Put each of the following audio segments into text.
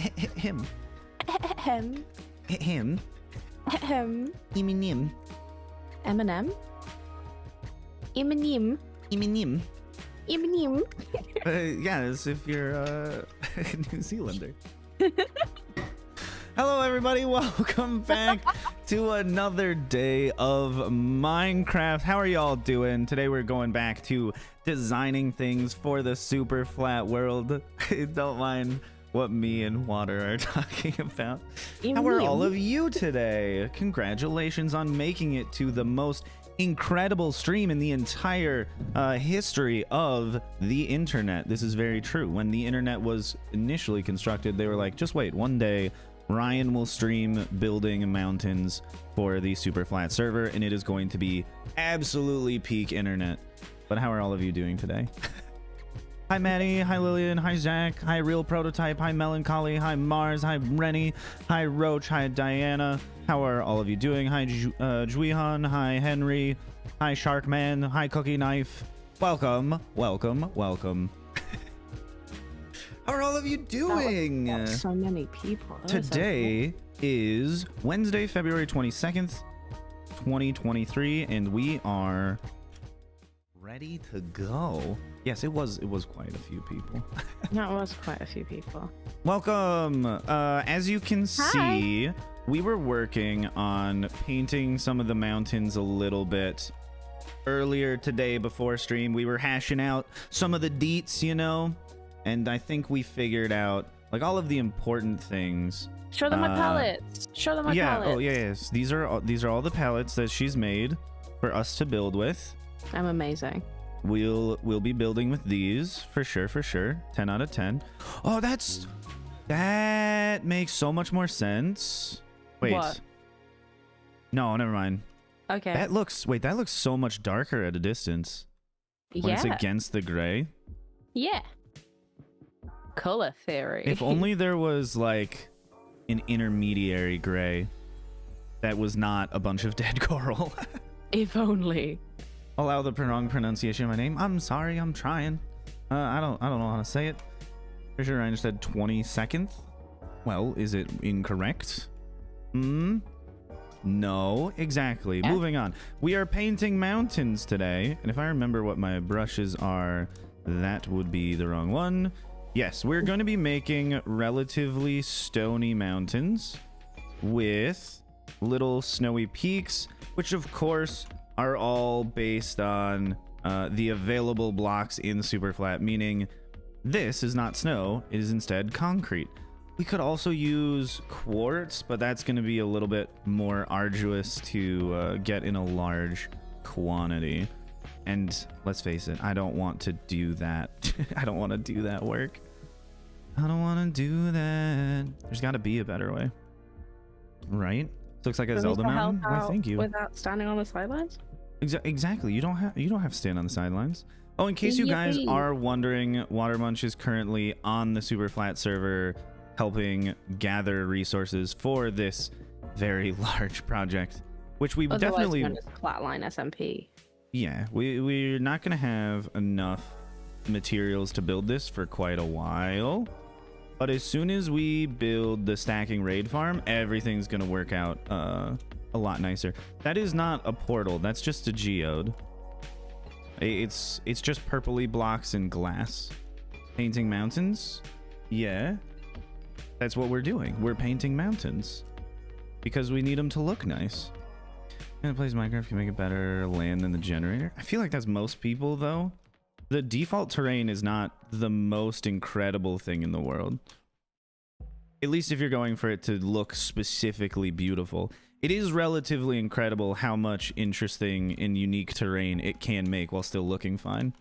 Him. Ahem. Him. Ahem. Iminim. Eminem. Eminem. Iminim. Eminem. Yeah, as if you're a New Zealander. Hello, everybody. Welcome back to another day of Minecraft. How are y'all doing? Today, we're going back to designing things for the Superflat world. Don't mind what me and Water are talking about. How are all of you today? Congratulations on making it to the most incredible stream in the entire history of the internet. This is very true. When the internet was initially constructed, they were like, just wait, one day Ryan will stream building mountains for the Superflat server, and it is going to be absolutely peak internet. But how are all of you doing today? Hi Maddie, hi Lillian, hi Zach, hi Real Prototype, hi Melancholy, hi Mars, hi Rennie, hi Roach, hi Diana. How are all of you doing? Hi Juihan, hi Henry, hi Sharkman, hi Cookie Knife. Welcome, welcome, welcome. How are all of you doing? That's so many people. Today is Wednesday, February 22nd, 2023, and we are ready to go. Yes, it was quite a few people. That was quite a few people. Welcome. As you can see, we were working on painting some of the mountains a little bit earlier today before stream. We were hashing out some of the deets, you know, and I think we figured out like all of the important things. Show them my palettes. Show them my palettes. Oh yeah, yes. These are all the palettes that she's made for us to build with. I'm amazing. We'll be building with these for sure. 10 out of 10. Oh, that makes so much more sense. Wait. What? No, never mind. Okay. That looks so much darker at a distance. When it's against the gray. Yeah. Color theory. If only there was like an intermediary gray that was not a bunch of dead coral. If only. Allow the wrong pronunciation of my name. I'm sorry, I'm trying. I don't know how to say it. For sure, I just said 22nd. Well, is it incorrect? No, exactly. Yeah. Moving on. We are painting mountains today, and if I remember what my brushes are, that would be the wrong one. Yes, we're going to be making relatively stony mountains with little snowy peaks, which of course are all based on the available blocks in Superflat, meaning this is not snow, it is instead concrete. We could also use quartz, but that's going to be a little bit more arduous to get in a large quantity. And let's face it, I don't want to do that. I don't want to do that work. I don't want to do that. There's got to be a better way. Right? Looks like a Zelda mountain. Why, thank you. Without standing on the sidelines? Exactly. You don't have to stand on the sidelines. Oh, in case you guys are wondering, Watermunch is currently on the Superflat server helping gather resources for this very large project, which we definitely flatline SMP. Yeah, we're not going to have enough materials to build this for quite a while. But as soon as we build the stacking raid farm, everything's going to work out a lot nicer. That is not a portal. That's just a geode. It's just purpley blocks and glass. Painting mountains? Yeah. That's what we're doing. We're painting mountains. Because we need them to look nice. And plays Minecraft can make a better land than the generator. I feel like that's most people, though. The default terrain is not the most incredible thing in the world. At least if you're going for it to look specifically beautiful. It is relatively incredible how much interesting and unique terrain it can make while still looking fine.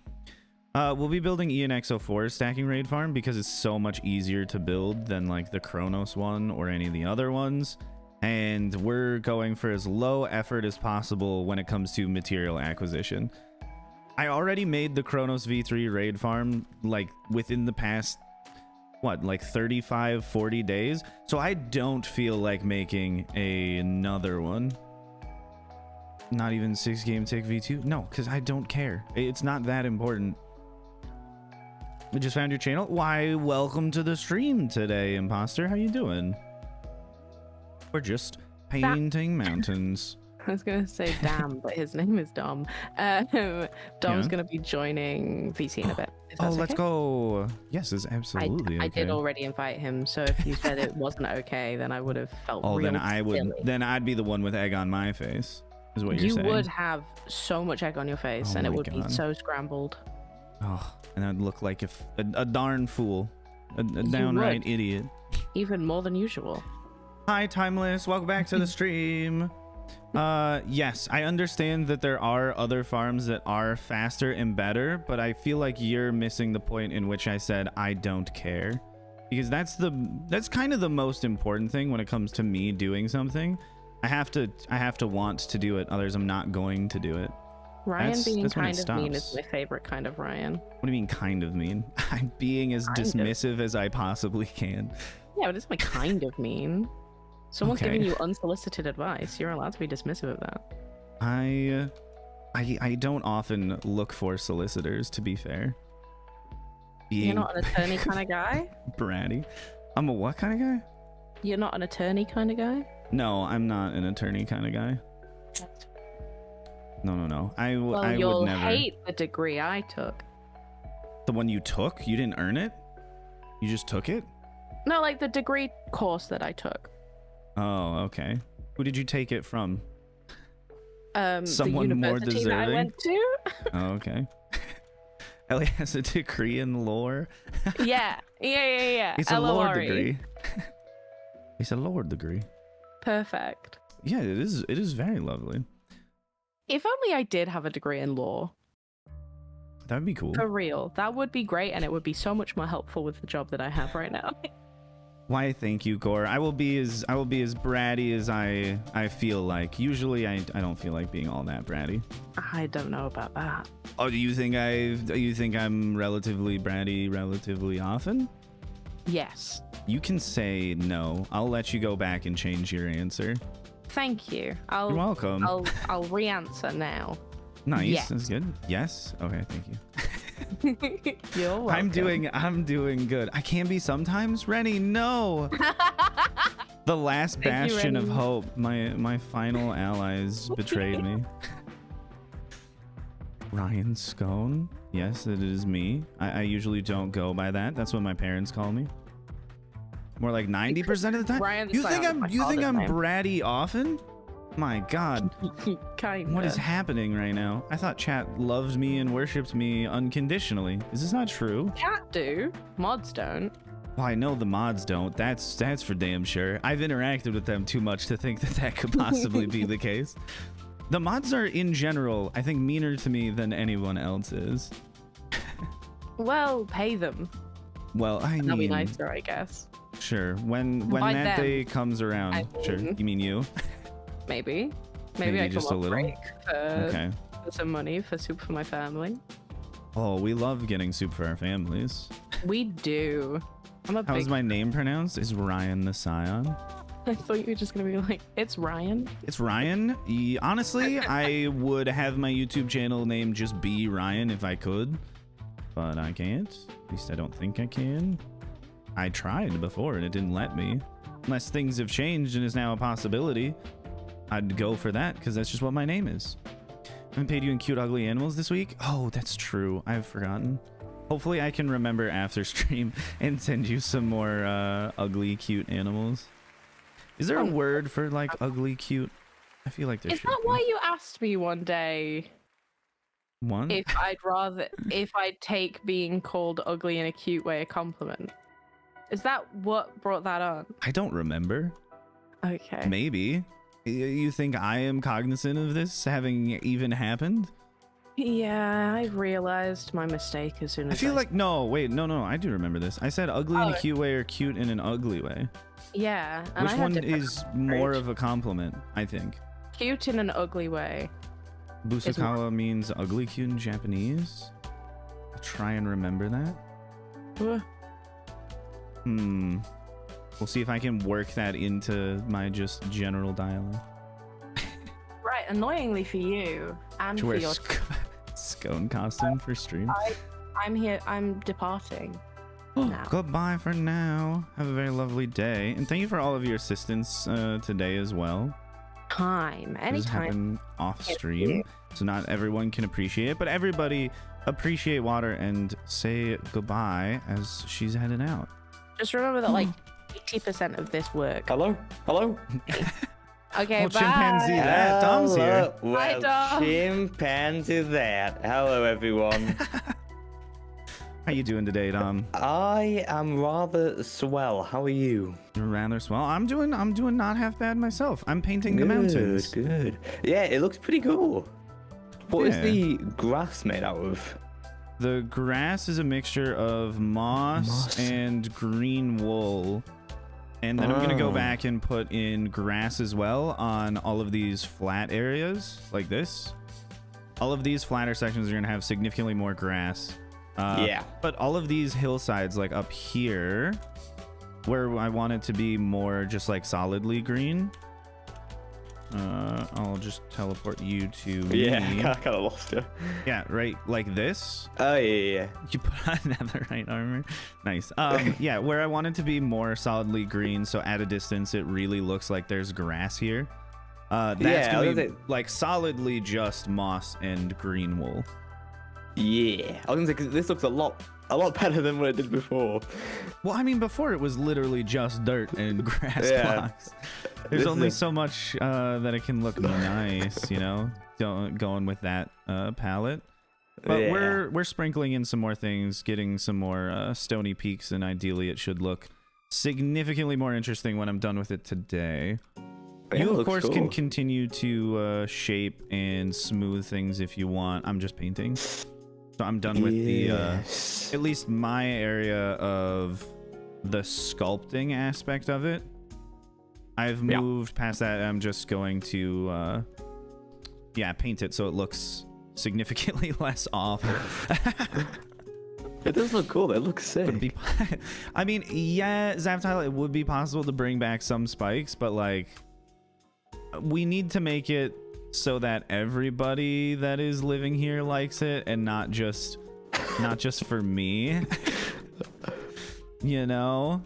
We'll be building ENX04's stacking raid farm because it's so much easier to build than like the Kronos one or any of the other ones. And we're going for as low effort as possible when it comes to material acquisition. I already made the Kronos V3 raid farm like within the past, what, like 35-40 days, so I don't feel like making another one. Not even 6 game tick V2. No, because I don't care. It's not that important. I just found your channel. Why, welcome to the stream today, Imposter. How you doing? We're just painting mountains. I was gonna say Dam, but his name is Dom. Dom's gonna be joining VC in a bit. If that's let's okay. go. Yes, it's absolutely okay. I did already invite him, so if you said it wasn't okay, then I would have felt. Oh, real then I would. silly. Then I'd be the one with egg on my face. Is what you're saying? You would have so much egg on your face, Oh and it my would be God. so scrambled. Oh, and I'd look like a darn fool, a downright would. idiot. Even more than usual. Hi, Timeless. Welcome back to the stream. Yes, I understand that there are other farms that are faster and better, but I feel like you're missing the point in which I said I don't care, because that's kind of the most important thing when it comes to me doing something. I have to want to do it, otherwise I'm not going to do it. Ryan being that's when it kind of mean is stops. my favorite kind of Ryan. What do you mean kind of mean? I'm being as Kind of. dismissive as I possibly can. Yeah, but it's my kind of mean. Someone's Okay. giving you unsolicited advice. You're allowed to be dismissive of that. I don't often look for solicitors, to be fair. You're not an attorney kind of guy? bratty. I'm a what kind of guy? You're not an attorney kind of guy? No, I'm not an attorney kind of guy. No. I Well, you'll would never. hate the degree I took. The one you took? You didn't earn it? You just took it? No, like the degree course that I took. Oh, okay. Who did you take it from? The Someone more university that I deserving? went to. Oh, okay. Ellie has a degree in lore. Yeah. It's a lore LORE. degree. It's a lore degree. Perfect. Yeah, it is. It is very lovely. If only I did have a degree in law. That would be cool. For real. That would be great, and it would be so much more helpful with the job that I have right now. Why, thank you, Gore. I will be as bratty as I feel like. Usually, I don't feel like being all that bratty. I don't know about that. Oh, do you think I'm relatively bratty relatively often? Yes. You can say no. I'll let you go back and change your answer. Thank you. You're welcome. I'll re-answer now. Nice. Yes. That's good. Yes. Okay. Thank you. You're welcome. I'm doing good. I can be sometimes. Rennie, no. The last Thank you, bastion of Rennie. hope. My final allies betrayed me. Ryan Scone. Yes, it is me. I usually don't go by that. That's what my parents call me. More like 90% of the time. Ryan You think The'Scion is my I'm father's name. bratty often? My God. Kinda. What is happening right now? I thought chat loved me and worshipped me unconditionally. Is this not true? Cat do. Mods don't. Well, I know the mods don't. That's for damn sure. I've interacted with them too much to think that could possibly be the case. The mods are, in general, I think, meaner to me than anyone else is. Well, pay them. Well, I That'll be mean, nicer, I guess. sure. When By that them, day comes around, I sure. mean- You mean you? Maybe. Maybe Maybe I just come a up little? break for, Okay. for some money for soup for my family. Oh, we love getting soup for our families. We do. I'm a How's big. my name pronounced? Is RyanTheScion? I thought you were just gonna be like, it's Ryan. It's Ryan. Honestly, I would have my YouTube channel name just be Ryan if I could, but I can't. At least I don't think I can. I tried before and it didn't let me. Unless things have changed and is now a possibility, I'd go for that because that's just what my name is. I haven't paid you in cute ugly animals this week. Oh, that's true. I've forgotten. Hopefully I can remember after stream and send you some more ugly cute animals. Is there a word for like ugly cute? I feel like there Is should that be. why you asked me one day One? if I'd take being called ugly in a cute way a compliment? Is that what brought that on? I don't remember. Okay. Maybe. You think I am cognizant of this having even happened? Yeah, I realized my mistake as soon as I feel like no, wait, no, I do remember this. I said ugly in a cute way or cute in an ugly way. Yeah. And Which I had one different is more approach. of a compliment, I think? Cute in an ugly way. Busakawa means ugly cute in Japanese. I'll try and remember that. Ugh. We'll see if I can work that into my just general dialogue. Right, annoyingly for you and To for wear your scone costume for stream. I'm here. I'm departing now. Goodbye for now. Have a very lovely day, and thank you for all of your assistance today as well. Time. This Anytime. happened off stream, so not everyone can appreciate it, but everybody appreciate Water and say goodbye as she's heading out. Just remember that like 80% of this work. Hello? Okay, well, bye. chimpanzee that. Dom's here. Well, Hi, Dom. chimpanzee that. Hello, everyone. How you doing today, Dom? I am rather swell. How are you? You're rather swell. I'm doing not half bad myself. I'm painting the mountains. Good. Yeah, it looks pretty cool. What is Yeah. the grass made out of? The grass is a mixture of moss and green wool. And then I'm going to go back and put in grass as well on all of these flat areas like this. All of these flatter sections are going to have significantly more grass. Yeah. But all of these hillsides like up here where I want it to be more just like solidly green. I'll just teleport you to Yeah, me. I kind of lost you. Yeah, right like this. Oh, yeah. You put on netherite armor. Nice. Yeah, where I want it to be more solidly green, so at a distance it really looks like there's grass here. That's gonna be like solidly just moss and green wool. Yeah. I was gonna say, 'cause this looks a lot better than what it did before. Well, I mean, before it was literally just dirt and grass blocks. There's only so much that it can look nice, you know, going with that palette. But we're sprinkling in some more things, getting some more stony peaks, and ideally it should look significantly more interesting when I'm done with it today. Yeah, You, it of course, looks can cool. continue to shape and smooth things if you want. I'm just painting. So I'm done with the, at least my area of the sculpting aspect of it. I've moved past that. I'm just going to, paint it so it looks significantly less off. It does look cool. It looks sick. I mean, yeah, Zaptile, it would be possible to bring back some spikes, but like, we need to make it so that everybody that is living here likes it, and not just for me. You know,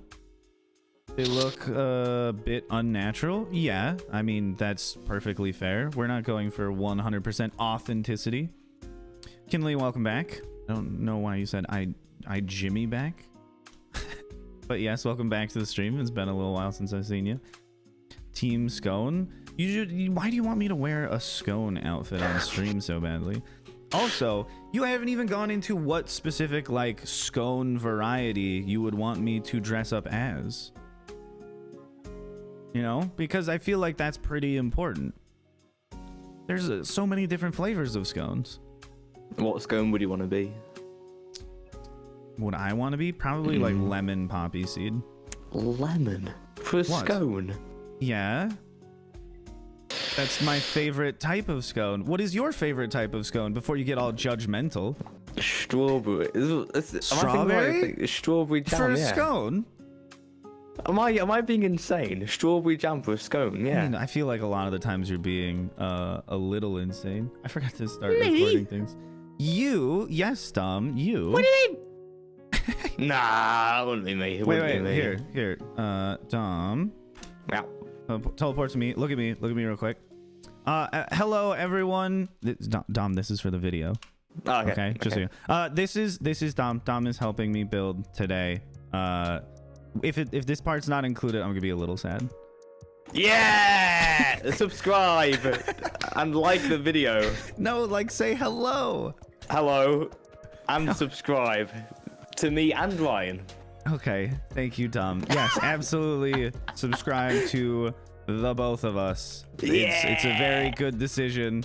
they look a bit unnatural. Yeah, I mean, that's perfectly fair. We're not going for 100% authenticity. Kinley, welcome back. I don't know why you said I Jimmy back. But yes, welcome back to the stream. It's been a little while since I've seen you. Team Scone. Why do you want me to wear a Scone outfit on stream so badly? Also, you haven't even gone into what specific like Scone variety you would want me to dress up as. You know, because I feel like that's pretty important. There's so many different flavors of scones. What scone would you want to be? Would I want to be? Probably like lemon poppy seed. Lemon for a scone? Yeah. That's my favorite type of scone. What is your favorite type of scone before you get all judgmental? Strawberry. Strawberry? Strawberry jam, for a scone? Am I being insane? Strawberry jam for a scone, yeah. I mean, I feel like a lot of the times you're being a little insane. I forgot to start recording things. You, yes, Dom, you. What do you mean? Nah, it wouldn't be me. It wouldn't be me. Here. Dom. Yeah. Teleport to me. Look at me real quick. Hello, everyone. Dom, this is for the video. Oh, Okay, just so you know. This is Dom. Dom is helping me build today. If this part's not included, I'm gonna be a little sad. Yeah! Subscribe and like the video. No, like say hello. Hello, and subscribe to me and Ryan. Okay, thank you, Dom. Yes, absolutely. Subscribe to the both of us. It's a very good decision.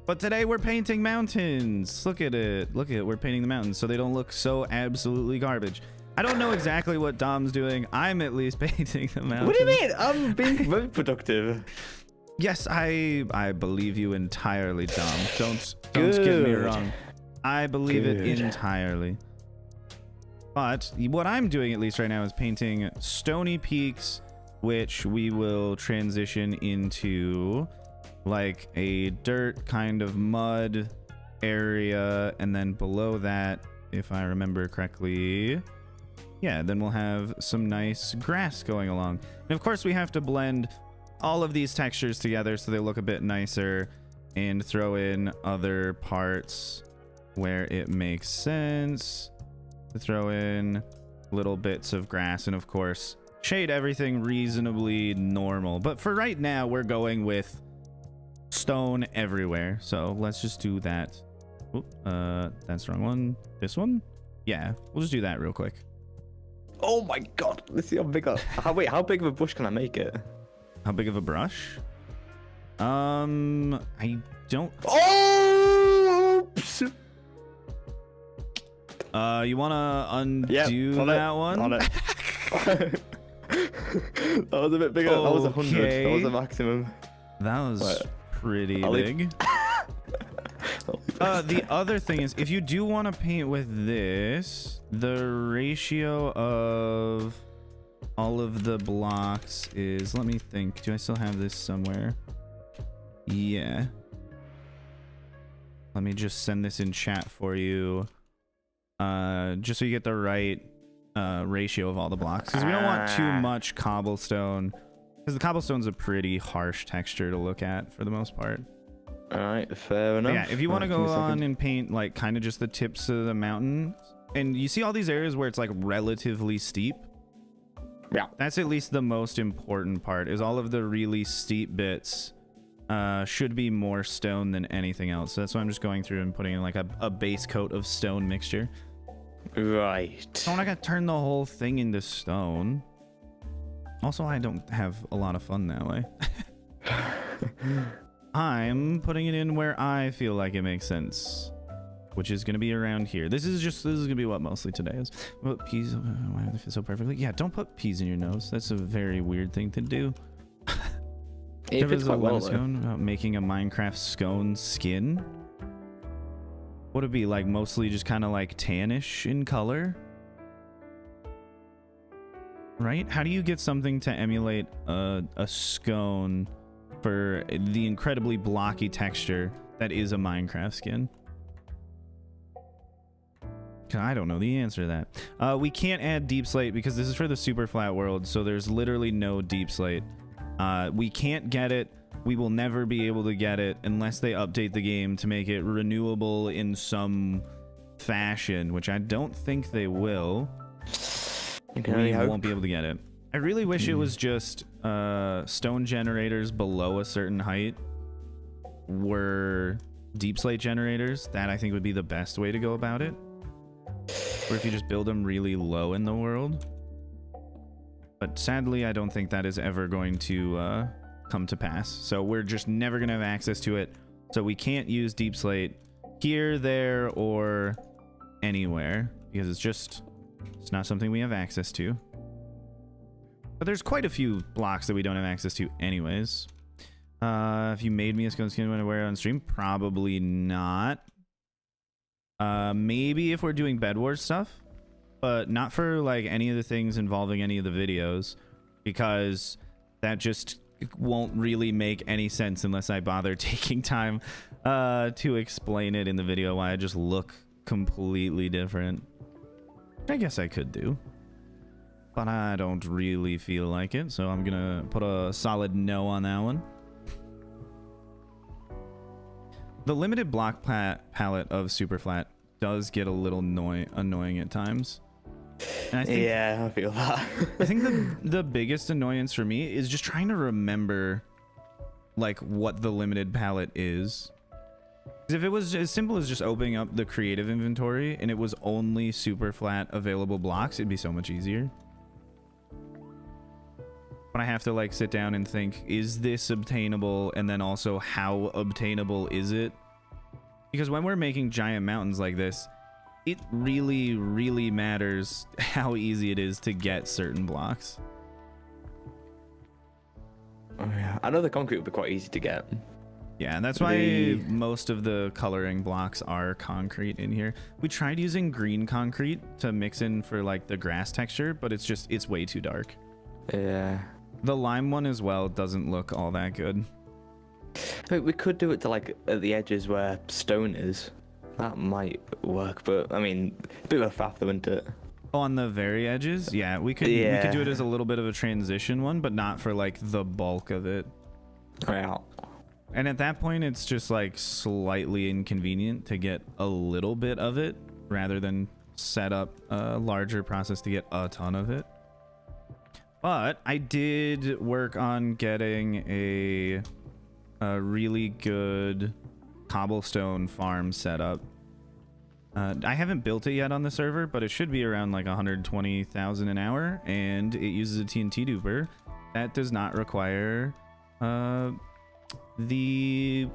But today we're painting mountains. Look at it. We're painting the mountains so they don't look so absolutely garbage. I don't know exactly what Dom's doing. I'm at least painting the mountains. What do you mean? I'm being very productive. Yes, I believe you entirely, Dom. Don't get me wrong. I believe it entirely. But what I'm doing at least right now is painting stony peaks, which we will transition into like a dirt kind of mud area, and then below that if I remember correctly. Yeah, then we'll have some nice grass going along. And of course, we have to blend all of these textures together so they look a bit nicer, and throw in other parts where it makes sense to throw in little bits of grass, and of course shade everything reasonably normal. But for right now, we're going with stone everywhere, so let's just do that. Oop, that's the wrong one. This one? Yeah, we'll just do that real quick. Oh my god, let's see how big how big of a bush can I make it? How big of a brush? I don't. Oh! You wanna undo that one? On it. That was a bit bigger. That was 100. That was the maximum. That was pretty I'll leave- big. The other thing is, if you do want to paint with this, the ratio of all of the blocks is, let me think, do I still have this somewhere? Yeah. Let me just send this in chat for you, just so you get the right ratio of all the blocks, because we don't want too much cobblestone, because the cobblestone's a pretty harsh texture to look at for the most part. All right, fair enough. Yeah, if you want to go on and paint like kind of just the tips of the mountain, and you see all these areas where it's like relatively steep, yeah, that's at least the most important part, is all of the really steep bits should be more stone than anything else. So that's why I'm just going through and putting in like a base coat of stone mixture. Right. So I'm not gonna turn the whole thing into stone. Also, I don't have a lot of fun that way. I'm putting it in where I feel like it makes sense, which is going to be around here. This is going to be what mostly today is. Put peas, why do they fit so perfectly? Yeah, don't put peas in your nose. That's a very weird thing to do. It fits quite well, scone about making a Minecraft scone skin. Would it be like mostly just kind of like tannish in color? Right? How do you get something to emulate a scone for the incredibly blocky texture that is a Minecraft skin? I don't know the answer to that. We can't add deep slate because this is for the super flat world, so there's literally no deep slate. We can't get it. We will never be able to get it unless they update the game to make it renewable in some fashion, which I don't think they will. We won't be able to get it. I really wish it was just stone generators below a certain height were deep slate generators. That I think would be the best way to go about it. Or if you just build them really low in the world. But sadly, I don't think that is ever going to come to pass. So we're just never going to have access to it. So we can't use deep slate here, there, or anywhere, because it's not something we have access to. But there's quite a few blocks that we don't have access to anyways. If you made me a scone skin when I wear it on stream, probably not. Maybe if we're doing Bed Wars stuff, but not for like any of the things involving any of the videos, because that just won't really make any sense unless I bother taking time to explain it in the video, why I just look completely different. I guess I could do, but I don't really feel like it, so I'm gonna put a solid no on that one. The limited block palette of Superflat does get a little annoying at times. And I think, yeah, I feel that. I think the biggest annoyance for me is just trying to remember like what the limited palette is. Because if it was as simple as just opening up the creative inventory and it was only Superflat available blocks, it'd be so much easier. But I have to like sit down and think, is this obtainable? And then also, how obtainable is it? Because when we're making giant mountains like this, it really, really matters how easy it is to get certain blocks. Oh, yeah. I know the concrete would be quite easy to get. Yeah, and that's why most of the coloring blocks are concrete in here. We tried using green concrete to mix in for like the grass texture, but it's way too dark. Yeah. The lime one as well doesn't look all that good. Wait, we could do it to like at the edges where stone is. That might work, but I mean, a bit of a faff, though, isn't it? On the very edges, yeah, we could do it as a little bit of a transition one, but not for like the bulk of it. Yeah. And at that point, it's just like slightly inconvenient to get a little bit of it rather than set up a larger process to get a ton of it. But I did work on getting a really good cobblestone farm set up. I haven't built it yet on the server, but it should be around like 120,000 an hour, and it uses a TNT duper that does not require the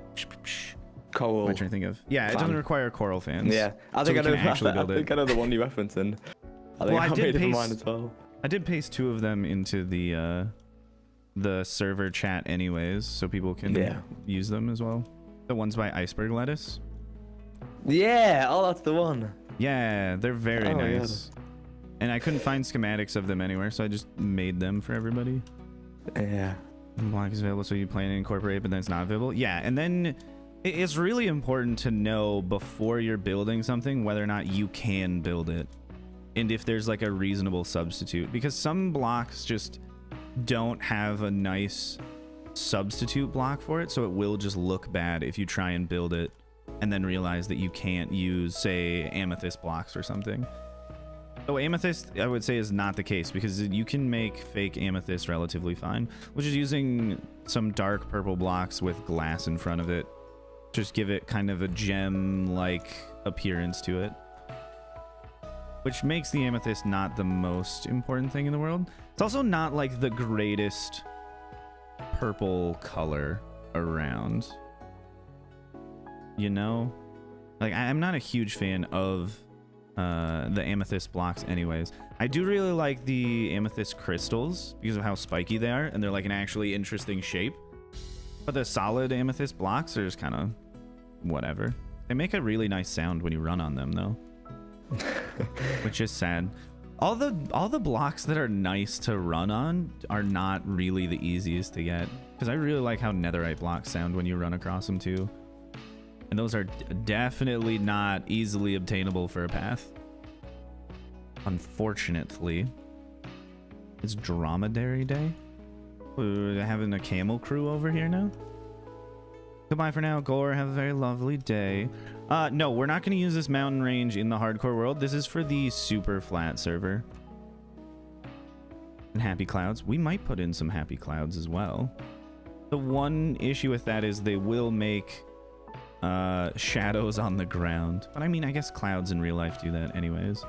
Coral. what am I trying to think of? Yeah, it doesn't require coral fans. Yeah, I think so I we can actually know. build I think it. I know the one you're referencing. I think Well, I did made it for paste- mine as well. I did paste 2 of them into the server chat anyways, so people can use them as well. The ones by Iceberg Lettuce. Yeah. Oh, that's the one. Yeah, they're very Oh, yeah. nice. And I couldn't find schematics of them anywhere, so I just made them for everybody. Yeah. Block is available, so you plan to incorporate, but then it's not available. Yeah, and then it's really important to know before you're building something whether or not you can build it, and if there's like a reasonable substitute, because some blocks just don't have a nice substitute block for it, so it will just look bad if you try and build it and then realize that you can't use, say, amethyst blocks or something. So amethyst, I would say, is not the case, because you can make fake amethyst relatively fine, which is using some dark purple blocks with glass in front of it. Just give it kind of a gem-like appearance to it, which makes the amethyst not the most important thing in the world. It's also not like the greatest purple color around, you know? Like, I'm not a huge fan of the amethyst blocks anyways. I do really like the amethyst crystals because of how spiky they are, and they're like an actually interesting shape. But the solid amethyst blocks are just kind of whatever. They make a really nice sound when you run on them, though. Which is sad. All the blocks that are nice to run on are not really the easiest to get, because I really like how netherite blocks sound when you run across them too. And those are definitely not easily obtainable for a path. Unfortunately. It's Dromedary Day. We're having a camel crew over here now. Goodbye for now, Gore. Have a very lovely day. No, we're not going to use this mountain range in the hardcore world. This is for the Superflat server. And Happy Clouds. We might put in some Happy Clouds as well. The one issue with that is they will make shadows on the ground. But I mean, I guess clouds in real life do that anyways.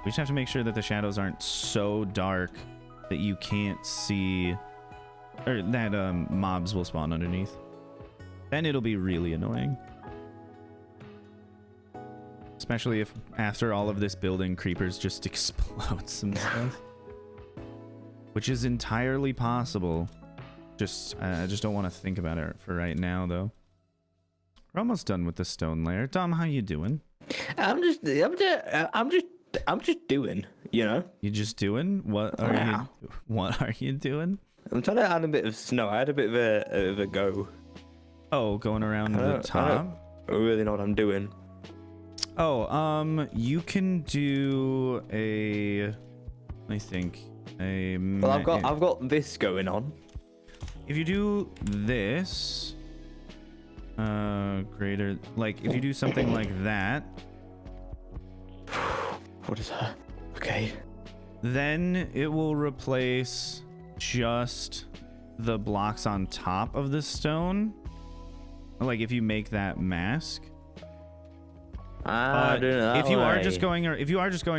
We just have to make sure that the shadows aren't so dark that you can't see, or that mobs will spawn underneath. Then it'll be really annoying. Especially if after all of this building, creepers just explode some stuff. Which is entirely possible. I just don't want to think about it for right now, though. We're almost done with the stone layer. Dom, how you doing? I'm just doing, you know. You just doing? What are you doing? I'm trying to add a bit of snow. I had a bit of a go. Oh, going around the top? I don't really know what I'm doing. Oh, you can do I think Well, I've got this going on. If you do this, greater, like if you do something like that. What is that? Okay. Then it will replace just the blocks on top of the stone. Like if you make that mask. If you are just going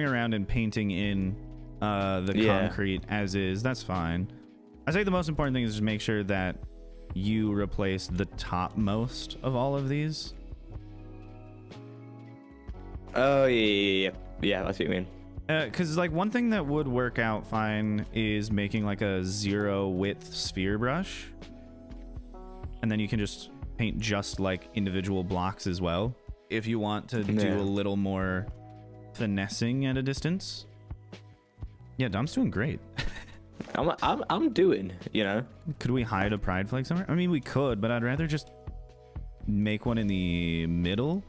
around and painting in the concrete as is, that's fine. I say the most important thing is just make sure that you replace the topmost of all of these. Oh yeah, that's what you mean. Because like one thing that would work out fine is making like a 0 width sphere brush, and then you can just paint just like individual blocks as well if you want to do a little more finessing at a distance. Yeah, Dom's doing great. I'm doing, you know. Could we hide a pride flag somewhere? I mean, we could, but I'd rather just make one in the middle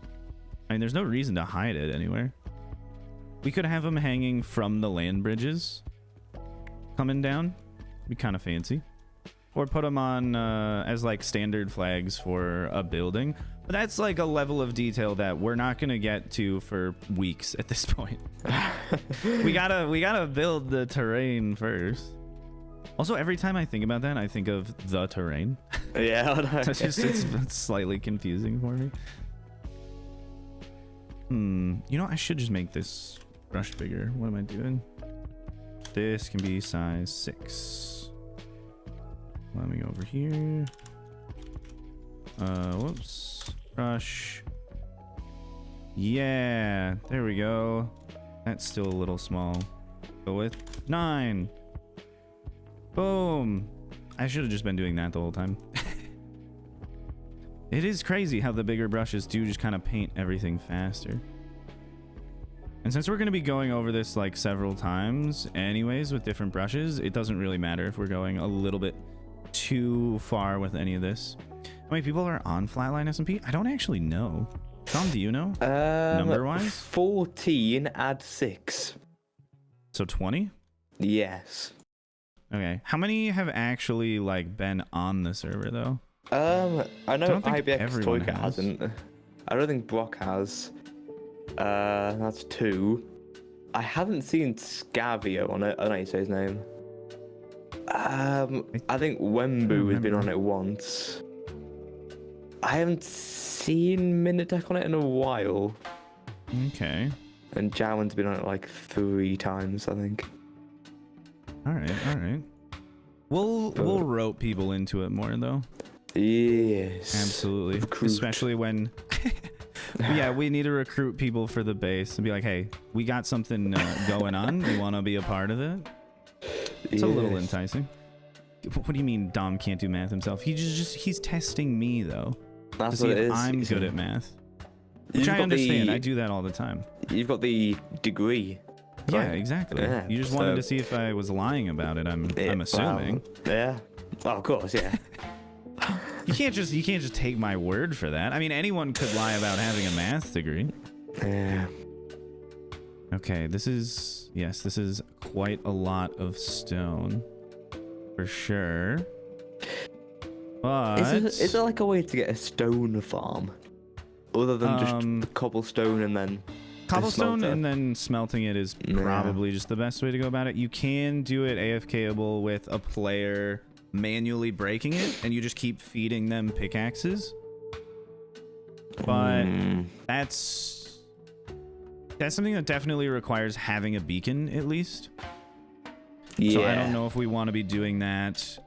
I mean, there's no reason to hide it anywhere. We could have them hanging from the land bridges coming down. Be kind of fancy. Or put them on as like standard flags for a building. But that's like a level of detail that we're not going to get to for weeks at this point. we gotta build the terrain first. Also, every time I think about that, I think of the terrain. Yeah, I know. It's slightly confusing for me. You know, I should just make this brush bigger. What am I doing? This can be size 6. Let me go over here. Whoops. Brush. Yeah, there we go. That's still a little small. Go with 9. Boom. I should have just been doing that the whole time. It is crazy how the bigger brushes do just kind of paint everything faster. And since we're going to be going over this like several times anyways with different brushes, it doesn't really matter if we're going a little bit too far with any of this. How many people are on Flatline SMP? I don't actually know. Tom, do you know? Number-wise? 14, add 6. So 20? Yes. Okay. How many have actually like been on the server though? I know don't think IBX everyone Toyka has. hasn't. I don't think Brock has. That's 2. I haven't seen Scavio on it. I don't know how you say his name. I think Wembu has been on it once. I haven't seen Minitech on it in a while. Okay. And Jowan's been on it like 3 times, I think. All right. We'll rope people into it more though. Yes. Absolutely. Recruit. Especially when yeah, we need to recruit people for the base and be like, hey, we got something going on. You want to be a part of it? It's a little enticing. What do you mean Dom can't do math himself? He's testing me though. That's to see what it if is. I'm good at math. Which You've I got understand. the- I do that all the time. You've got the degree. Yeah, right? exactly. Yeah, You just wanted so- to see if I was lying about it. I'm Yeah, assuming. well, yeah. Well, of course, yeah. You can't just take my word for that. I mean, anyone could lie about having a math degree. Yeah. Okay, this is quite a lot of stone for sure. But Is there like a way to get a stone farm? Other than just cobblestone and then cobblestone smelter? and then smelting it is Yeah. probably just the best way to go about it. You can do it AFKable with a player manually breaking it, and you just keep feeding them pickaxes. But that's something that definitely requires having a beacon at least. Yeah. So I don't know if we want to be doing that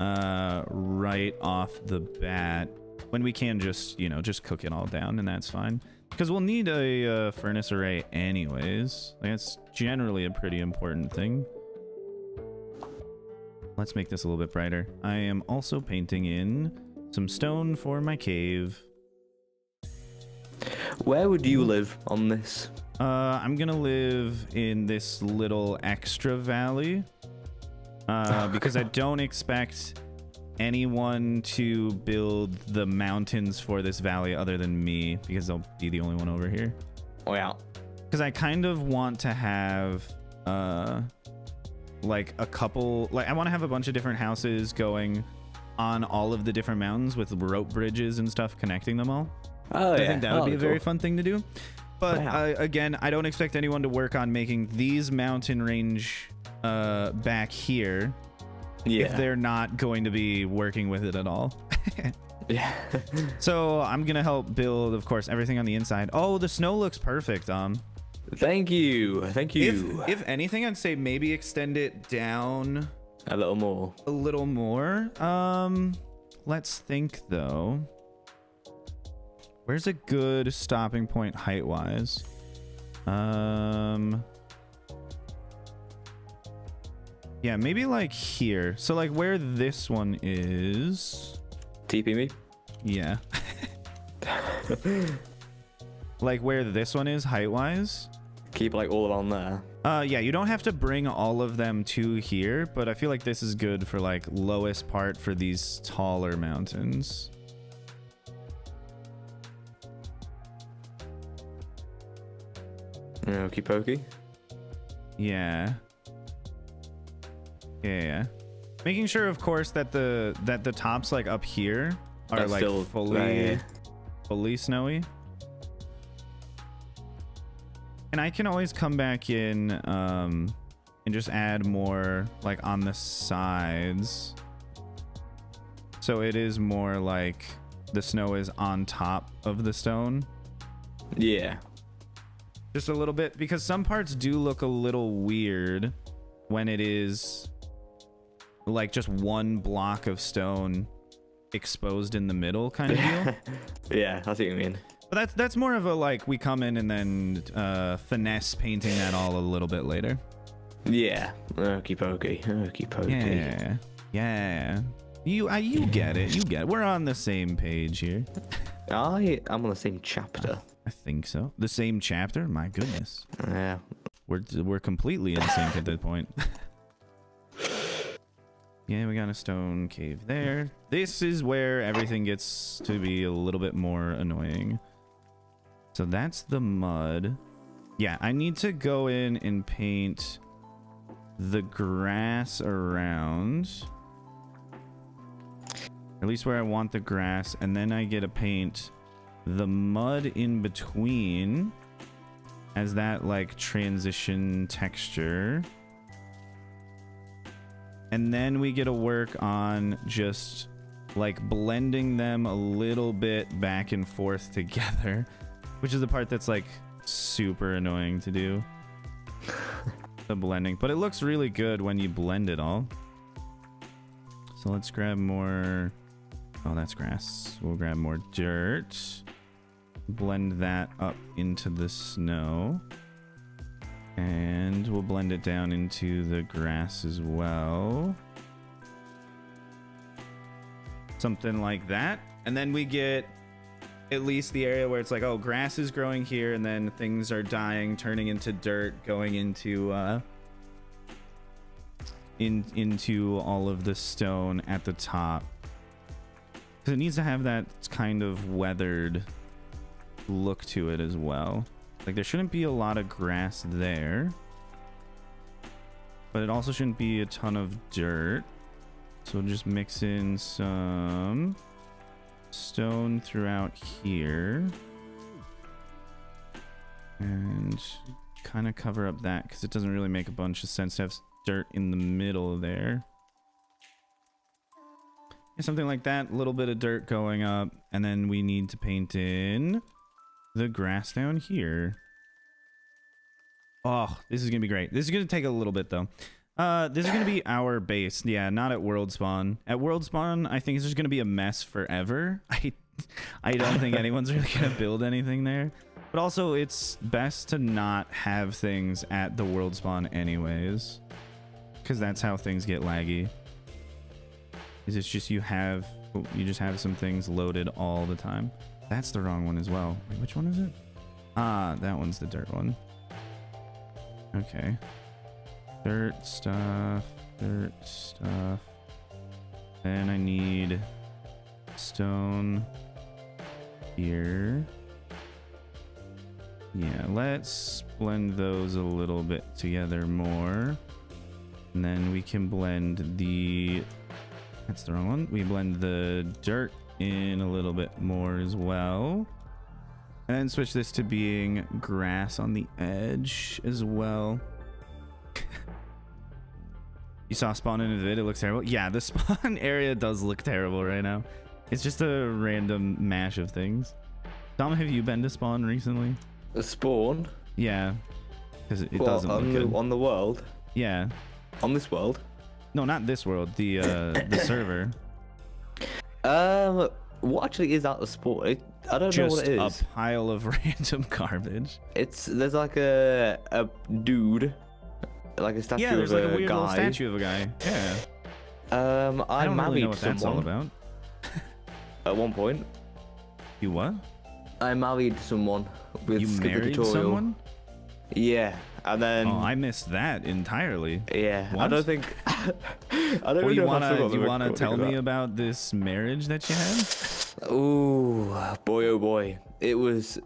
right off the bat when we can just cook it all down, and that's fine. Because we'll need a furnace array anyways. Like, that's generally a pretty important thing. Let's make this a little bit brighter. I am also painting in some stone for my cave. Where would you live on this? I'm gonna live in this little extra valley because I don't expect anyone to build the mountains for this valley other than me, because I'll be the only one over here. Oh yeah. Because I kind of want to have like a couple, like I want to have a bunch of different houses going on all of the different mountains with rope bridges and stuff connecting them all. Oh yeah. I think that would be a very cool. fun thing to do. But Wow. again, I don't expect anyone to work on making these mountain range back here Yeah. if they're not going to be working with it at all. Yeah. So I'm gonna help build, of course, everything on the inside. Oh, the snow looks perfect. Thank you. Thank you. If anything, I'd say maybe extend it down A little more. a little more. Let's think though. Where's a good stopping point height wise? Yeah, maybe like here. So like where this one is. TP me. Yeah. Like where this one is height wise. Keep like all around there. Yeah, you don't have to bring all of them to here, but I feel like this is good for like lowest part for these taller mountains. Okie pokey. Yeah. Yeah. Making sure, of course, that the tops like up here are That's like still fully snowy. And I can always come back in and just add more like on the sides. So it is more like the snow is on top of the stone. Yeah. Just a little bit, because some parts do look a little weird when it is like just one block of stone exposed in the middle kind of deal. Yeah, I see what you mean. But that's more of a like we come in and then finesse painting that all a little bit later. Yeah. Okie pokey. Okie pokey. Yeah. Yeah. You get it. You get it. We're on the same page here. I'm on the same chapter. I think so. The same chapter? My goodness. Yeah. We're completely in sync at that point. Yeah, we got a stone cave there. This is where everything gets to be a little bit more annoying. So that's the mud. Yeah, I need to go in and paint the grass around. At least where I want the grass. And then I get to paint the mud in between as that like transition texture. And then we get to work on just like blending them a little bit back and forth together, which is the part that's like super annoying to do. The blending, but it looks really good when you blend it all. So let's grab more. Oh, that's grass. We'll grab more dirt. Blend that up into the snow. And we'll blend it down into the grass as well. Something like that. And then we get at least the area where it's like, oh, grass is growing here, and then things are dying, turning into dirt, going into into all of the stone at the top. Because it needs to have that kind of weathered look to it as well. Like there shouldn't be a lot of grass there, but it also shouldn't be a ton of dirt. So we'll just mix in some stone throughout here and kind of cover up that, because it doesn't really make a bunch of sense to have dirt in the middle there. Yeah, something like that, a little bit of dirt going up, and then we need to paint in the grass down here. Oh, this is gonna be great. This is gonna take a little bit though. This is gonna be our base. Yeah, not at world spawn. At world spawn, I think it's just gonna be a mess forever. I don't think anyone's really gonna build anything there. But also, it's best to not have things at the world spawn anyways, because that's how things get laggy. Is it's just you just have some things loaded all the time. That's the wrong one as well. Wait, which one is it? Ah, that one's the dirt one. Okay. Dirt stuff. Then I need stone here. Yeah, let's blend those a little bit together more. And then we can blend the... That's the wrong one. We blend the dirt in a little bit more as well. And then switch this to being grass on the edge as well. You saw spawn in the vid, it looks terrible. Yeah, the spawn area does look terrible right now. It's just a random mash of things. Dom, have you been to spawn recently? The spawn? Yeah, because it doesn't look good. On the world? Yeah. On this world? No, not this world. The server. What actually is at the spawn? I don't know what it is. Just a pile of random garbage. There's like a dude, like a statue of a guy. Yeah, there's like a weird little statue of a guy. Yeah. I don't married really know what someone that's all about. at one point. You what? I married someone with You Skip the married tutorial. someone? Yeah, and then Oh, I missed that entirely. yeah, I What? don't think. I don't Well, really you know if I still got the wanna recording tell of me that. about this marriage that you had? Ooh, boy, oh boy! It was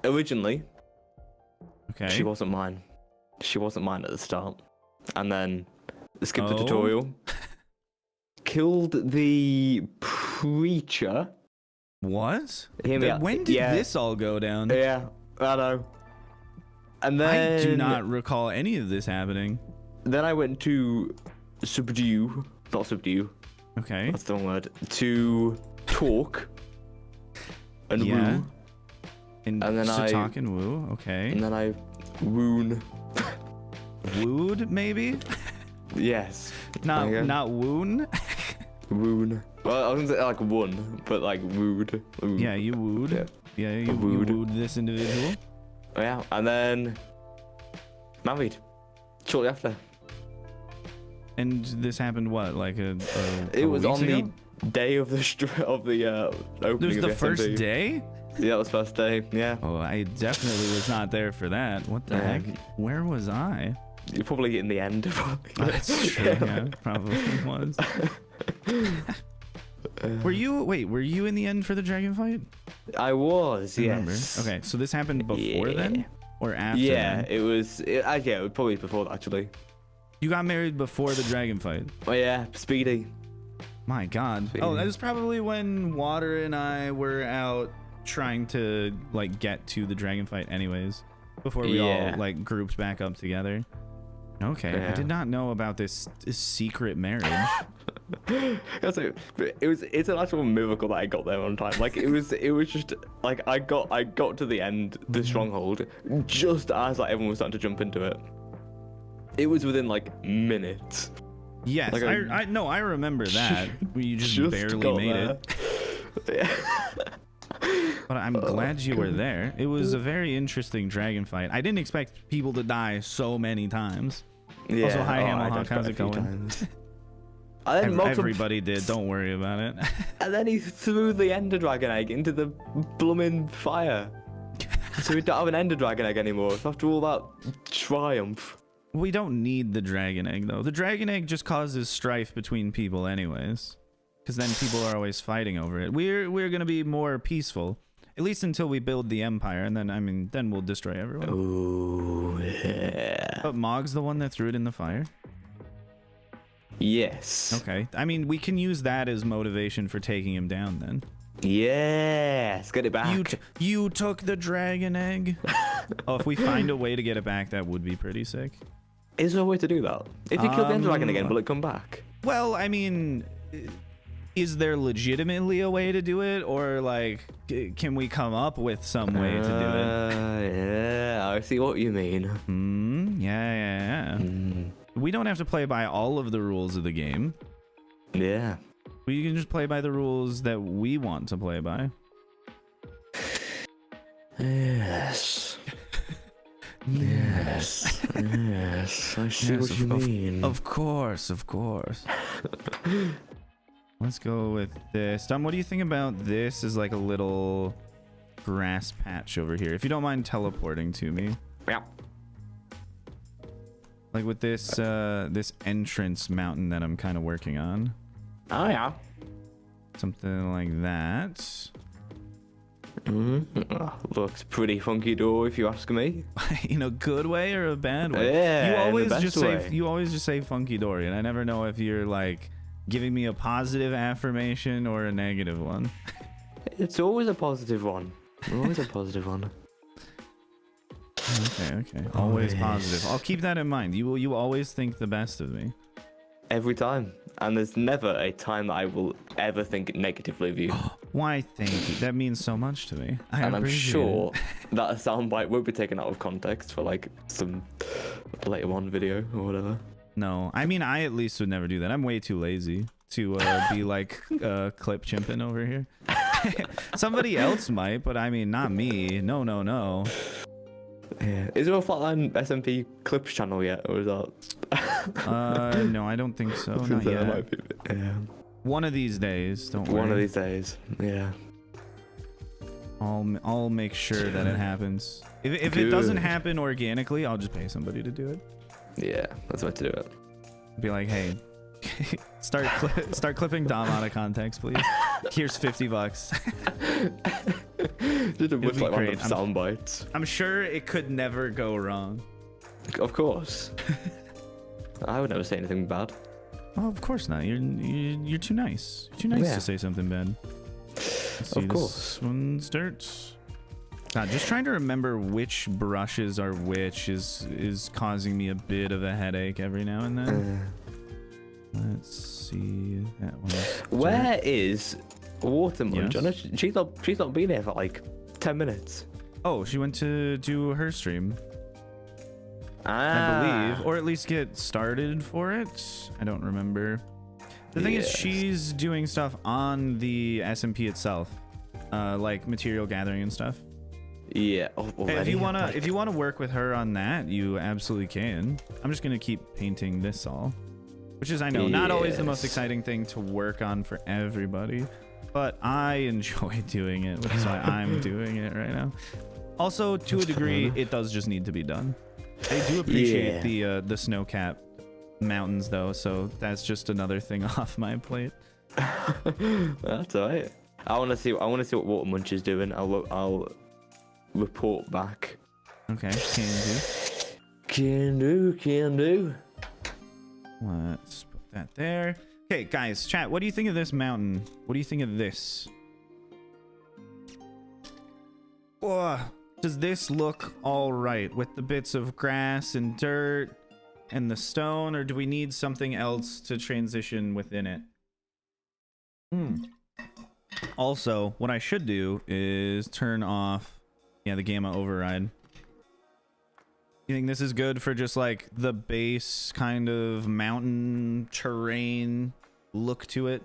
originally Okay. She wasn't mine. She wasn't mine at the start. And then skipped the Oh. tutorial. Killed the preacher. What? Hear me out. When did Yeah. this all go down? Yeah, I know. And then I do not recall any of this happening. Then I went to subdue. Not subdue. Okay. That's the wrong word. To talk. And Yeah. woo. And then to I- talk and woo. Okay. And then I woon. Wooed, maybe? Yes. Not There you go. not woon. Woon. Well, I was gonna say like won, but like wooed. Wooed. Yeah, you wooed. Yeah. Yeah, you Wooed. wooed this individual. Oh, yeah. And then married. Shortly after. And this happened what, like a It was weeks on ago? the day of the opening It was of the first SMP. day? Yeah, that was first day. Yeah. Oh, I definitely was not there for that. What the Yeah. heck? Where was I? You're probably in the end. Oh, that's true. Yeah, probably was. Were you in the end for the dragon fight? I was, I remember. yes. Okay, so this happened before then or after? Yeah, then? it was. Yeah, it was probably before that, actually. You got married before the dragon fight. Oh yeah, Speedy. My God. Sweet. Oh, that was probably when Water and I were out trying to like get to the dragon fight anyways. Before we Yeah. all like grouped back up together. Okay. I Yeah. did not know about this secret marriage. It's an actual miracle that I got there on time. Like it was just like I got to the end, the stronghold, just as like everyone was starting to jump into it. It was within like minutes. Yes, Like, I remember that. You just barely got made there. it. But I'm glad you were there. It was a very interesting dragon fight. I didn't expect people to die so many times. Yeah. Also, hi, I Hamilhawk. died How's quite a it few going? times. And then multiple- Everybody did. Don't worry about it. And then he threw the Ender Dragon egg into the blooming fire. So we don't have an Ender Dragon egg anymore. So after all that triumph. We don't need the dragon egg, though. The dragon egg just causes strife between people anyways. Because then people are always fighting over it. We're going to be more peaceful. At least until we build the empire. And then, then we'll destroy everyone. Ooh, yeah. But Mog's the one that threw it in the fire? Yes. Okay. I mean, we can use that as motivation for taking him down then. Yes. Get it back. You took the dragon egg? Oh, if we find a way to get it back, that would be pretty sick. Is there a way to do that? If you kill the Ender Dragon again, will it come back? Well, I mean, is there legitimately a way to do it? Or, like, can we come up with some way to do it? Yeah, I see what you mean. Yeah. We don't have to play by all of the rules of the game. Yeah. We can just play by the rules that we want to play by. Yes. Yes. Yes. I see what you mean. Of course. Let's go with this. Dom, what do you think about this as like a little grass patch over here? If you don't mind teleporting to me. Yeah. Like with this this entrance mountain that I'm kind of working on. Oh yeah. Something like that. Looks pretty funky door if you ask me. In a good way or a bad way? Yeah, you in the always best just way. say funky dory, and I never know if you're like giving me a positive affirmation or a negative one. It's always a positive one. Always a positive one. Okay. Always positive. I'll keep that in mind. You always think the best of me. Every time. And there's never a time that I will ever think negatively of you. Why, thank you. That means so much to me. And I'm appreciate sure it. that a soundbite won't be taken out of context for like some later on video or whatever. No, I mean, I at least would never do that. I'm way too lazy to be like clip chimping over here. Somebody else might, but I mean, not me. No. Yeah. Is there a Flatline SMP clips channel yet, or is that? No, I don't think so. Since Not that yet. might be, yeah. One of these days. Don't worry. One of these days. Yeah. I'll make sure that it happens. If it doesn't happen organically, I'll just pay somebody to do it. Yeah, that's the way to do it. Be like, hey, start clipping Dom out of context, please. Here's $50. Just a bunch be like random great. sound bites. I'm sure it could never go wrong. Of course. I would never say anything bad. Oh, of course not. You're too nice. You're too nice Yeah. to say something bad. Let's see, Of course. This one's dirt. God, just trying to remember which brushes are which is causing me a bit of a headache every now and then. Let's see. That one's Where is Watermunch? I know Yes. she's not been here for like 10 minutes. Oh, she went to do her stream, Ah, I believe, or at least get started for it. I don't remember. The thing is, Yes. she's doing stuff on the SMP itself, like material gathering and stuff. Yeah. Oh, Hey, if already? you wanna work with her on that, you absolutely can. I'm just gonna keep painting this all, which is, I know, not always the most Yes. exciting thing to work on for everybody, but I enjoy doing it, which is why I'm doing it right now. Also, to a That's degree, fun. it does just need to be done. I do appreciate the snow-capped mountains though, so that's just another thing off my plate. That's alright. I want to see what Watermunch is doing. I'll report back. Okay, can Can do. Let's put that there. Okay, guys, chat, what do you think of this mountain? What do you think of this? Whoa, does this look all right with the bits of grass and dirt and the stone, or do we need something else to transition within it? Also, what I should do is turn off, the gamma override. You think this is good for just like the base kind of mountain terrain look to it?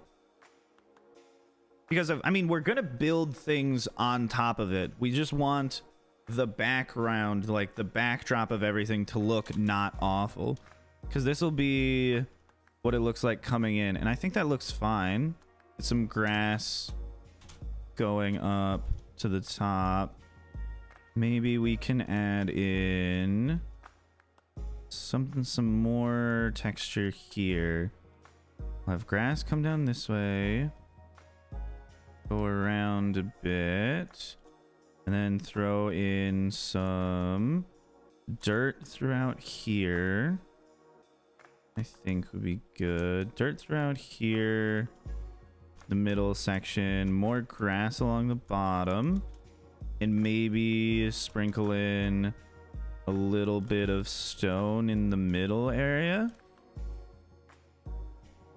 Because I mean, we're gonna build things on top of it. We just want the background, like the backdrop of everything, to look not awful. Because this will be what it looks like coming in, and I think that looks fine. Get some grass going up to the top. Maybe we can add in some more texture here. We'll have grass come down this way, go around a bit, and then throw in some dirt throughout here. I think would be good. Dirt throughout here, the middle section, more grass along the bottom, and maybe sprinkle in a little bit of stone in the middle area.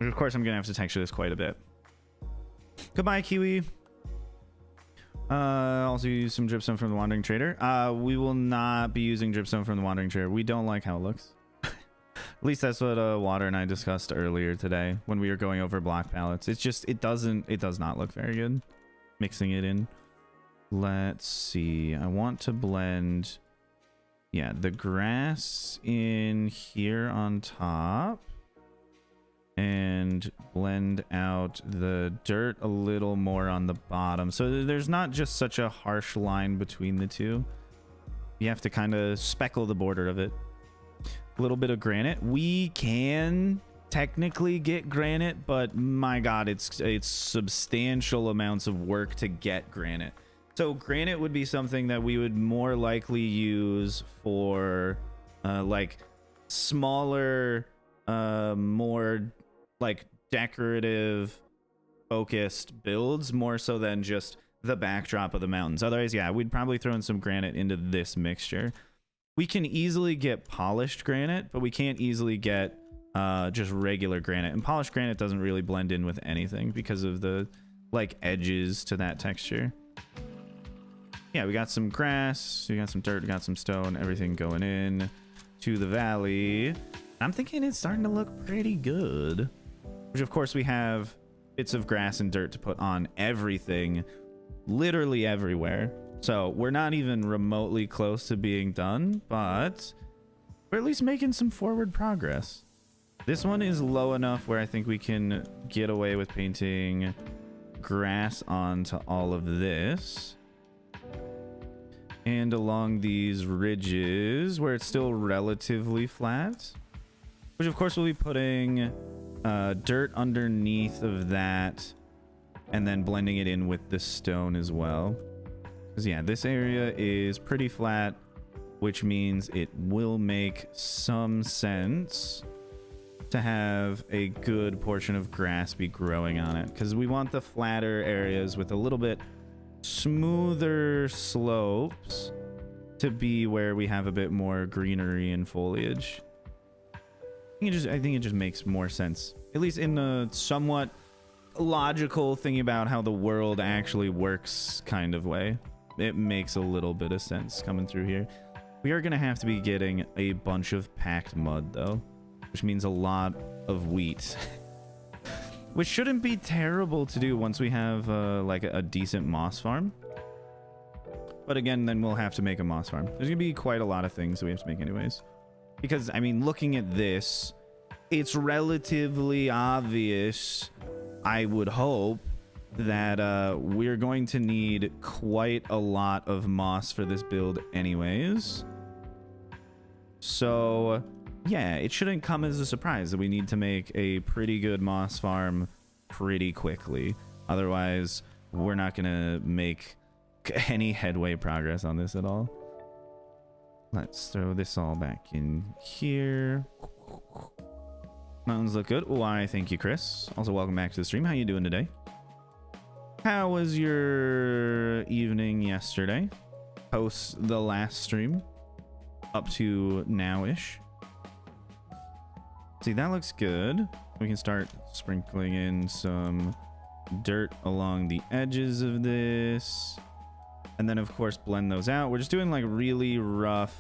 And of course, I'm gonna have to texture this quite a bit. Goodbye, Kiwi. Also use some dripstone from the Wandering Trader. We will not be using dripstone from the Wandering Trader. We don't like how it looks. At least that's what Water and I discussed earlier today when we were going over block palettes. It's just, it does not look very good mixing it in. Let's see. I want to blend, the grass in here on top, and blend out the dirt a little more on the bottom, so there's not just such a harsh line between the two. You have to kind of speckle the border of it. A little bit of granite. We can technically get granite, but my god, it's substantial amounts of work to get granite. So granite would be something that we would more likely use for like smaller, more like decorative focused builds, more so than just the backdrop of the mountains. Otherwise, we'd probably throw in some granite into this mixture. We can easily get polished granite, but we can't easily get just regular granite, and polished granite doesn't really blend in with anything because of the like edges to that texture. We got some grass, we got some dirt, we got some stone, everything going in to the valley. I'm thinking it's starting to look pretty good, which of course we have bits of grass and dirt to put on everything, literally everywhere. So we're not even remotely close to being done, but we're at least making some forward progress. This one is low enough where I think we can get away with painting grass onto all of this. And along these ridges where it's still relatively flat, which of course we'll be putting dirt underneath of that and then blending it in with the stone as well. Because yeah, this area is pretty flat, which means it will make some sense to have a good portion of grass be growing on it, because we want the flatter areas with a little bit smoother slopes to be where we have a bit more greenery and foliage. I think it just makes more sense, at least in the somewhat logical thinking about how the world actually works kind of way. It makes a little bit of sense coming through here. We are gonna have to be getting a bunch of packed mud though, which means a lot of wheat. Which shouldn't be terrible to do once we have like a decent moss farm. But again, then we'll have to make a moss farm. There's gonna be quite a lot of things that we have to make anyways. Because, I mean, looking at this, it's relatively obvious, I would hope, that we're going to need quite a lot of moss for this build anyways. So yeah, it shouldn't come as a surprise that we need to make a pretty good moss farm pretty quickly. Otherwise, we're not gonna make any headway progress on this at all. Let's throw this all back in here. Mountains look good. Why, thank you, Chris. Also, welcome back to the stream. How you doing today? How was your evening yesterday? Post the last stream up to now-ish. See, that looks good. We can start sprinkling in some dirt along the edges of this. And then, of course, blend those out. We're just doing like really rough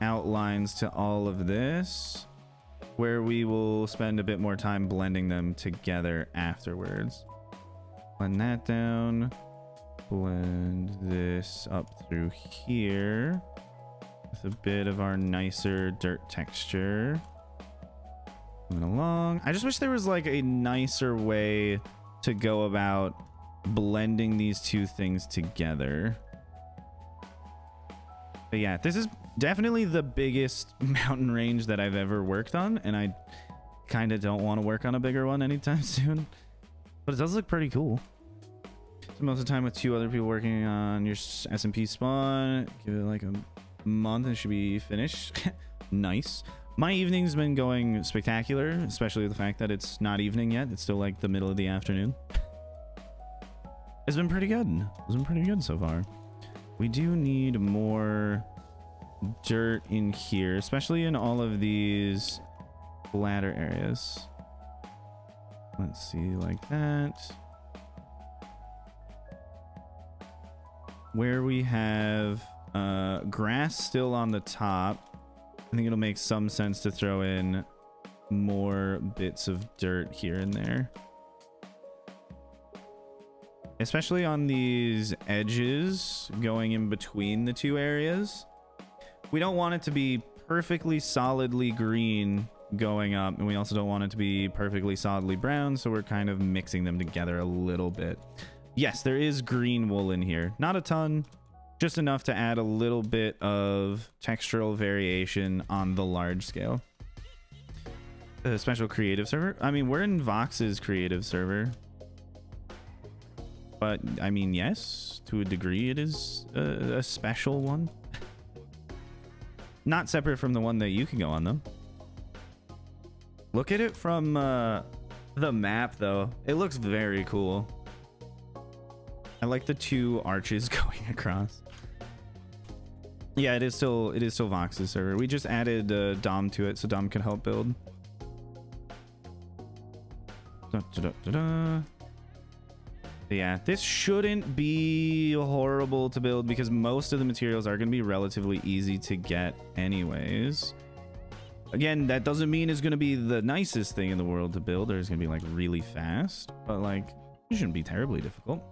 outlines to all of this, where we will spend a bit more time blending them together afterwards. Blend that down. Blend this up through here with a bit of our nicer dirt texture. Moving along. I just wish there was like a nicer way to go about blending these two things together. But yeah, this is definitely the biggest mountain range that I've ever worked on, and I kind of don't want to work on a bigger one anytime soon. But it does look pretty cool. So most of the time with two other people working on your SMP spawn, give it like a month and it should be finished. Nice. My evening's been going spectacular, especially the fact that it's not evening yet. It's still like the middle of the afternoon. It's been pretty good. It's been pretty good so far. We do need more dirt in here, especially in all of these flatter areas. Let's see, like that. Where we have grass still on the top, I think it'll make some sense to throw in more bits of dirt here and there. Especially on these edges going in between the two areas. We don't want it to be perfectly solidly green going up, and we also don't want it to be perfectly solidly brown, so we're kind of mixing them together a little bit. Yes, there is green wool in here. Not a ton, just enough to add a little bit of textural variation on the large scale. A special creative server? I mean, we're in Vox's creative server. But, I mean, yes, to a degree, it is a special one. Not separate from the one that you can go on, though. Look at it from the map, though. It looks very cool. I like the two arches going across. Yeah, it is still Vox's server. We just added Dom to it, so Dom can help build. Yeah, this shouldn't be horrible to build because most of the materials are going to be relatively easy to get anyways. Again, that doesn't mean it's going to be the nicest thing in the world to build or it's going to be like really fast, but like it shouldn't be terribly difficult.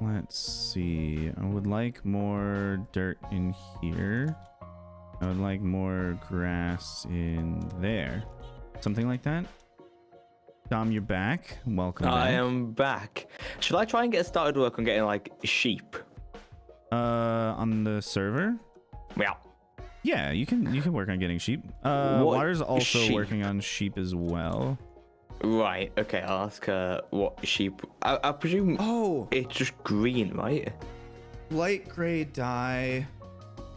Let's see. I would like more dirt in here. I would like more grass in there. Something like that. Dom, you're back. Welcome back. I am back. Should I try and get started work on getting like sheep? On the server? Yeah. Yeah, you can work on getting sheep. Water's also sheep? working on sheep as well. Right. Okay. I'll ask her what sheep. I presume Oh, it's just green, right? light gray dye.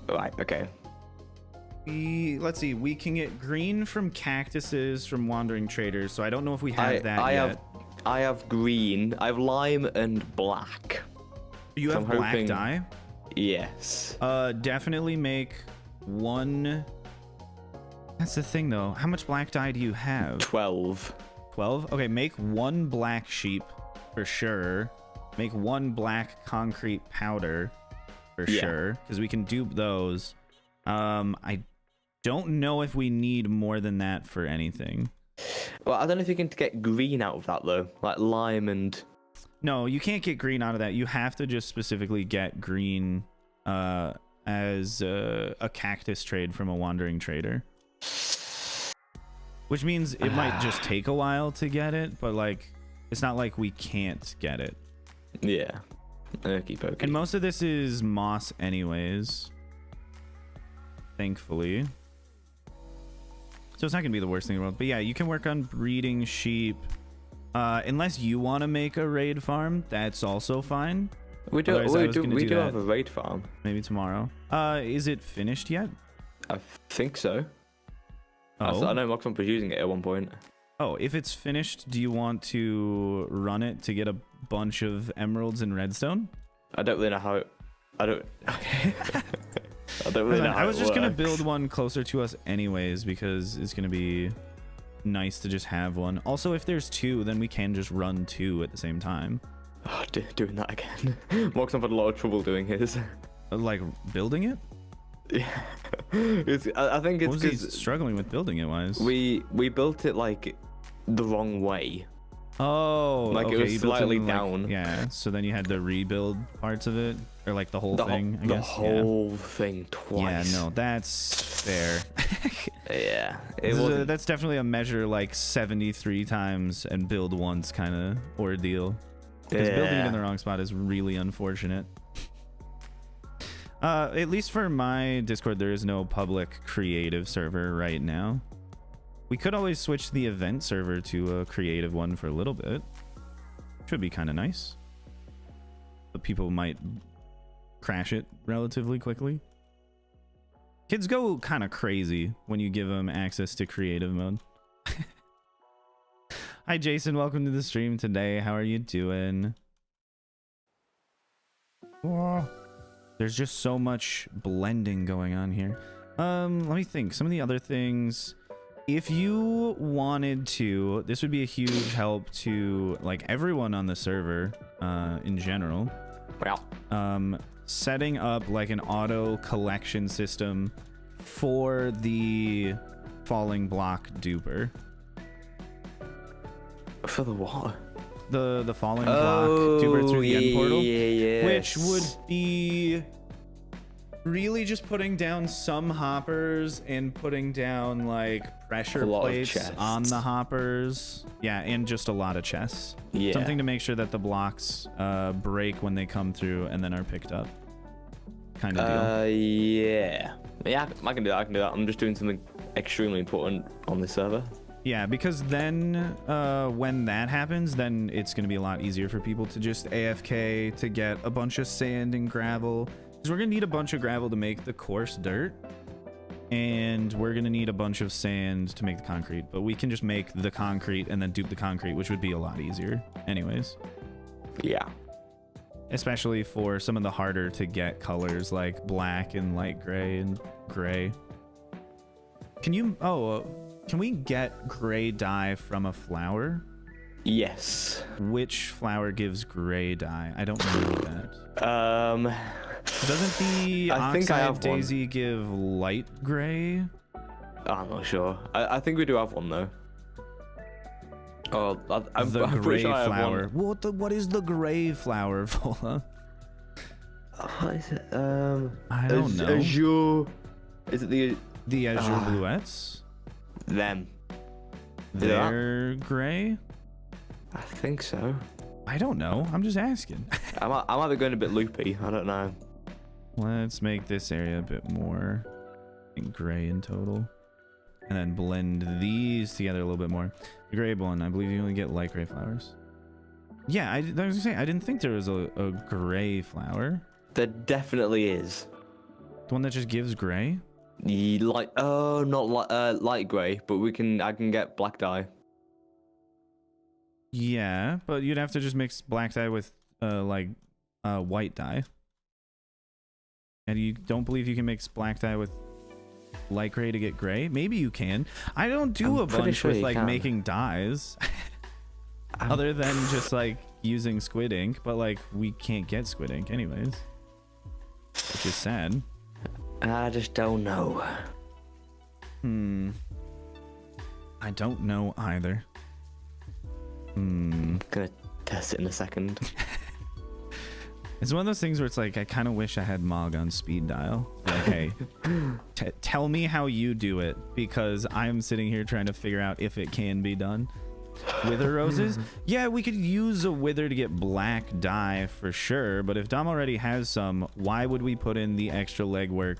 Right. Okay. Let's see. We can get green from cactuses from wandering traders. So I don't know if we have that I yet. have green. I have lime and black. You so have I'm black hoping- dye. Yes. Definitely make one. That's the thing, though. How much black dye do you have? 12. 12. Okay, make one black sheep for sure. Make one black concrete powder for sure, because we can dupe those. I don't know if we need more than that for anything. Well, I don't know if you can get green out of that though, like lime and. No, you can't get green out of that. You have to just specifically get green as a cactus trade from a wandering trader. Which means it might just take a while to get it, but like it's not like we can't get it. Yeah. Okie pokey. And most of this is moss anyways. Thankfully. So it's not gonna be the worst thing in the world. But yeah, you can work on breeding sheep. Unless you want to make a raid farm, that's also fine. We do. Otherwise, I was gonna We do do that. have a raid farm. Maybe tomorrow. Is it finished yet? I think so. Oh. I know Moxon was using it at one point. Oh, if it's finished, do you want to run it to get a bunch of emeralds and redstone? I don't really know how. I don't. I don't really know how I was it just gonna works. build one closer to us anyways, because it's gonna be nice to just have one. Also, if there's two, then we can just run two at the same time. Oh, doing that again. Moxon had a lot of trouble doing his. Like building it? Yeah. I think What it's was he because struggling with building it wise? we built it like the wrong way. Oh, Like, it okay, was you built slightly in, like- down. Yeah, so then you had to rebuild parts of it, or like the whole thing. I The guess. whole thing Yeah. twice. Yeah, no, that's fair. Yeah. It was. That's definitely a measure like 73 times and build once kind of ordeal. Because building it in the wrong spot is really unfortunate. At least for my Discord, there is no public creative server right now. We could always switch the event server to a creative one for a little bit. Should be kind of nice. But people might crash it relatively quickly. Kids go kind of crazy when you give them access to creative mode. Hi, Jason. Welcome to the stream today. How are you doing? Oh, there's just so much blending going on here. Let me think. Some of the other things. If you wanted to, this would be a huge help to like everyone on the server in general. Well. Setting up like an auto collection system for the falling block duper. For the what? The falling block duper through the end portal. Yeah. Which would be really just putting down some hoppers and putting down like pressure A lot of plates chests. on the hoppers. Yeah, and just a lot of chests. Yeah. Something to make sure that the blocks break when they come through and then are picked up. Kind of deal. Yeah. Yeah, I can do that. I'm just doing something extremely important on this server. Yeah, because then when that happens, then it's going to be a lot easier for people to just AFK to get a bunch of sand and gravel. Because we're going to need a bunch of gravel to make the coarse dirt. And we're going to need a bunch of sand to make the concrete. But we can just make the concrete and then dupe the concrete, which would be a lot easier anyways. Yeah. Especially for some of the harder to get colors like black and light gray and gray. Can you... can we get gray dye from a flower? Yes. Which flower gives gray dye? I don't know that. Doesn't the I think I oxide have one. daisy give light gray? I'm not sure. I think we do have one though. Oh, I'm The pretty gray sure I have flower. one. What is the gray flower, Vola? What is it? I don't know. Azure. Is it The azure bluettes? them? They're gray? I think so. I don't know. I'm just asking. I might be going a bit loopy. I don't know. Let's make this area a bit more gray in total. and then blend these together a little bit more. The gray one, I believe you only get light gray flowers. Yeah, I was gonna say, I didn't think there was a gray flower. There definitely is. The one that just gives gray? Light, oh, not light gray, but I can get black dye. Yeah, but you'd have to just mix black dye with white dye. And you don't believe you can mix black dye with light gray to get gray? Maybe you can. I don't do a bunch with like making dyes. Other than just like using squid ink, but like we can't get squid ink anyways. Which is sad. I just don't know. I don't know either. I'm gonna test it in a second. It's one of those things where it's like, I kind of wish I had Mog on speed dial. Like, hey, tell me how you do it, because I'm sitting here trying to figure out if it can be done. Wither roses? Yeah, we could use a wither to get black dye for sure, but if Dom already has some, why would we put in the extra legwork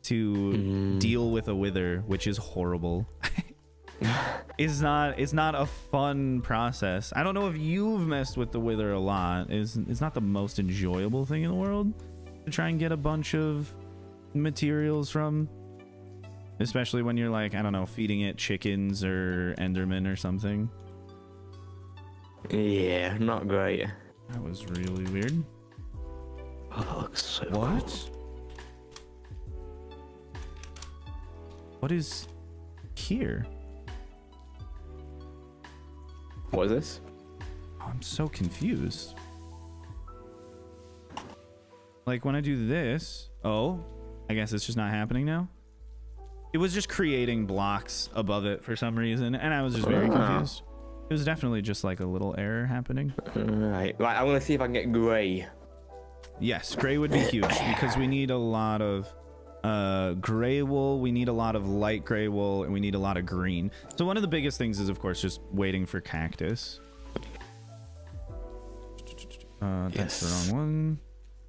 to deal with a wither, which is horrible? It's not a fun process. I don't know if you've messed with the wither a lot. It's not the most enjoyable thing in the world to try and get a bunch of materials from, especially when you're like, I don't know, feeding it chickens or endermen or something. Yeah, not great. That was really weird. Oh, that looks so What? cool. What is here? What is this? Oh, I'm so confused. Like when I do this, oh, I guess it's just not happening now. It was just creating blocks above it for some reason, and I was just very confused. It was definitely just like a little error happening. Right, I'm gonna see if I can get gray. Yes, gray would be huge because we need a lot of gray wool, we need a lot of light gray wool, and we need a lot of green. So one of the biggest things is, of course, just waiting for cactus. That's the wrong one.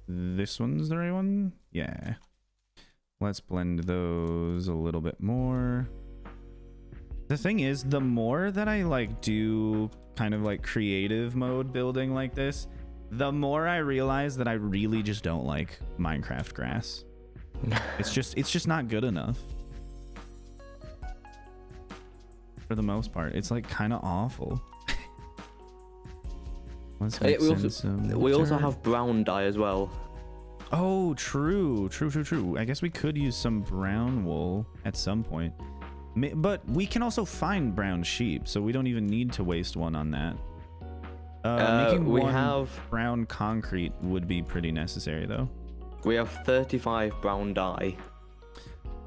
This one's the right one. Yeah. Let's blend those a little bit more. The thing is, the more that I like do kind of like creative mode building like this, the more I realize that I really just don't like Minecraft grass. It's just not good enough. For the most part, it's like kind of awful. Let's mix in some we also dirt. have brown dye as well. Oh, true. I guess we could use some brown wool at some point. But we can also find brown sheep, so we don't even need to waste one on that. Making brown concrete would be pretty necessary, though. We have 35 brown dye.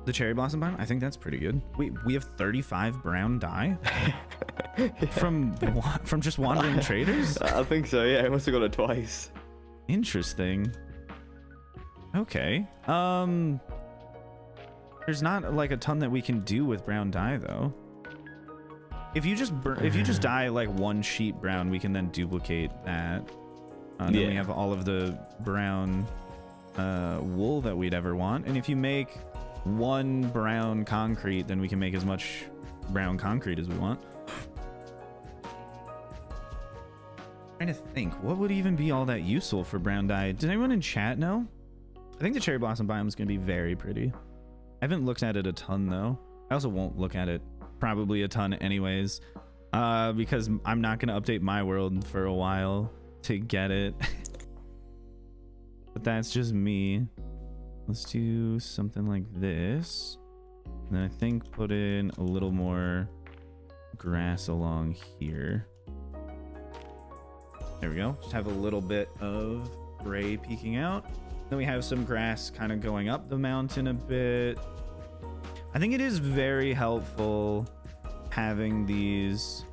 The cherry blossom biome? I think that's pretty good. We have 35 brown dye? From just wandering traders? I think so, yeah. I must have got it twice. Interesting. Okay. There's not like a ton that we can do with brown dye though. If you just dye like one sheep brown, we can then duplicate that. Then we have all of the brown wool that we'd ever want. And if you make one brown concrete, then we can make as much brown concrete as we want. Trying to think, what would even be all that useful for brown dye? Did anyone in chat know? I think the cherry blossom biome is going to be very pretty. I haven't looked at it a ton though. I also won't look at it probably a ton anyways, because I'm not going to update my world for a while to get it. But that's just me. Let's do something like this. And then I think put in a little more grass along here. There we go. Just have a little bit of gray peeking out. Then we have some grass kind of going up the mountain a bit. I think it is very helpful having these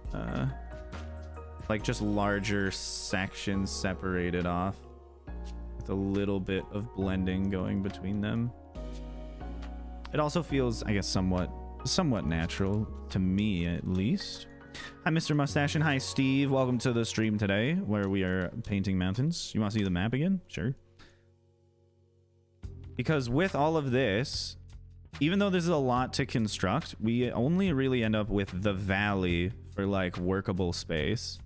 like just larger sections separated off with a little bit of blending going between them. It also feels, I guess, somewhat natural to me, at least. Hi, Mr. Mustache, and hi, Steve. Welcome to the stream today, where we are painting mountains. You want to see the map again? Sure. Because with all of this, even though this is a lot to construct, we only really end up with the valley for like workable space.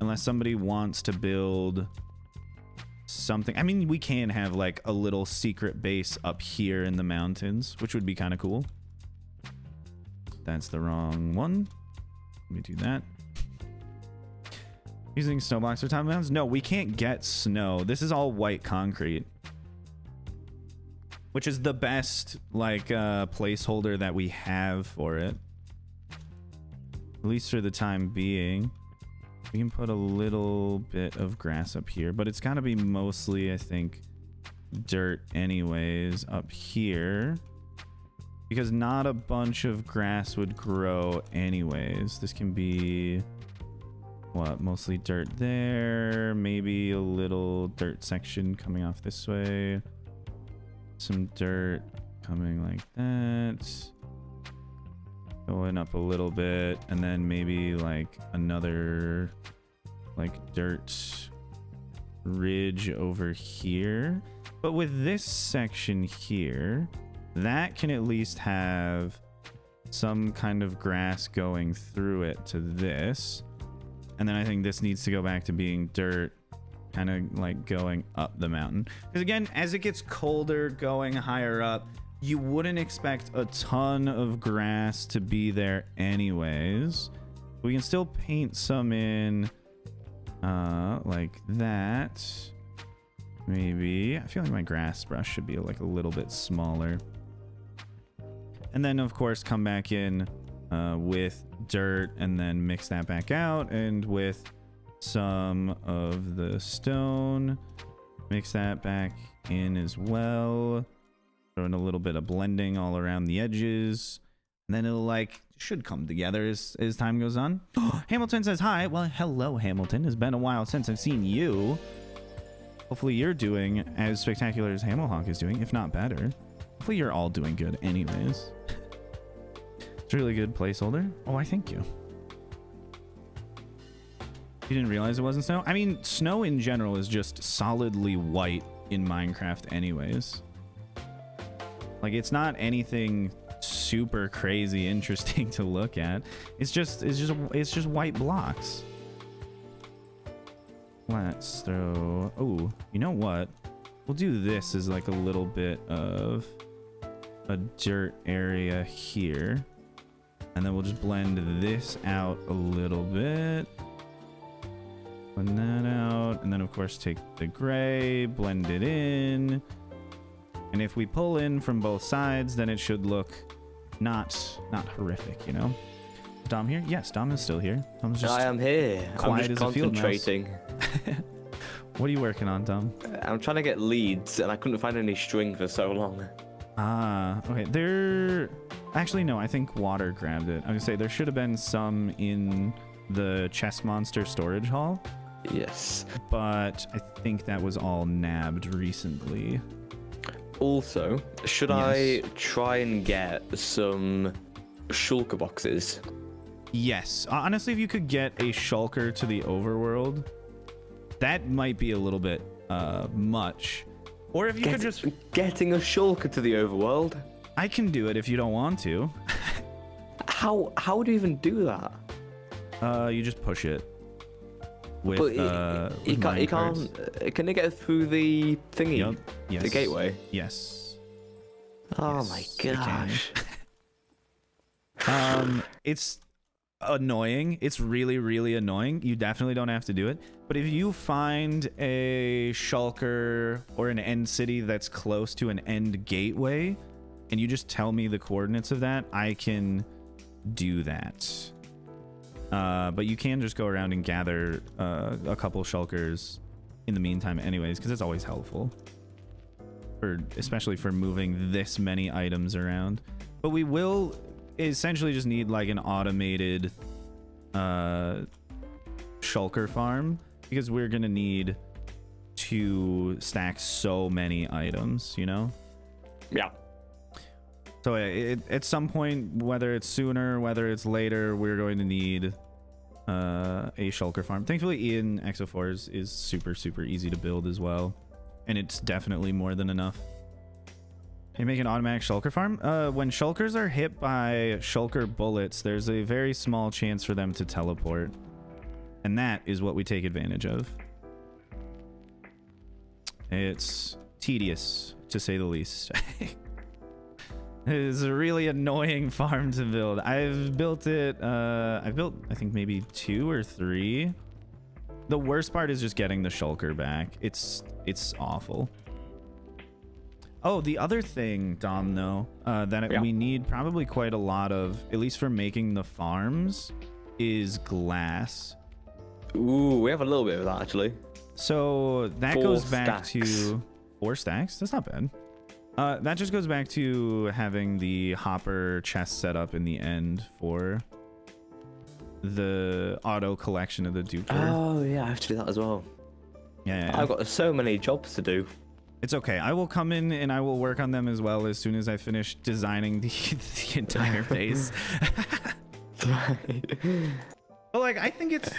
Unless somebody wants to build something. I mean, we can have like a little secret base up here in the mountains, which would be kind of cool. That's the wrong one. Let me do that. Using snow blocks for time mountains? No, we can't get snow. This is all white concrete. Which is the best like placeholder that we have for it. At least for the time being. We can put a little bit of grass up here, but it's got to be mostly, I think, dirt anyways up here. Because not a bunch of grass would grow anyways. This can be, what, mostly dirt there. Maybe a little dirt section coming off this way. Some dirt coming like that. Going up a little bit, and then maybe like another like dirt ridge over here. But with this section here, that can at least have some kind of grass going through it to this. And then I think this needs to go back to being dirt, kind of like going up the mountain. Because again, as it gets colder going higher up, you wouldn't expect a ton of grass to be there anyways. We can still paint some in like that. Maybe. I feel like my grass brush should be like a little bit smaller. And then of course come back in with dirt and then mix that back out, and with some of the stone, mix that back in as well. Throw in a little bit of blending all around the edges, and then it'll like should come together as time goes on. Hamilton says hi. Well, hello Hamilton. It's been a while since I've seen you. Hopefully you're doing as spectacular as Hamelhawk is doing, if not better. Hopefully you're all doing good anyways. It's a really good placeholder. Oh, I thank you. You didn't realize it wasn't snow? I mean, snow in general is just solidly white in Minecraft anyways. Like, it's not anything super crazy interesting to look at. It's just white blocks. Let's throw, oh, you know what? We'll do this as like a little bit of a dirt area here. And then we'll just blend this out a little bit. Blend that out. And then of course take the gray, blend it in. And if we pull in from both sides, then it should look not horrific, you know? Dom here? Yes, Dom is still here. Dom's just I am here. quiet I'm just as a field mouse. concentrating. What are you working on, Dom? I'm trying to get leads, and I couldn't find any string for so long. Ah, okay. There... Actually, no, I think water grabbed it. I was gonna say, there should have been some in the chest monster storage hall. Yes. But I think that was all nabbed recently. Also, should I try and get some shulker boxes? Yes. Honestly, if you could get a shulker to the overworld, that might be a little bit much. Or if you could just... Getting a shulker to the overworld? I can do it if you don't want to. How do you even do that? You just push it. With, you can't. Can it get through the thingy? Yep. Yes. The gateway? Yes. Oh Yes, my it can. gosh. It's annoying. It's really, really annoying. You definitely don't have to do it. But if you find a shulker or an end city that's close to an end gateway, and you just tell me the coordinates of that, I can do that. But you can just go around and gather a couple shulkers in the meantime anyways, because it's always helpful. Especially for moving this many items around. But we will essentially just need like an automated shulker farm, because we're going to need to stack so many items, you know? Yeah. So at some point, whether it's sooner, whether it's later, we're going to need a shulker farm. Thankfully, in Exo4 is super, super easy to build as well. And it's definitely more than enough. You make an automatic shulker farm? When shulkers are hit by shulker bullets, there's a very small chance for them to teleport. And that is what we take advantage of. It's tedious, to say the least. It is a really annoying farm to build. I've built it, I've built, I think, maybe 2 or 3. The worst part is just getting the shulker back. It's awful. Oh, the other thing, Dom, though, that we need probably quite a lot of, at least for making the farms, is glass. Ooh, we have a little bit of that, actually. So that 4 goes back stacks. to 4 stacks. That's not bad. That just goes back to having the hopper chest set up in the end for the auto collection of the duper. Oh, yeah, I have to do that as well. Yeah. I've got so many jobs to do. It's okay. I will come in and I will work on them as well as soon as I finish designing the entire base. But like, I think it's.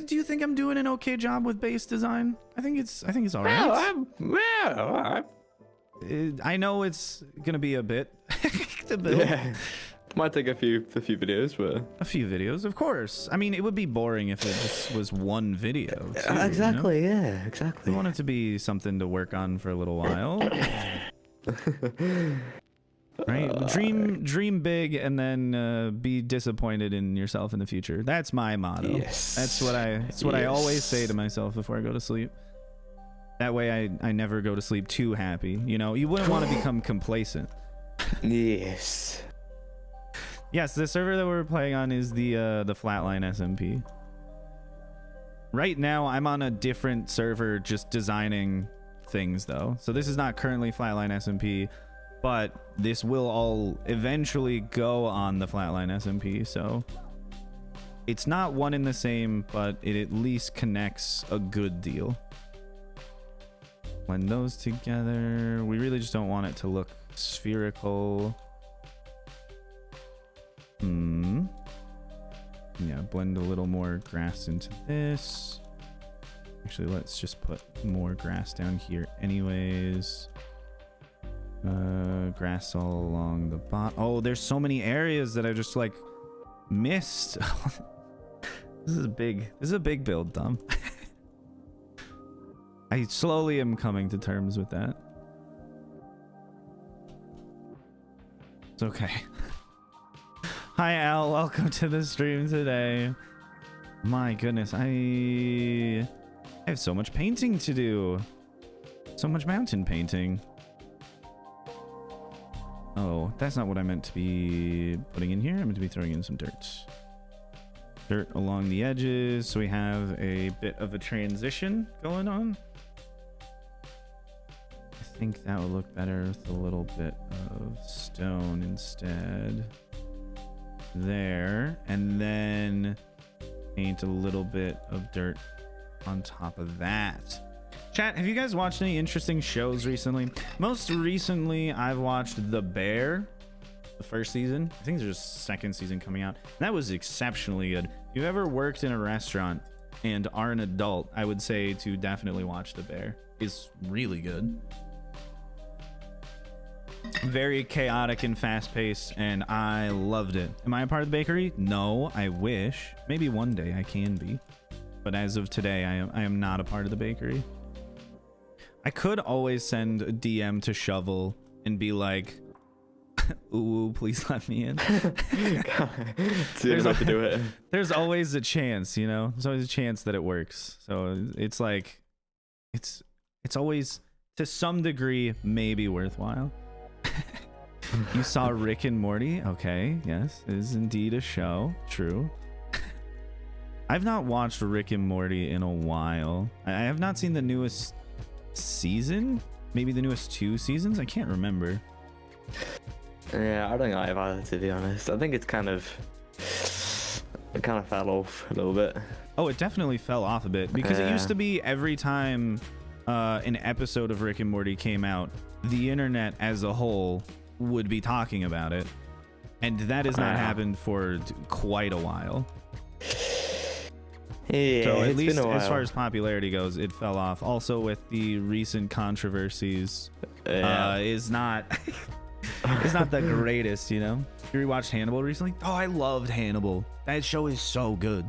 Do you think I'm doing an okay job with base design? I think it's all right. I know it's gonna be a bit to build. Yeah. Might take a few videos, but A few videos, of course. I mean, it would be boring if it just was one video. Too, exactly. You know? Yeah, exactly. We want it to be something to work on for a little while. Right? Dream big and then be disappointed in yourself in the future. That's my motto. Yes. That's what I always say to myself before I go to sleep. That way I never go to sleep too happy. You know, you wouldn't want to become complacent. Yes. Yes, the server that we're playing on is the Flatline SMP. Right now I'm on a different server just designing things though. So this is not currently Flatline SMP, but this will all eventually go on the Flatline SMP. So it's not one and the same, but it at least connects a good deal. Blend those together. We really just don't want it to look spherical. Yeah, blend a little more grass into this. Actually, let's just put more grass down here anyways. Grass all along the bottom. Oh, there's so many areas that I just like missed. This is a big build, Dom. I slowly am coming to terms with that. It's okay. Hi Al, welcome to the stream today. My goodness, I have so much painting to do. So much mountain painting. Oh, that's not what I meant to be putting in here. I meant to be throwing in some dirt. Dirt along the edges, so we have a bit of a transition going on. I think that would look better with a little bit of stone instead. There, and then paint a little bit of dirt on top of that. Chat, have you guys watched any interesting shows recently? Most recently, I've watched The Bear, the first season. I think there's a second season coming out. That was exceptionally good. If you've ever worked in a restaurant and are an adult, I would say to definitely watch The Bear. It's really good. Very chaotic and fast-paced, and I loved it. Am I a part of the bakery? No, I wish. Maybe one day I can be. But as of today, I am not a part of the bakery. I could always send a DM to Shovel and be like, ooh, please let me in. There's to do it. There's always a chance, you know? There's always a chance that it works. So it's like, it's always, to some degree, maybe worthwhile. You saw Rick and Morty? Okay, yes, it is indeed a show. True. I've not watched Rick and Morty in a while. I have not seen the newest season. Maybe the newest 2 seasons. I can't remember. Yeah, I don't think I have either, to be honest. I think it kind of fell off a little bit. Oh, it definitely fell off a bit because it used to be every time an episode of Rick and Morty came out, the internet as a whole would be talking about it, and that has not happened for quite a while. Yeah, so at least been a while. as far as popularity goes, it fell off. Also with the recent controversies is not is not the greatest, you know. You rewatched Hannibal recently? Oh, I loved Hannibal. That show is so good.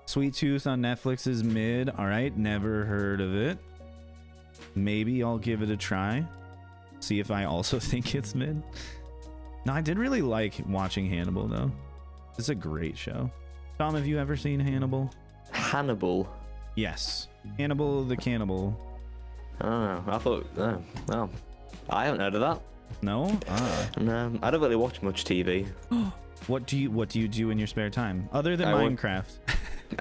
Sweet Tooth on Netflix is mid. All right, never heard of it. Maybe I'll give it a try. See if I also think it's mid. No, I did really like watching Hannibal though. It's a great show. Tom, have you ever seen Hannibal? Hannibal. Yes, Hannibal the Cannibal. Oh, I thought. Oh, I haven't heard of that. No. No, I don't really watch much TV. What do you do in your spare time other than Minecraft?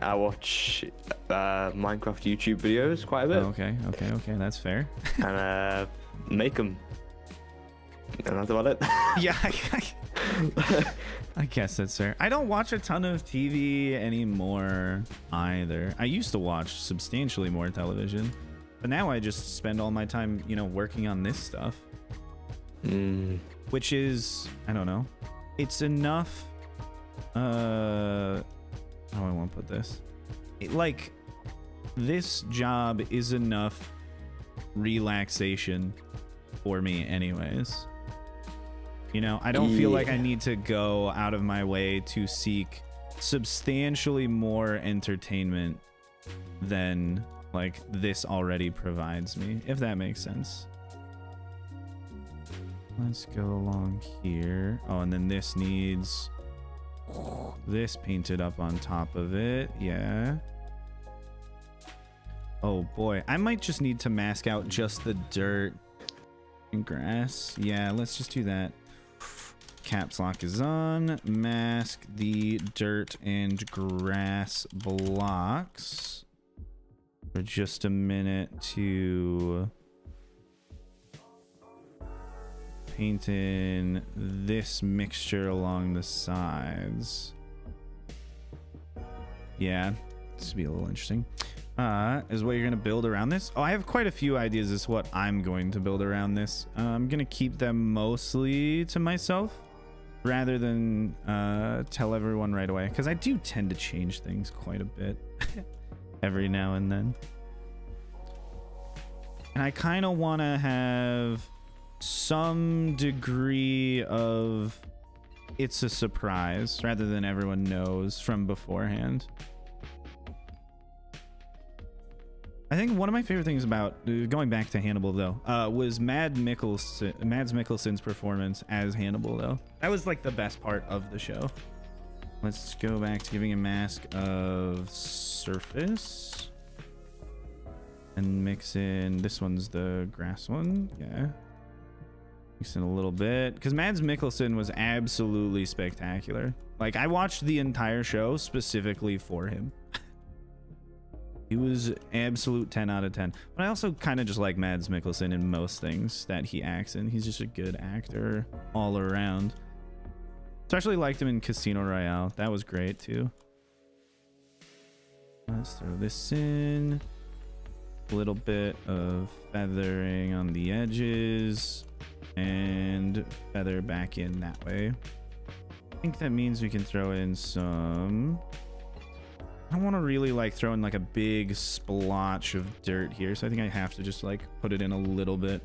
I watch Minecraft YouTube videos quite a bit. Okay, that's fair. And make them. And that's about it. Yeah, I guess that's fair. I don't watch a ton of TV anymore either. I used to watch substantially more television, but now I just spend all my time, you know, working on this stuff. Which is, I don't know. It's enough. How do I want to put this? Like, this job is enough relaxation for me anyways. You know, I don't feel like I need to go out of my way to seek substantially more entertainment than like this already provides me, if that makes sense. Let's go along here. Oh, and then this needs this painted up on top of it. Yeah. Oh boy, I might just need to mask out just the dirt and grass. Yeah, let's just do that. Caps lock is on. Mask the dirt and grass blocks for just a minute to paint in this mixture along the sides. Yeah, this will be a little interesting. Is what you're gonna build around this? Oh, I have quite a few ideas as to what I'm going to build around this. I'm gonna keep them mostly to myself rather than tell everyone right away, because I do tend to change things quite a bit every now and then. And I kind of want to have some degree of it's a surprise rather than everyone knows from beforehand. I think one of my favorite things about going back to Hannibal though was Mads Mikkelsen's performance as Hannibal though. That was like the best part of the show. Let's go back to giving a mask of surface and mix in, this one's the grass one. Yeah. Mix in a little bit because Mads Mikkelsen was absolutely spectacular. Like, I watched the entire show specifically for him. He was absolute 10 out of 10. But I also kind of just like Mads Mikkelsen in most things that he acts in. He's just a good actor all around. Especially liked him in Casino Royale. That was great too. Let's throw this in. A little bit of feathering on the edges. And feather back in that way. I think that means we can throw in some... I don't want to really like throw in like a big splotch of dirt here, so I think I have to just like put it in a little bit.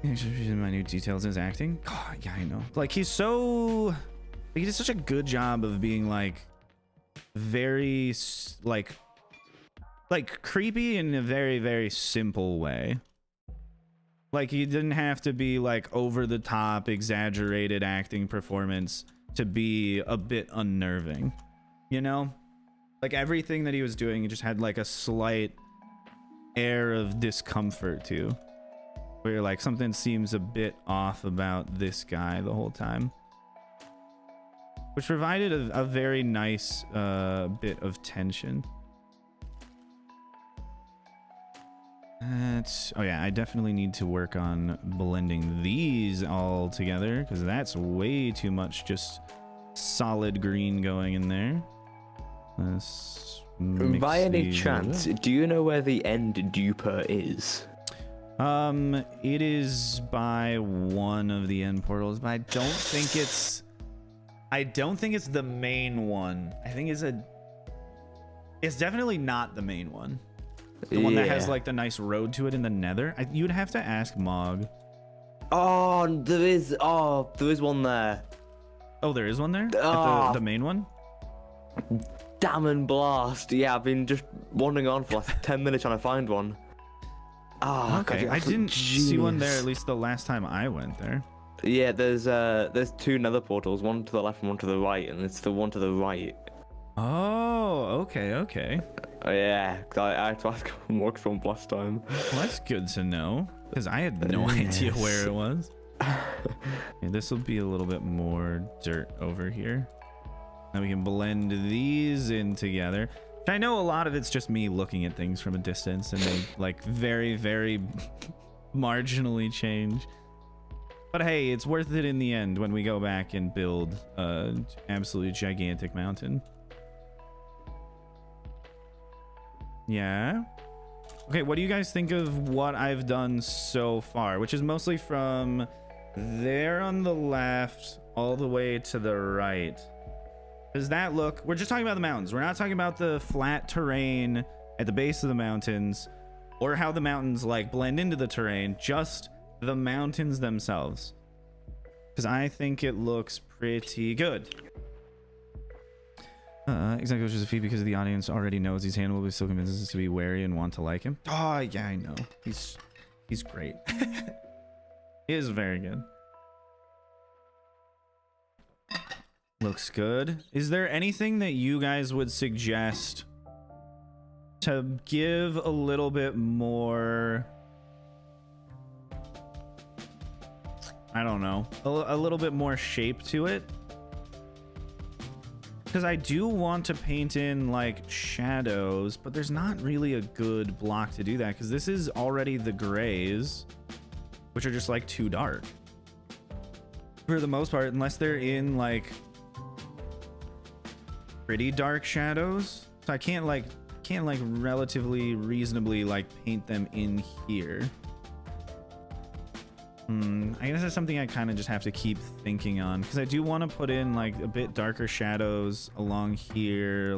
Minute details in his acting. God, yeah, I know. Like, he did such a good job of being like very like creepy in a very, very simple way. Like, he didn't have to be like over the top exaggerated acting performance to be a bit unnerving, you know? Like, everything that he was doing, he just had like a slight air of discomfort too, where you're like, something seems a bit off about this guy the whole time, which provided a very nice bit of tension. Oh yeah, I definitely need to work on blending these all together because that's way too much just solid green going in there. Let's by any chance, do you know where the end duper is? It is by one of the end portals, but I don't think it's the main one. I think it's definitely not the main one. The one that has Yeah. like the nice road to it in the nether. You'd have to ask Mog. Oh, there is one there. Oh, there is one there? Ah. At the main one? Damn and blast. Yeah, I've been just wandering on for like 10 minutes trying to find one. Ah, Okay, I didn't see one there at least the last time I went there. Yeah, there's two nether portals, one to the left and one to the right, and it's the one to the right. Oh, okay. Oh, yeah, 'cause I had to ask more from last time. Well, that's good to know, because I had no idea where it was. Okay, this will be a little bit more dirt over here. Now we can blend these in together. I know a lot of it's just me looking at things from a distance, and they like very, very marginally change. But hey, it's worth it in the end when we go back and build an absolute gigantic mountain. Yeah. Okay, what do you guys think of what I've done so far? Which is mostly from there on the left all the way to the right. Does that look... We're just talking about the mountains. We're not talking about the flat terrain at the base of the mountains or how the mountains like blend into the terrain. Just the mountains themselves. Because I think it looks pretty good. Exactly, which is a feat because the audience already knows he's handleable, but still convinces us to be wary and want to like him. Oh, yeah, I know. He's great. He is very good. Looks good. Is there anything that you guys would suggest to give a little bit more... I don't know. A little bit more shape to it? Because I do want to paint in like shadows, but there's not really a good block to do that because this is already the grays, which are just like too dark for the most part, unless they're in like pretty dark shadows. So I can't like relatively reasonably like paint them in here. I guess that's something I kind of just have to keep thinking on because I do want to put in like a bit darker shadows along here,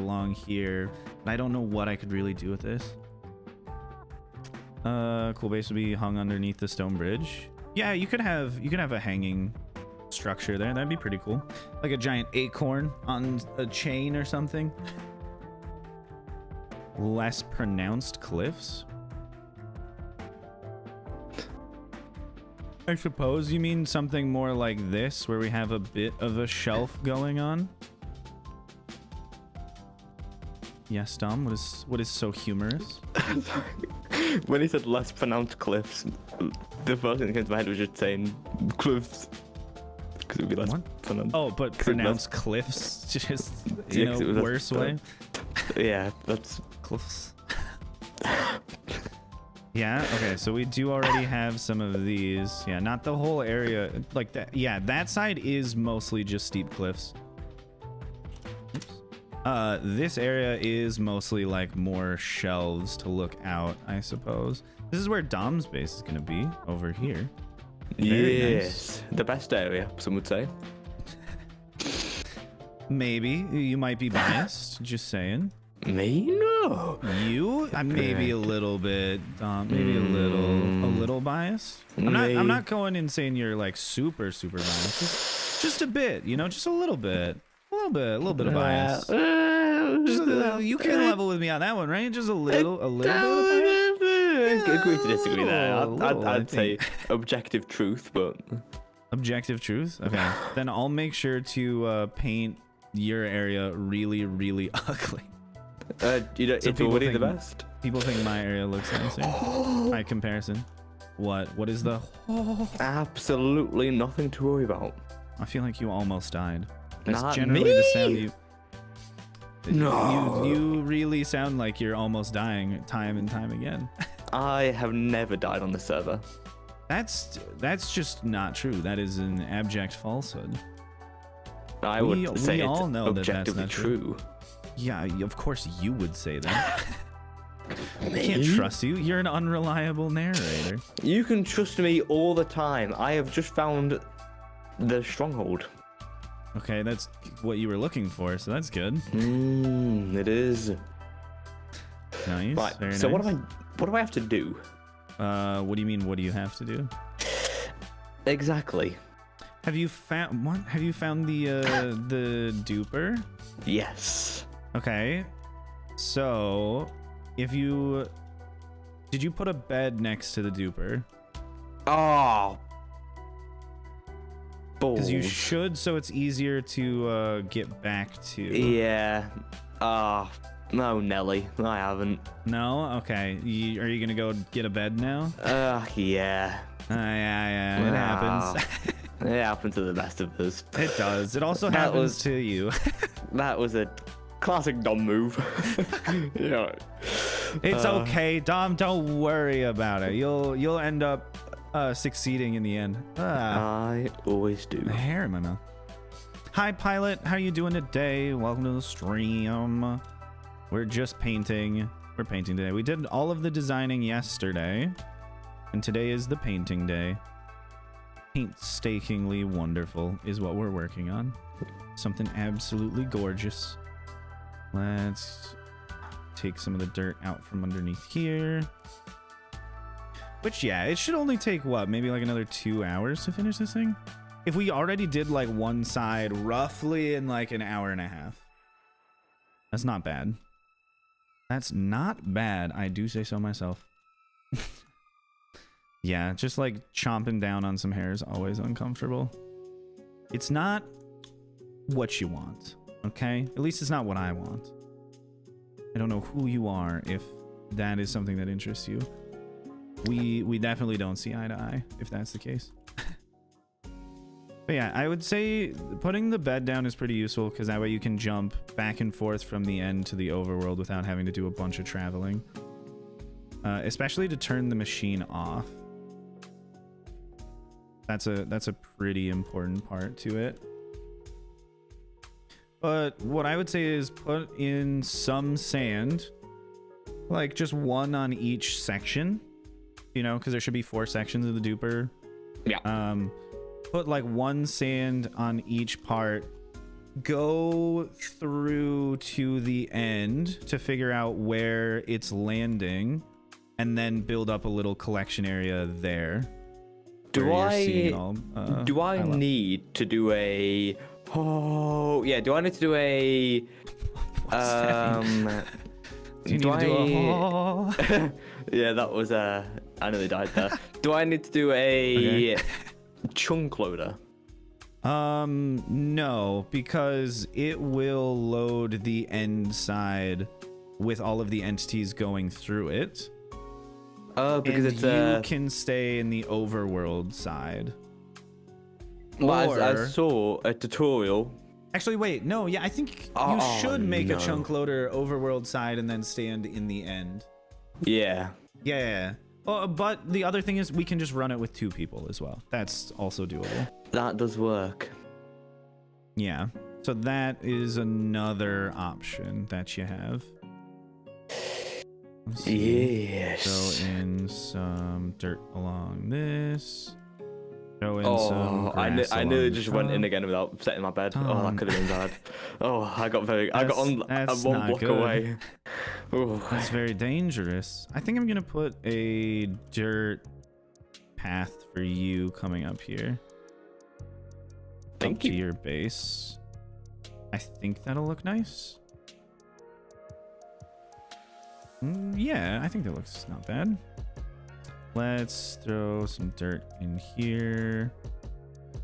but I don't know what I could really do with this. Cool base would be hung underneath the stone bridge. Yeah, you could have a hanging structure there. That'd be pretty cool, like a giant acorn on a chain or something. Less pronounced cliffs. I suppose you mean something more like this, where we have a bit of a shelf going on. Yes, Dom. What is so humorous? When he said less pronounced cliffs, the first thing that came to my head was just saying cliffs. Because it would be less pronounced. Oh, but pronounced cliffs, just Yeah, in 'cause it a was worse way. Yeah, that's Cliffs. Yeah, okay, so we do already have some of these. Yeah, not the whole area like that. Yeah, that side is mostly just steep cliffs. Oops. This area is mostly like more shelves to look out, I suppose. This is where Dom's base is gonna be, over here. Very yes, the best area, some would say. Maybe you might be biased, just saying. Me? No. You? Maybe a little bit, maybe a little biased. I'm not going and saying you're like super biased. Just a bit, you know, just a little bit of bias. You can level with me on that one, right? Just a little bit of bias. Agree to disagree there. I I'd say objective truth, but objective truth. Okay, then I'll make sure to paint your area really ugly. it's already the best. People think my area looks nicer by comparison. What is the... Absolutely nothing to worry about. I feel like you almost died. That's Not generally me. the sound you... No. You really sound like you're almost dying time and time again. I have never died on the server. That's just not true. That is an abject falsehood. I would say we it's all know that that's objectively not true. Yeah, of course you would say that. I can't trust you. You're an unreliable narrator. You can trust me all the time. I have just found the stronghold. Okay, that's what you were looking for, so that's good. It is. Nice. Right. Very So nice. what do I have to do? What do you mean? What do you have to do? Exactly. Have you found what? Have you found the duper? Yes. Okay. So, if you did you put a bed next to the duper? Oh. Because you Balls. should, so it's easier to get back to. Yeah. No, Nelly. I haven't. No? Okay. Are you gonna go get a bed now? Yeah. Yeah. It happens. It happened to the best of us. It does. It also That happens was- to you. That was a classic Dom move. Yeah. It's okay, Dom. Don't worry about it. You'll end up succeeding in the end. I always do. A hair in my mouth. Hi, Pilot. How you doing today? Welcome to the stream. We're just painting. We're painting today. We did all of the designing yesterday, and today is the painting day. Painstakingly wonderful is what we're working on. Something absolutely gorgeous. Let's take some of the dirt out from underneath here. Which, yeah, it should only take, what, maybe like another 2 hours to finish this thing? If we already did like one side roughly in like an hour and a half. That's not bad. That's not bad. I do say so myself. Yeah, just like chomping down on some hair is always uncomfortable. It's not what you want, okay? At least it's not what I want. I don't know who you are if that is something that interests you. We definitely don't see eye to eye if that's the case. But yeah, I would say putting the bed down is pretty useful because that way you can jump back and forth from the end to the overworld without having to do a bunch of traveling. Especially to turn the machine off. That's a pretty important part to it. But what I would say is put in some sand, like just one on each section, you know, because there should be 4 sections of the duper. Yeah. Put like one sand on each part, go through to the end to figure out where it's landing, and then build up a little collection area there. Do where you're I seeing all, do I love- need to do a do I need to do a What's that mean? Do you need to do a yeah, that was I nearly died there. Do I need to do a Okay. chunk loader? No, because it will load the end side with all of the entities going through it. Oh, because And it's you can stay in the overworld side. well, I or- saw a tutorial. Actually, wait, no, yeah, I think you Oh, should make no. a chunk loader overworld side and then stand in the end. Yeah. Yeah. Oh, but the other thing is we can just run it with 2 people as well. That's also doable. That does work. Yeah. So that is another option that you have. Let's see. Yes. Throw in some dirt along this. Throw in some Oh, I grass nearly along just the went in top. again without setting my bed. Oh, Tom. that could have been bad. Oh, I got on That's one not block good. away. Oh. That's very dangerous. I think I'm gonna put a dirt path for you coming up here. Thank up to you. your base. I think that'll look nice. Yeah, I think that looks not bad. Let's throw some dirt in here.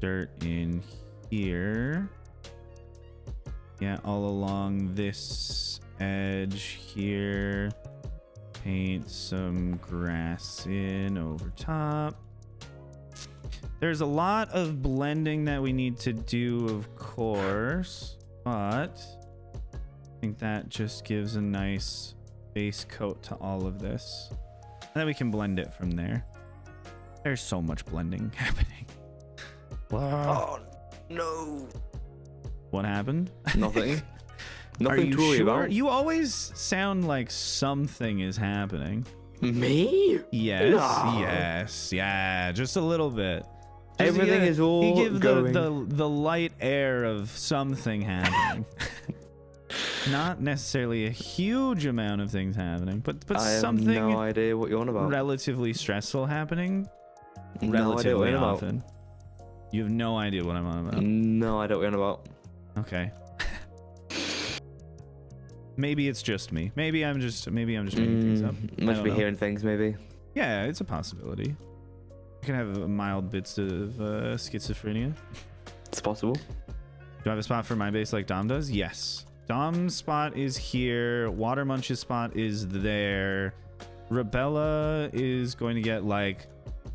Dirt in here. Yeah, all along this edge here. Paint some grass in over top. There's a lot of blending that we need to do, of course, but I think that just gives a nice base coat to all of this. And then we can blend it from there. There's so much blending happening. Wow. Oh no. What happened? Nothing. Are Nothing you to worry sure? about. You always sound like something is happening. Me? Yes, No. yes, yeah, just a little bit. Just Everything you is all you give going. the light air of something happening. not necessarily a huge amount of things happening, but I have something no idea what you're on about. relatively stressful happening No idea what relatively you're on about. often. You have no idea what I'm on about. No idea what you're on about. Okay. Maybe it's just me. Maybe I'm just making things up. I Must don't be know. hearing things, maybe. Yeah, it's a possibility. You can have mild bits of schizophrenia. It's possible. Do I have a spot for my base like Dom does? Yes. Dom's spot is here. Watermunch's spot is there. Rebella is going to get like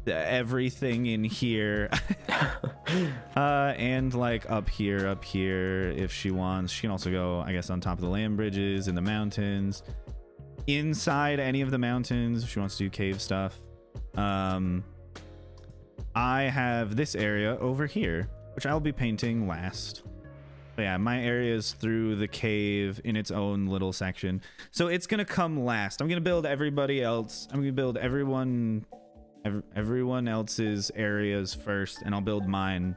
everything in here. And like up here if she wants. She can also go, I guess, on top of the land bridges in the mountains. Inside any of the mountains if she wants to do cave stuff. I have this area over here, which I'll be painting last. But yeah, my area is through the cave in its own little section. So it's going to come last. I'm going to build everybody else. I'm going to build everyone else's areas first, and I'll build mine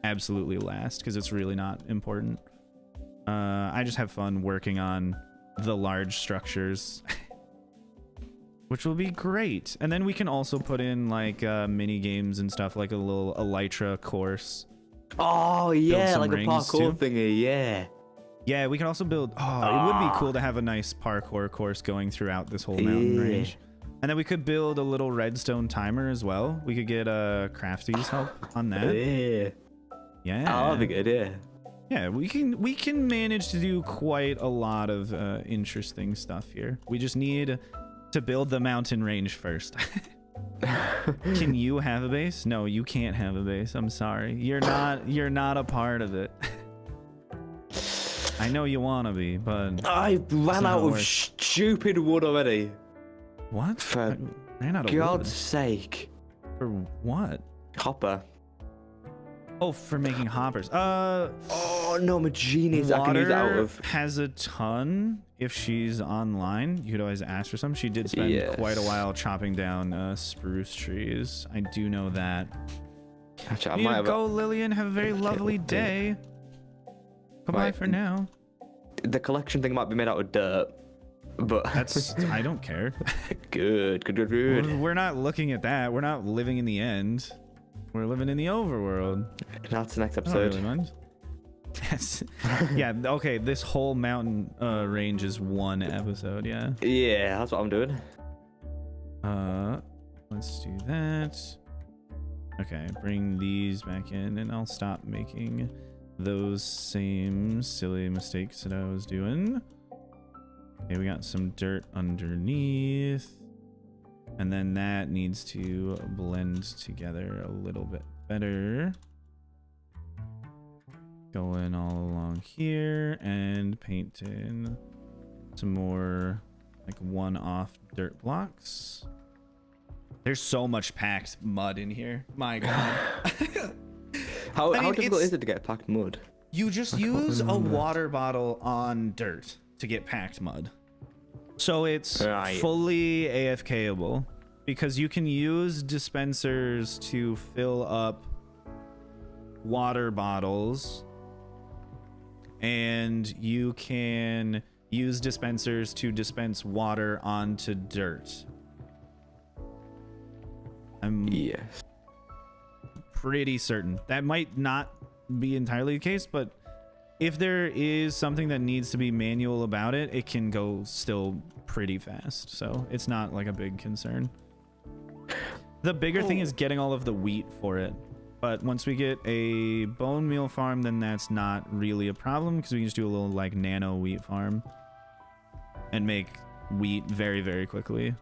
absolutely last because it's really not important. I just have fun working on the large structures. Which will be great. And then we can also put in like mini games and stuff, like a little Elytra course. Oh yeah, some like a rings, parkour too. thingy, yeah. Yeah, we can also build, it would be cool to have a nice parkour course going throughout this whole mountain range. And then we could build a little redstone timer as well. We could get Crafty's help on that. Yeah. Yeah. Oh, that'd be good, yeah. Yeah, we can manage to do quite a lot of interesting stuff here. We just need to build the mountain range first. Can you have a base? No, you can't have a base. I'm sorry. You're not a part of it. I know you want to be, but I ran not out of work. stupid wood already. what? For I ran out of God's wood. sake. For what? Hopper. Oh, for making hoppers. Oh no, I'm a genius. I can use it out Water of. has a ton. If she's online, you could always ask for some. She did spend quite a while chopping down spruce trees. I do know that. Actually, I You might need to have go, Lillian. Have a very lovely day. Goodbye Right. for now. the collection thing might be made out of dirt, but That's I don't care. good. We're not looking at that. We're not living in the end. We're living in the overworld. That's the next I don't episode. really mind. Yes. Yeah. Okay. This whole mountain range is one episode. Yeah. Yeah, that's what I'm doing. Let's do that. Okay. Bring these back in, and I'll stop making those same silly mistakes that I was doing. Okay, we got some dirt underneath. And then that needs to blend together a little bit better. Going all along here and paint in some more like one-off dirt blocks. There's so much packed mud in here. My God. How I mean, difficult it's- is it to get packed mud? You just use a water bottle on dirt to get packed mud. So it's Right. fully AFKable because you can use dispensers to fill up water bottles, and you can use dispensers to dispense water onto dirt. I'm Yes. pretty certain. That might not be entirely the case, but if there is something that needs to be manual about it, it can go still pretty fast. So it's not like a big concern. The bigger thing is getting all of the wheat for it. But once we get a bone meal farm, then that's not really a problem because we can just do a little like nano wheat farm and make wheat very, very quickly.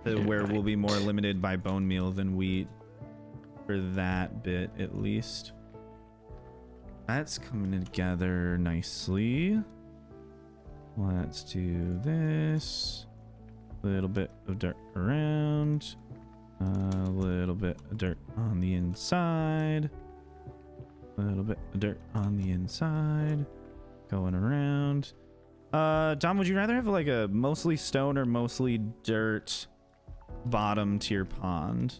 Where we'll be more limited by bone meal than wheat for that bit at least. That's coming together nicely. Let's do this. A little bit of dirt around. A little bit of dirt on the inside. A little bit of dirt on the inside. Going around. Dom, would you rather have like a mostly stone or mostly dirt bottom to your pond?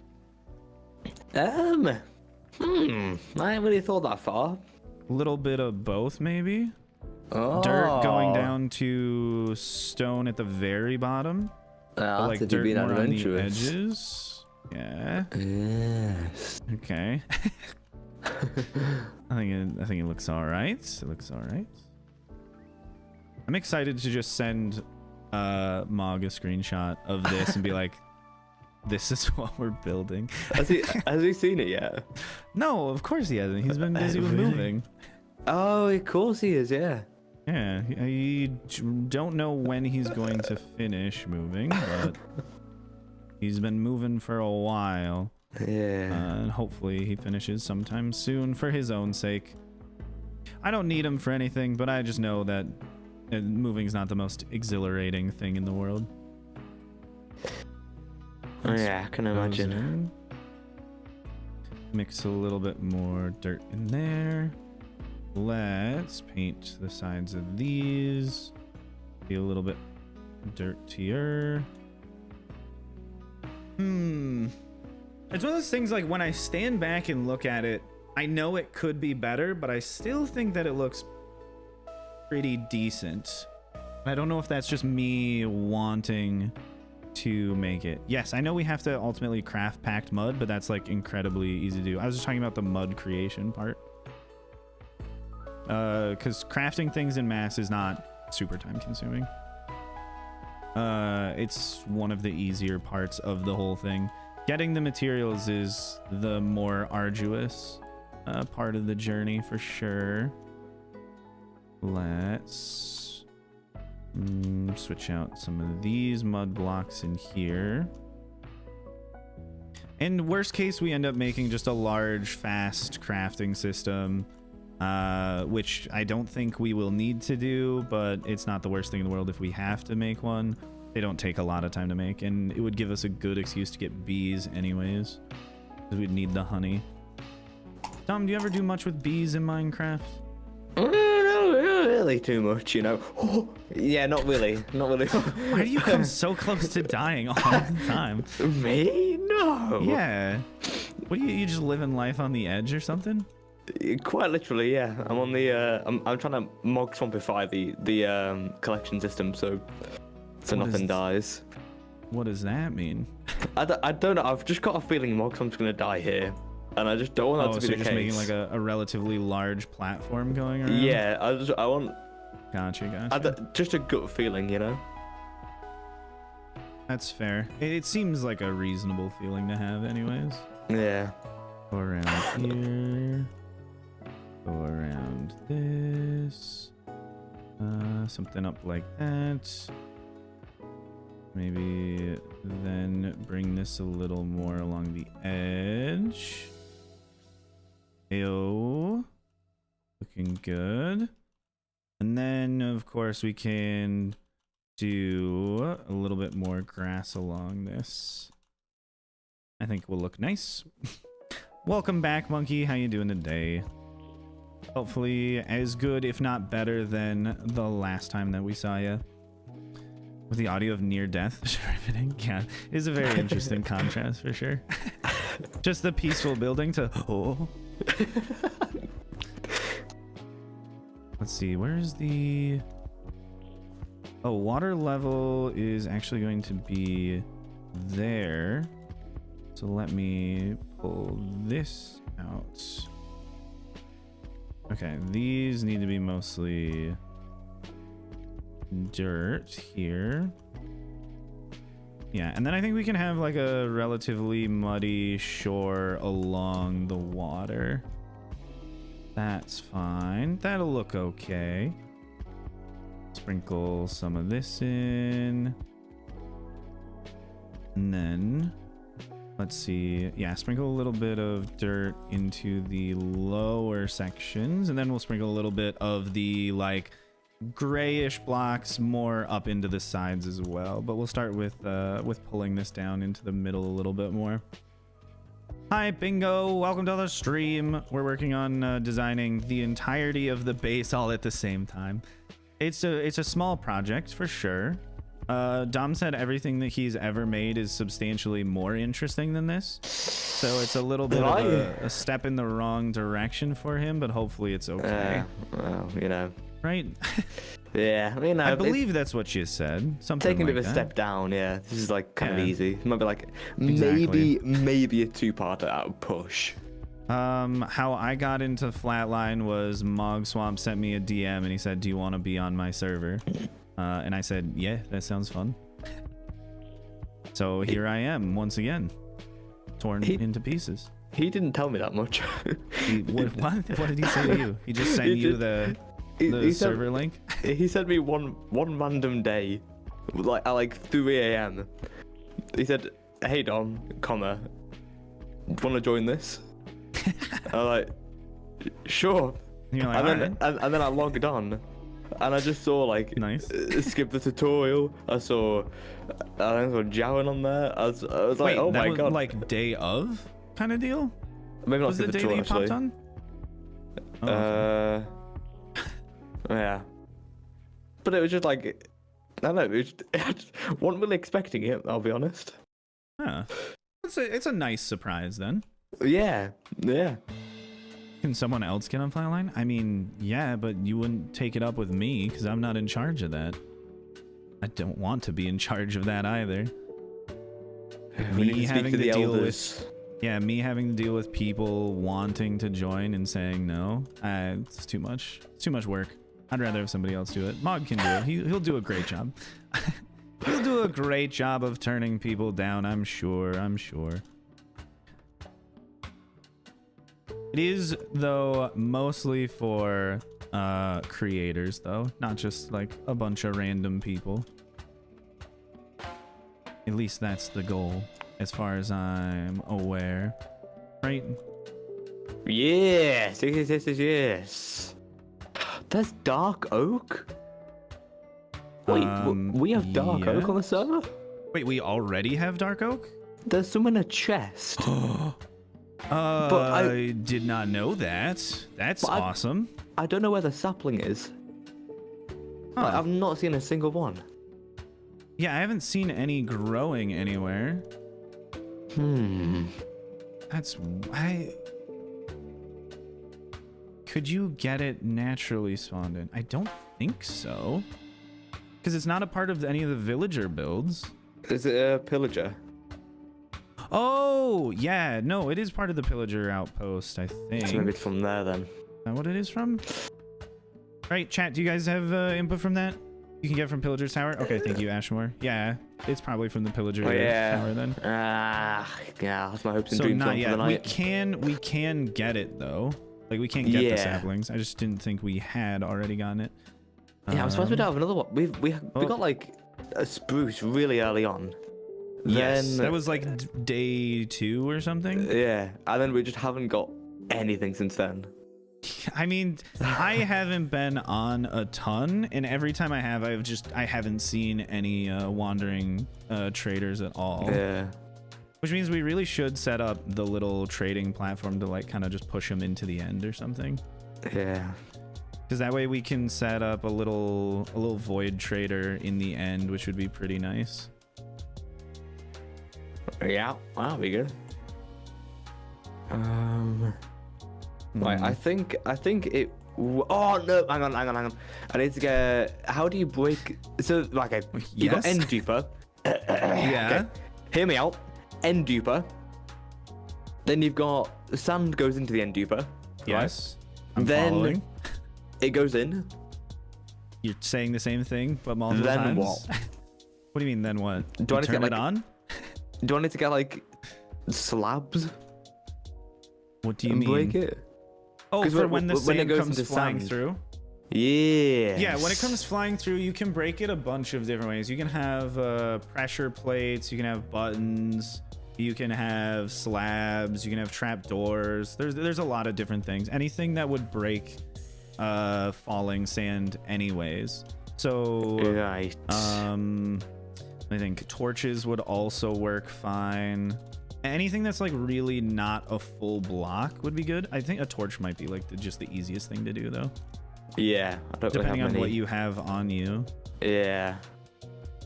I haven't really thought that far. A little bit of both, maybe? dirt going down to stone at the very bottom. But, like After dirt being more on the adventurous. edges. Yeah. Yes. Okay. I think it looks all right. It looks all right. I'm excited to just send Mog a screenshot of this and be like, this is what we're building. Has he seen it yet? No, of course he hasn't. He's been busy with Really? moving. Oh, of course he is. Yeah. Yeah, I don't know when he's going to finish moving, but he's been moving for a while. Yeah. And hopefully he finishes sometime soon for his own sake. I don't need him for anything, but I just know that moving's not the most exhilarating thing in the world. Oh, yeah, I can imagine. Mix a little bit more dirt in there. Let's paint the sides of these. Be a little bit dirtier. It's one of those things, like when I stand back and look at it, I know it could be better, but I still think that it looks pretty decent. I don't know if that's just me wanting to make it. Yes, I know we have to ultimately craft packed mud, but that's like incredibly easy to do. I was just talking about the mud creation part. Because crafting things in mass is not super time consuming. It's one of the easier parts of the whole thing. Getting the materials is the more arduous part of the journey for sure. Let's switch out some of these mud blocks in here. In worst case, we end up making just a large, fast crafting system, which I don't think we will need to do, but it's not the worst thing in the world if we have to make one. They don't take a lot of time to make, and it would give us a good excuse to get bees anyways, because we'd need the honey. Tom, do you ever do much with bees in Minecraft? No, not really too much, you know. Yeah, not really. Not really. Why do you come so close to dying all the time? Me? No. Yeah. What do you just living life on the edge or something? Quite literally, yeah. I'm on the. I'm trying to mog swampify the collection system, so nothing dies. What does that mean? I don't know. I've just got a feeling mog swamp's gonna die here, and I just don't want that to so be the you're case. just making like a relatively large platform going around? Yeah, I want. Gotcha. Just a gut feeling, you know. That's fair. It seems like a reasonable feeling to have, anyways. Yeah. Go around here. Go around this. Something up like that. Maybe then bring this a little more along the edge. Ayo. Looking good. And then, of course, we can do a little bit more grass along this. I think will look nice. Welcome back, Monkey. How you doing today? Hopefully as good, if not better, than the last time that we saw you. With the audio of near death. Yeah, is a very interesting contrast for sure. Just the peaceful building to Let's see, where's the... Oh, water level is actually going to be there. So let me pull this out. Okay, these need to be mostly dirt here. Yeah, and then I think we can have like a relatively muddy shore along the water. That's fine. That'll look okay. Sprinkle some of this in. And then, let's see. Yeah, sprinkle a little bit of dirt into the lower sections. And then we'll sprinkle a little bit of the like grayish blocks more up into the sides as well. But we'll start with pulling this down into the middle a little bit more. Hi, Bingo. Welcome to the stream. We're working on designing the entirety of the base all at the same time. It's a small project for sure. Dom said everything that he's ever made is substantially more interesting than this. So it's a little bit of a step in the wrong direction for him, but hopefully it's okay. Well, you know. right? Yeah, I mean, I believe that's what you said. Something taking like a bit of a that. step down. Yeah, this is like kind of Yeah. easy. It might be like Exactly. maybe a 2-parter out of push. How I got into Flatline was Mog Swamp sent me a DM and he said, "Do you want to be on my server?" And I said, "Yeah, that sounds fun." So here I am once again, torn into pieces. He didn't tell me that much. What did he say to you? He just sent you the he server link? He sent me one random day, like at like 3 a.m. He said, "Hey Dom, comma, want to join this?" I'm like, "Sure." And you're like, and then I logged on, and I just saw like Nice. skip the tutorial. I saw Jowen on there. I was like, Wait, oh that my was god. like day of kind of deal? Maybe not Was the skip day that tutorial you actually. popped on? Oh, okay. Yeah. But it was just like, I don't know, it was just, wasn't really expecting it, I'll be honest. Huh. It's a nice surprise then. Yeah, yeah. Can someone else get on Flatline? I mean, yeah, but you wouldn't take it up with me because I'm not in charge of that. I don't want to be in charge of that either. We need Me to speak having to to the deal elders. with, yeah, me having to deal with people wanting to join and saying no. It's too much. It's too much work. I'd rather have somebody else do it. Mog can do it. He'll do a great job. He'll do a great job of turning people down. I'm sure. I'm sure. It is, though, mostly for creators, though, not just like a bunch of random people. At least that's the goal, as far as I'm aware. Right? Yes, yes. There's Dark Oak? Wait, we have Dark Oak on the yes. server? Wait, we already have Dark Oak? There's some in a chest. I did not know that. That's But I- awesome. I don't know where the sapling is. Huh. Like, I've not seen a single one. Yeah, I haven't seen any growing anywhere. That's could you get it naturally spawned in? I don't think so. Because it's not a part of any of the villager builds. Is it a pillager? Oh, yeah. No, it is part of the pillager outpost, I think. So maybe it's from there then. Is that what it is from? Right, chat, do you guys have input from that? You can get from Pillager's Tower? Okay, thank you, Ashmore. Yeah, it's probably from the Pillager Tower then. Yeah, that's my hopes and So dreams not on for yet. the night. We can get it though. Like we can get the Yeah. saplings. I just didn't think we had already gotten it. Yeah, I'm surprised we don't have another one. We got like a spruce really early on. Yes, Then, that was like day 2 or something. yeah, and then we just haven't got anything since then. I mean, I haven't been on a ton, and every time I have, I haven't seen any wandering traders at all. Yeah. Which means we really should set up the little trading platform to like kind of just push them into the end or something. Yeah. Because that way we can set up a little void trader in the end, which would be pretty nice. Yeah, that'll be good. Right, I think it. Oh no! Hang on. I need to get. How do you break? So, okay, you got Yes? end duper. Yeah. Okay, hear me out. End duper. Then you've got sand goes into the end duper. Yes. I'm Then- following. It goes in. You're saying the same thing, but multiple Then times. what? What do you mean? Then what? Do I You need to turn get, it like- on? Do I need to get like slabs What do you and mean? break it? Oh, 'Cause for when- when the when it sand goes comes into flying sand. through. Yeah. Yeah, when it comes flying through, you can break it a bunch of different ways. You can have pressure plates, you can have buttons, you can have slabs, you can have trap doors. There's a lot of different things. Anything that would break falling sand anyways. So Right. I think torches would also work fine. Anything that's like really not a full block would be good. I think a torch might be like just the easiest thing to do though, Yeah. I don't really depending have on many. what you have on you. Yeah.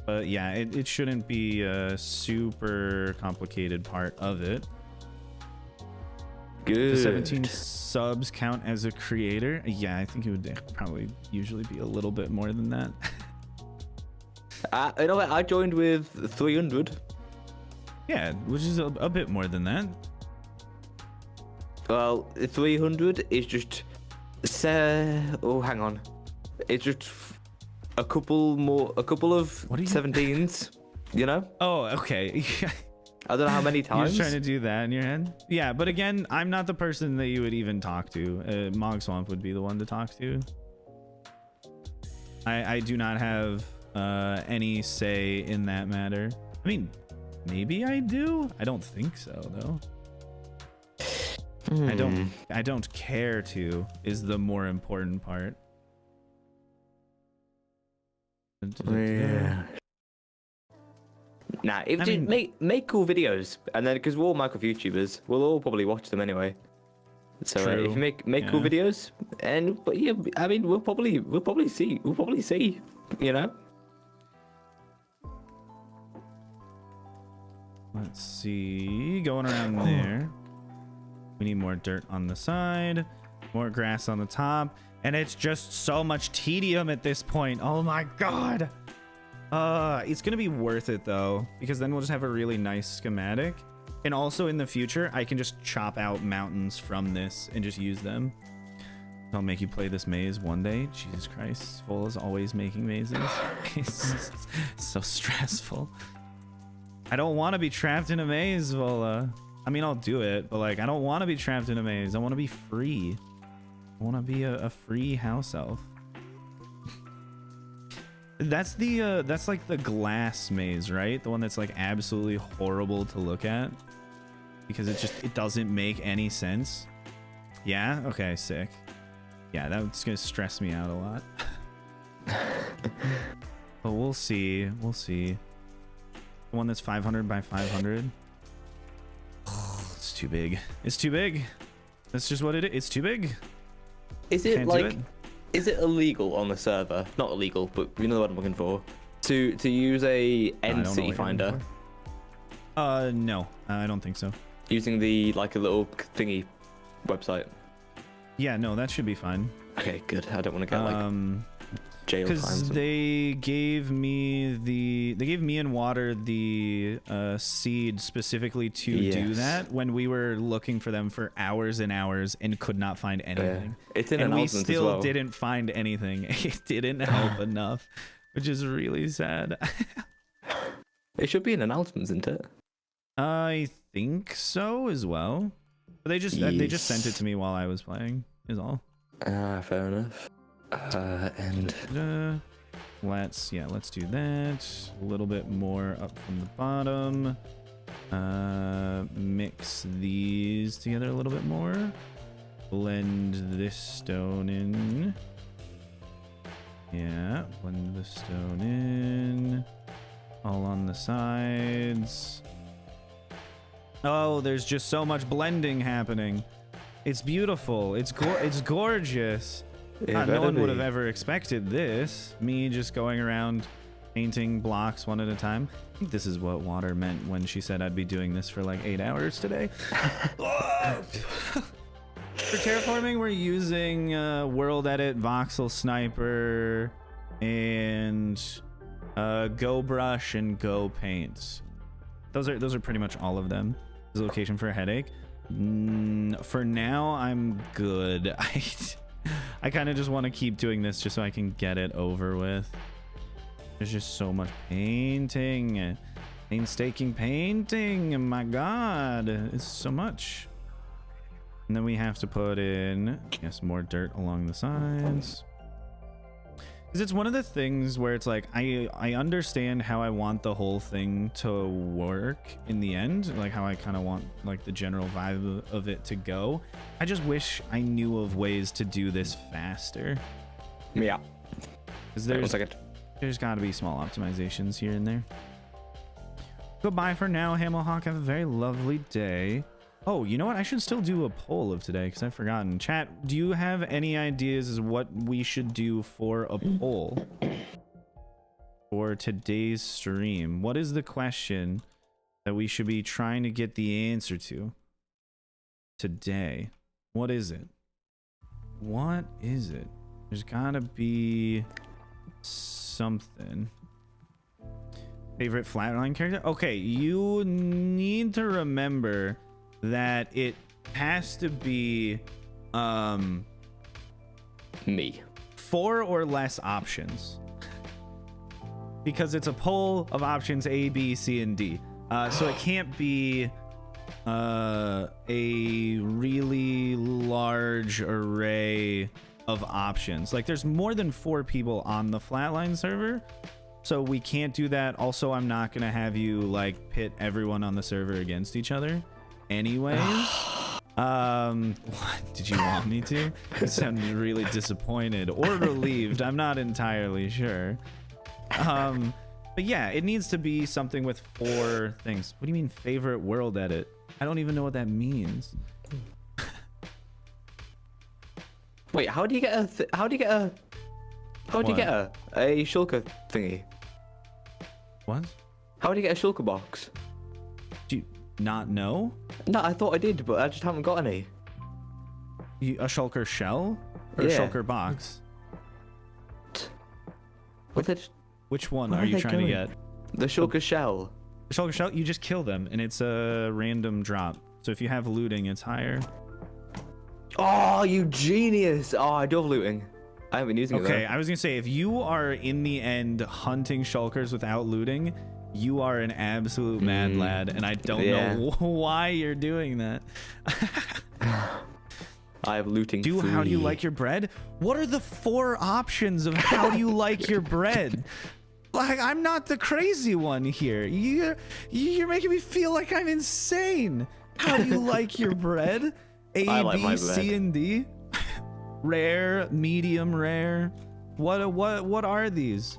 But yeah, it shouldn't be a super complicated part of it. Good. Does 17 subs count as a creator? Yeah, I think it would probably usually be a little bit more than that. You know what? I joined with 300. Yeah, which is a bit more than that. Well, 300 is just... oh, hang on. It's just a couple of What are you- 17s, you know? Oh, okay. I don't know how many You're times. just trying to do that in your head? Yeah, but again, I'm not the person that you would even talk to. Mog Swamp would be the one to talk to. I do not have any say in that matter. I mean, maybe I do. I don't think so, though. I don't care to is the more important part. Yeah. Nah, make cool videos, and then because we're all Minecraft YouTubers, we'll all probably watch them anyway. So if you make cool videos, but yeah, I mean we'll probably see, you know. Let's see, going around there. We need more dirt on the side, more grass on the top, and it's just so much tedium at this point. Oh my god. It's gonna be worth it though, because then we'll just have a really nice schematic. And also in the future, I can just chop out mountains from this and just use them. I'll make you play this maze one day. Jesus Christ, Vola's always making mazes. It's so stressful. I don't want to be trapped in a maze, Vola. I mean, I'll do it, but like, I don't want to be trapped in a maze. I want to be free. I want to be a free house elf. That's like the glass maze, right? The one that's like absolutely horrible to look at because it doesn't make any sense. Yeah. Okay. Sick. Yeah, that's gonna stress me out a lot. But we'll see. We'll see. The one that's 500 by 500. Oh, it's too big. It's too big. That's just what it is. It's too big. Is it Can't do like? it. Is it illegal on the server? Not illegal, but you know what I'm looking for. To use a I don't know end what city you're looking finder for. No, I don't think so. using the like a little thingy website. Yeah, no, that should be fine. Okay, good. I don't want to get like jail time. Because they gave me and Water the seed specifically to do that when we were looking for them for hours and hours and could not find anything. It's an and we announcement still as well. didn't find anything. It didn't help enough, which is really sad. It should be an announcement, isn't it? I think so as well. But they just sent it to me while I was playing. Is all. Fair enough. And let's do that. A little bit more up from the bottom. Mix these together a little bit more. Blend this stone in. Yeah, blend the stone in. All on the sides. Oh, there's just so much blending happening. It's beautiful. It's gorgeous. No one would have ever expected this. Me just going around painting blocks one at a time. I think this is what Water meant when she said I'd be doing this for like 8 hours today. For terraforming, we're using World Edit, Voxel Sniper, and Go Brush and Go Paint. Those are pretty much all of them. This is location for a headache. For now, I'm good. I kind of just want to keep doing this just so I can get it over with. There's just so much painting. Painstaking painting. My god. It's so much. And then we have to put in, yes, more dirt along the sides. Because it's one of the things where it's like, I understand how I want the whole thing to work in the end. Like how I kind of want like the general vibe of it to go. I just wish I knew of ways to do this faster. Yeah. Because there's got to be small optimizations here and there. Goodbye for now, Hamelhawk. Have a very lovely day. Oh, you know what? I should still do a poll of today because I've forgotten. Chat, do you have any ideas as what we should do for a poll for today's stream? What is the question that we should be trying to get the answer to? today. What is it? What is it? There's gotta be something. Favorite flatline character? Okay, you need to remember that it has to be Me. 4 or less options, because it's a poll of options A, B, C, and D. So it can't be a really large array of options. Like, there's more than 4 people on the flatline server, so we can't do that. Also, I'm not gonna have you like pit everyone on the server against each other anyways. What did you want me to? You sounded really disappointed or relieved. I'm not entirely sure. But yeah, it needs to be something with 4 things. What do you mean favorite world edit? I don't even know what that means. Wait, how do you get a shulker thingy? What? How do you get a shulker box? Do you not know? No, I thought I did, but I just haven't got any. A shulker shell or a Yeah. shulker box? Which one Where are are you they trying to going? get? The shulker shell. The shulker shell, you just kill them and it's a random drop. So if you have looting, it's higher. Oh, you genius! Oh, I do have looting. I haven't been using it though. Okay, I was gonna say, if you are in the end hunting shulkers without looting, you are an absolute mad lad, and I don't know why you're doing that. I have looting. How do you like your bread? What are the 4 options of how do you like your bread? Like, I'm not the crazy one here. You're making me feel like I'm insane. How do you like your bread? A, I like B, my C, bread. and D. Rare, medium rare. What are these?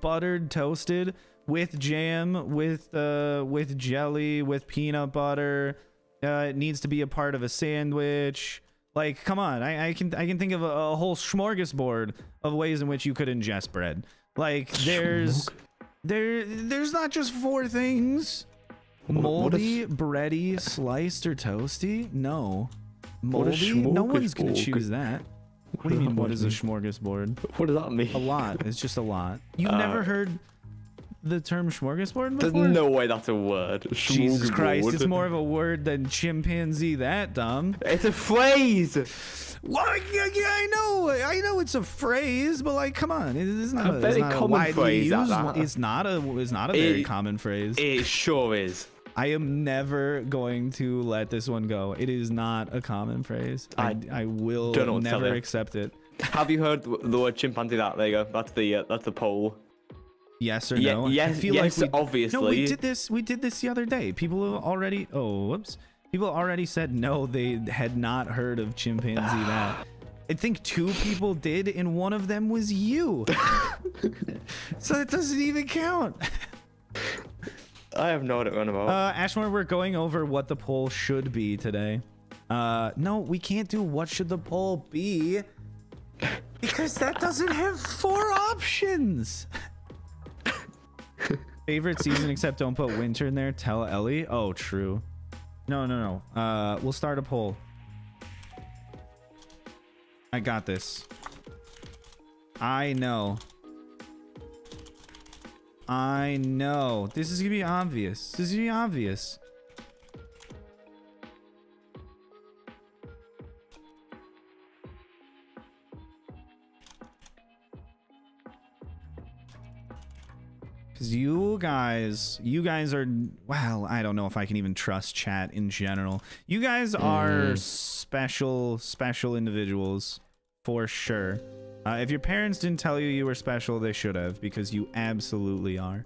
Buttered, toasted, with jam, with jelly, with peanut butter. It needs to be a part of a sandwich. Like, come on, I can think of a whole smorgasbord of ways in which you could ingest bread. Like, there's not just 4 things. Moldy, bready, sliced, or toasty? No. Moldy? No one's gonna choose that. What do you mean, what is a smorgasbord? What does that mean? A lot. It's just a lot. You've never heard the term smorgasbord There's before? no way that's a word. Jesus Christ, Smorgasbord. it's more of a word than chimpanzee, that dumb. It's a phrase. Well, yeah, I know it's a phrase, but like, come on, it's not A very common widely phrase at used that. one. It's not a very common phrase. It sure is. I am never going to let this one go. It is not a common phrase. I will don't know what to tell never you. accept it. Have you heard the word chimpanzee? There you go. That's the poll. Yes or Yeah, no? yes, I feel yes, like obviously. No, we did this the other day. People have already. Oh, whoops. People already said no. They had not heard of chimpanzee. That. I think 2 people did, and one of them was you. So it doesn't even count. I have no idea what I'm about. Ashmore, we're going over what the poll should be today. No, we can't do what should the poll be because that doesn't have 4 options. Favorite season, except don't put winter in there. Tell Ellie. Oh, true. No. We'll start a poll. I got this. I know. This is gonna be obvious. Because you guys are, well, I don't know if I can even trust chat in general. You guys are special individuals for sure. If your parents didn't tell you you were special, they should have, because you absolutely are.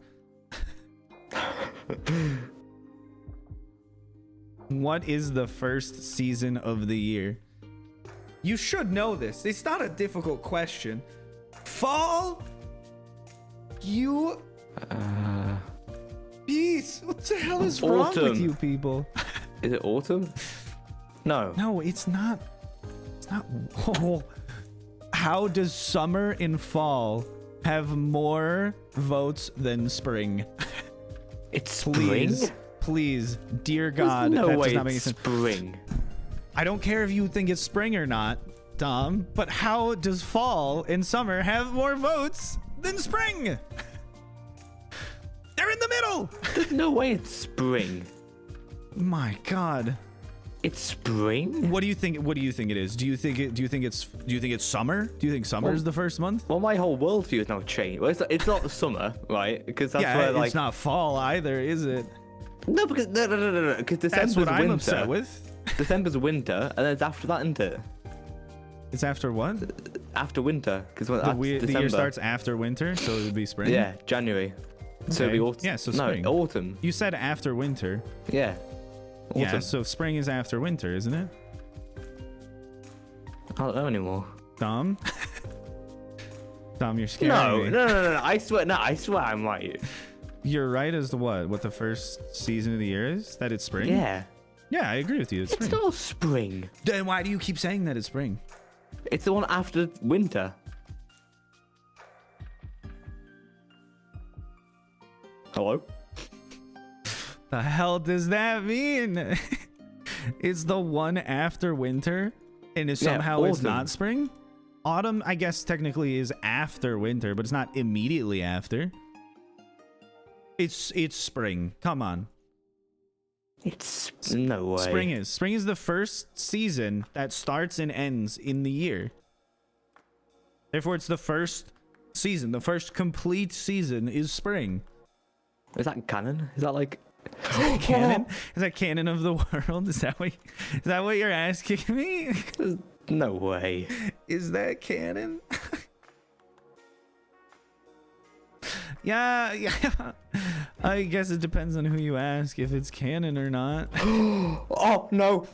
What is the first season of the year? You should know this. It's not a difficult question. Fall? You... Peace. What the hell is wrong with Autumn. you people? Is it autumn? No. No, it's not. It's not. Oh. How does summer and fall have more votes than spring? It's Please, spring? please, dear God, There's no that way does not make any it's sense. spring. I don't care if you think it's spring or not, Dom, but how does fall and summer have more votes than spring? They're in the middle. There's no way it's spring. My God. It's spring? What do you think? What do you think it is? Do you think it's summer? Do you think summer is the first month? Well, my whole worldview has now changed. Well, it's not the summer, right? Because that's Yeah, where like it's not fall either, is it? no, because no, because December's That's what I'm winter. upset with. December's winter, and then it's after that, isn't it? It's after what? After winter, because The year starts after winter, so it would be spring. Yeah, January. So it'd be autumn. Yeah, so no, spring. autumn. You said after winter. Yeah. Autumn. Yeah, so spring is after winter, isn't it? I don't know anymore. Dom? Dom, you're scaring me. No. I swear I'm right. You're right as to what? What the first season of the year is? That it's spring? Yeah. Yeah, I agree with you. It's It's spring. not spring. Then why do you keep saying that it's spring? It's the one after winter. Hello? The hell does that mean? It's the one after winter, and it's somehow it's autumn. not spring? Autumn, I guess, technically is after winter, but it's not immediately after. It's spring. Come on. It's no way. Spring is the first season that starts and ends in the year. Therefore, it's the first season. The first complete season is spring. Is that canon? Is that like Canon? Is that canon of the world? Is that what you're asking me? There's no way. Is that canon? Yeah. I guess it depends on who you ask if it's canon or not. Oh no.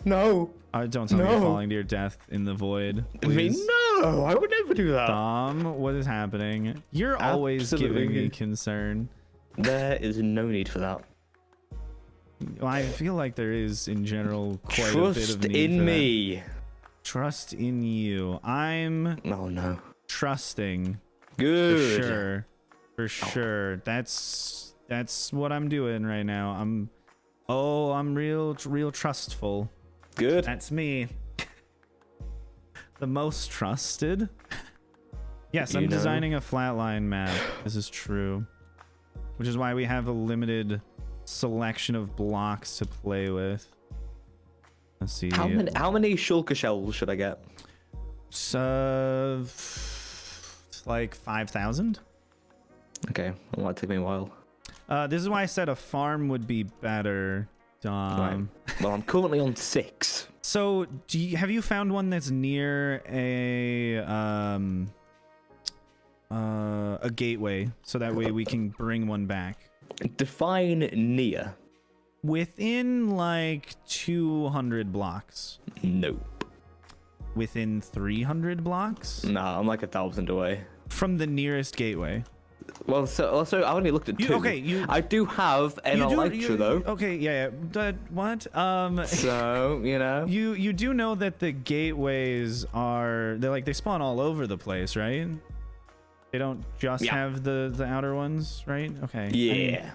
Don't tell me you're falling to your death in the void. I mean, Please. no, I would never do that. Dom, what is happening? You're always Absolutely. giving me concern. There is no need for that. Well, I feel like there is, in general, quite a bit Trust of need in for me. that. Trust in you. I'm Oh no. trusting. Good. For sure. That's what I'm doing right now. I'm real trustful. Good. That's me. The most trusted. Yes, I'm designing a flatline map. This is true. Which is why we have a limited selection of blocks to play with. Let's see. How many shulker shells should I get? So, it's like 5,000. Okay, that might take me a while. This is why I said a farm would be better, Dom. Right. Well, I'm currently on 6. So, have you found one that's near a gateway, so that way we can bring one back? Define near. Within like 200 blocks. Nope. Within 300 blocks? Nah, I'm like 1,000 away. From the nearest gateway. Well, so also I only looked at 2. I do have an Elytra though. Okay, yeah. What? So you know. You do know that the gateways they spawn all over the place, right? They don't just have the outer ones, right? Okay. Yeah. I mean,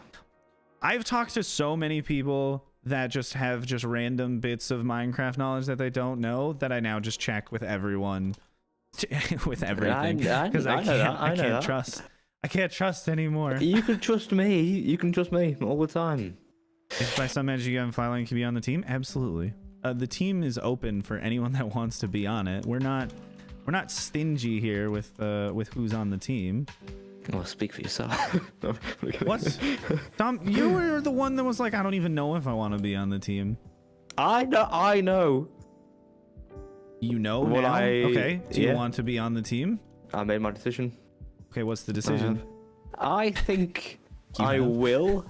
I've talked to so many people that just have random bits of Minecraft knowledge that they don't know that I now just check with everyone, with everything, because I can't trust. I can't trust anymore. You can trust me. You can trust me all the time. If by some magic you have Flyline can be on the team, absolutely. The team is open for anyone that wants to be on it. We're not stingy here with who's on the team. Well, speak for yourself. What? Dom, you were the one that was like, I don't even know if I want to be on the team. I know. You know Well, now? Okay. Do you want to be on the team? I made my decision. Okay, what's the decision? I think I will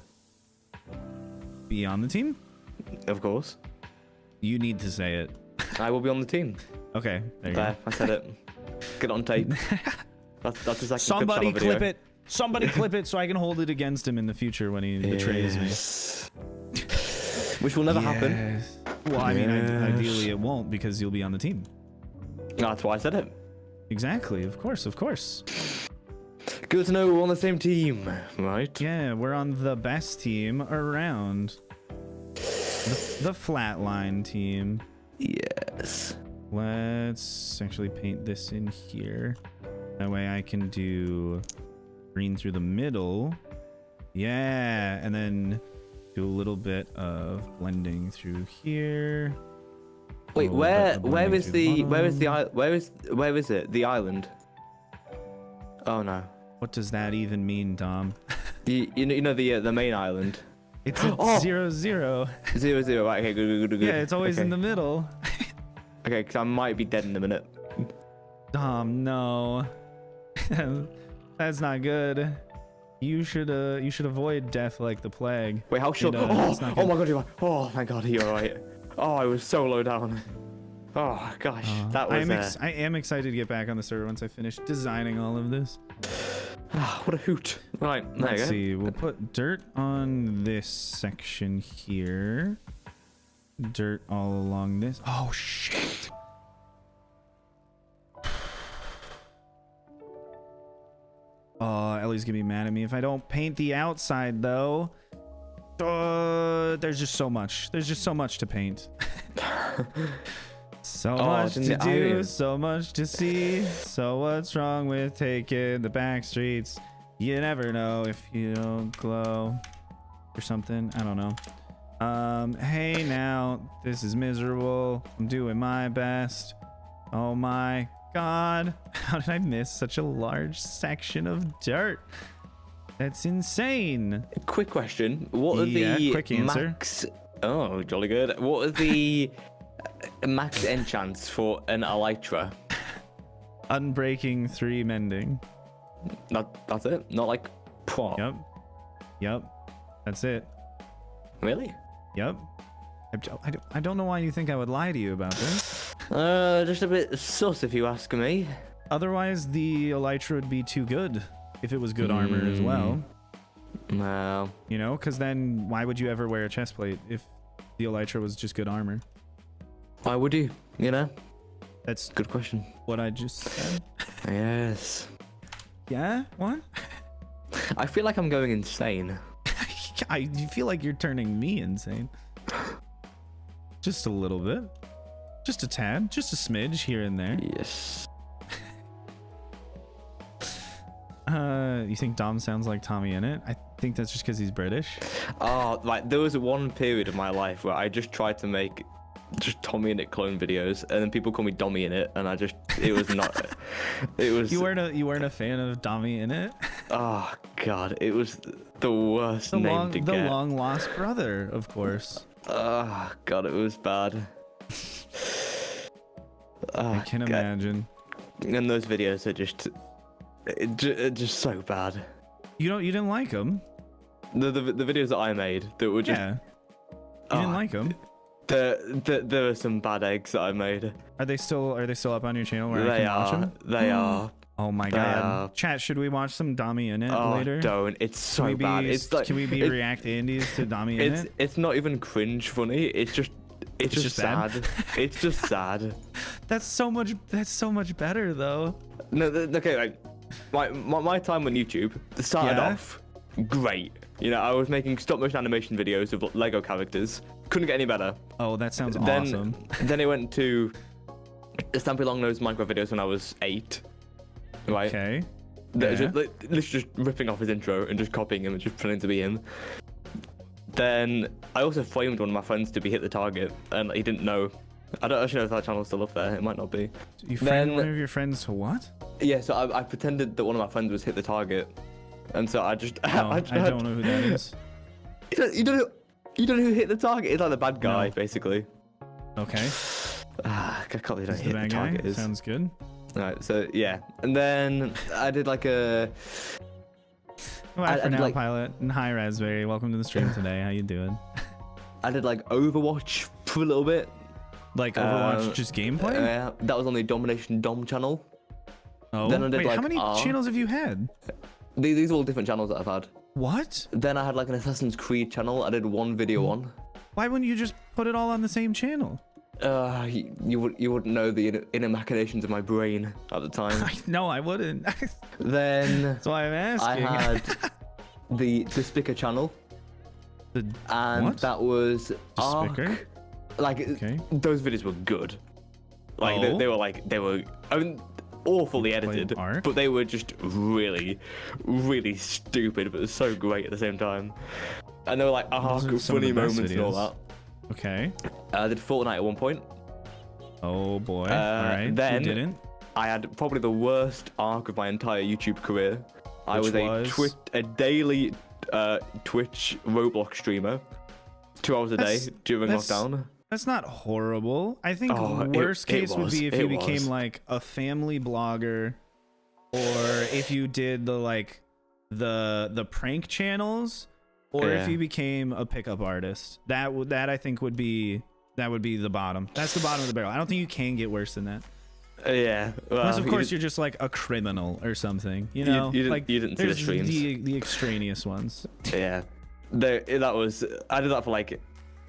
Be on the team? Of course. You need to say it. I will be on the team. Okay, there you There, go. I said it. Get it on tape. That's exactly. Somebody clip it. Somebody clip it so I can hold it against him in the future when he betrays me. Which will never happen. Yes. Well, I mean, ideally it won't because you'll be on the team. That's why I said it. Exactly. Of course. Good to know we're on the same team, right? Yeah, we're on the best team around. The flatline team. Yeah. Yes. Let's actually paint this in here. That way I can do green through the middle. Yeah, and then do a little bit of blending through here. Wait, A little bit of where blending is through the bottom. where is it? The island? Oh no. What does that even mean, Dom? You know the main island. It's a Oh! 0, 0. 0, 0. Right, okay, good. Yeah, it's always okay. in the middle. Okay, because I might be dead in a minute. Dom, no. That's not good. You should avoid death like the plague. Wait, how sure? It's not Oh good. my god, you are. Oh, thank god, you're alright. Oh, I was so low down. Oh gosh, that was. I am excited to get back on the server once I finish designing all of this. What a hoot. Right, there Let's you go. see. We'll put dirt on this section here. Dirt all along this. Oh shit. Oh, Ellie's gonna be mad at me if I don't paint the outside though. There's just so much. There's just so much to paint. So much to do, so much to see. So what's wrong with taking the back streets? You never know if you don't glow or something. I don't know. Hey now, this is miserable. I'm doing my best. Oh my god. How did I miss such a large section of dirt? That's insane. Quick question. What are the quick answer. max... Oh, jolly good. What are the max enchants for an elytra? Unbreaking 3 mending. That's it? Not like... Yep. That's it. Really? Yep. I don't know why you think I would lie to you about this. Just a bit sus if you ask me. Otherwise, the elytra would be too good if it was good armor as well. No. You know, because then why would you ever wear a chestplate if the elytra was just good armor? Why would you? You know? That's Good question. what I just said. Yes. Yeah? What? I feel like I'm going insane. I feel like you're turning me insane. Just a little bit. Just a tad. Just a smidge here and there. Yes. You think Dom sounds like Tommy Innit? I think that's just because he's British. Oh, like there was one period of my life where I just tried to make just Tommy Innit clone videos, and then people call me Dommy Innit, and it was not. It was. You weren't a fan of Dommy Innit? Oh god, it was the worst name to get. The long lost brother, of course. Oh god, it was bad. I can imagine. And those videos are just so bad. You didn't like him? The videos that I made that were just. Yeah. You didn't like him? There are some bad eggs that I made. Are they still up on your channel where I can watch them? They are. Oh my They god. are. Chat, should we watch some Dommy Innit later? Don't. It's so bad. It's like, can we be react Andes to Dommy Innit? It's not even cringe funny. It's just just sad? sad. It's just sad. That's so much better though. No, okay, like my time on YouTube started off great. You know, I was making stop motion animation videos of Lego characters. Couldn't get any better. Oh, that sounds awesome. Then it went to Stampy Longnose Minecraft videos when I was 8. Right. Okay. Literally just ripping off his intro and just copying him and just pretending to be him. Then I also framed one of my friends to be Hit the Target, and he didn't know. I don't actually know if that channel's still up there. It might not be. You framed one of your friends to what? Yeah, so I pretended that one of my friends was Hit the Target, and so I just. No, I don't know who that is. You don't know who Hit the Target is? Like the bad guy, No. basically. Okay. I can't believe I Is Hit the the bad Target guy? is. Sounds good. Right, so yeah, and then I did like a. Bye for now, like- Pilot. And hi, Raspberry. Welcome to the stream today. How you doing? I did like Overwatch for a little bit. Like Overwatch, just gameplay? Yeah, that was on the Domination Dom channel. Oh, then I did wait, like how many channels have you had? These are all different channels that I've had. What? Then I had like an Assassin's Creed channel. I did one video on. Why wouldn't you just put it all on the same channel? You wouldn't know the inner machinations of my brain at the time. No, I wouldn't. Then That's why I'm asking. I had the Spicker channel, The and what? that was Spicker? Ark. Like Okay. those videos were good. Like they were. I mean, awfully edited, Ark? but they were just really, really stupid, but so great at the same time. And they were like Those are some of funny the best moments and all videos. that. Okay. I did Fortnite at one point. Oh boy. All right. Then you didn't. I had probably the worst arc of my entire YouTube career. I was a daily Twitch Roblox streamer, 2 hours a day during lockdown. That's not horrible. I think Oh, worst case would be if you it became was. like a family blogger, or if you did the prank channels, or if Yeah. you became a pickup artist. That I think would be the bottom. That's the bottom of the barrel. I don't think you can get worse than that. Yeah. Well, Unless of course you're just like a criminal or something. You know, you like didn't see the there's streams. the extraneous ones. Yeah. I did that for like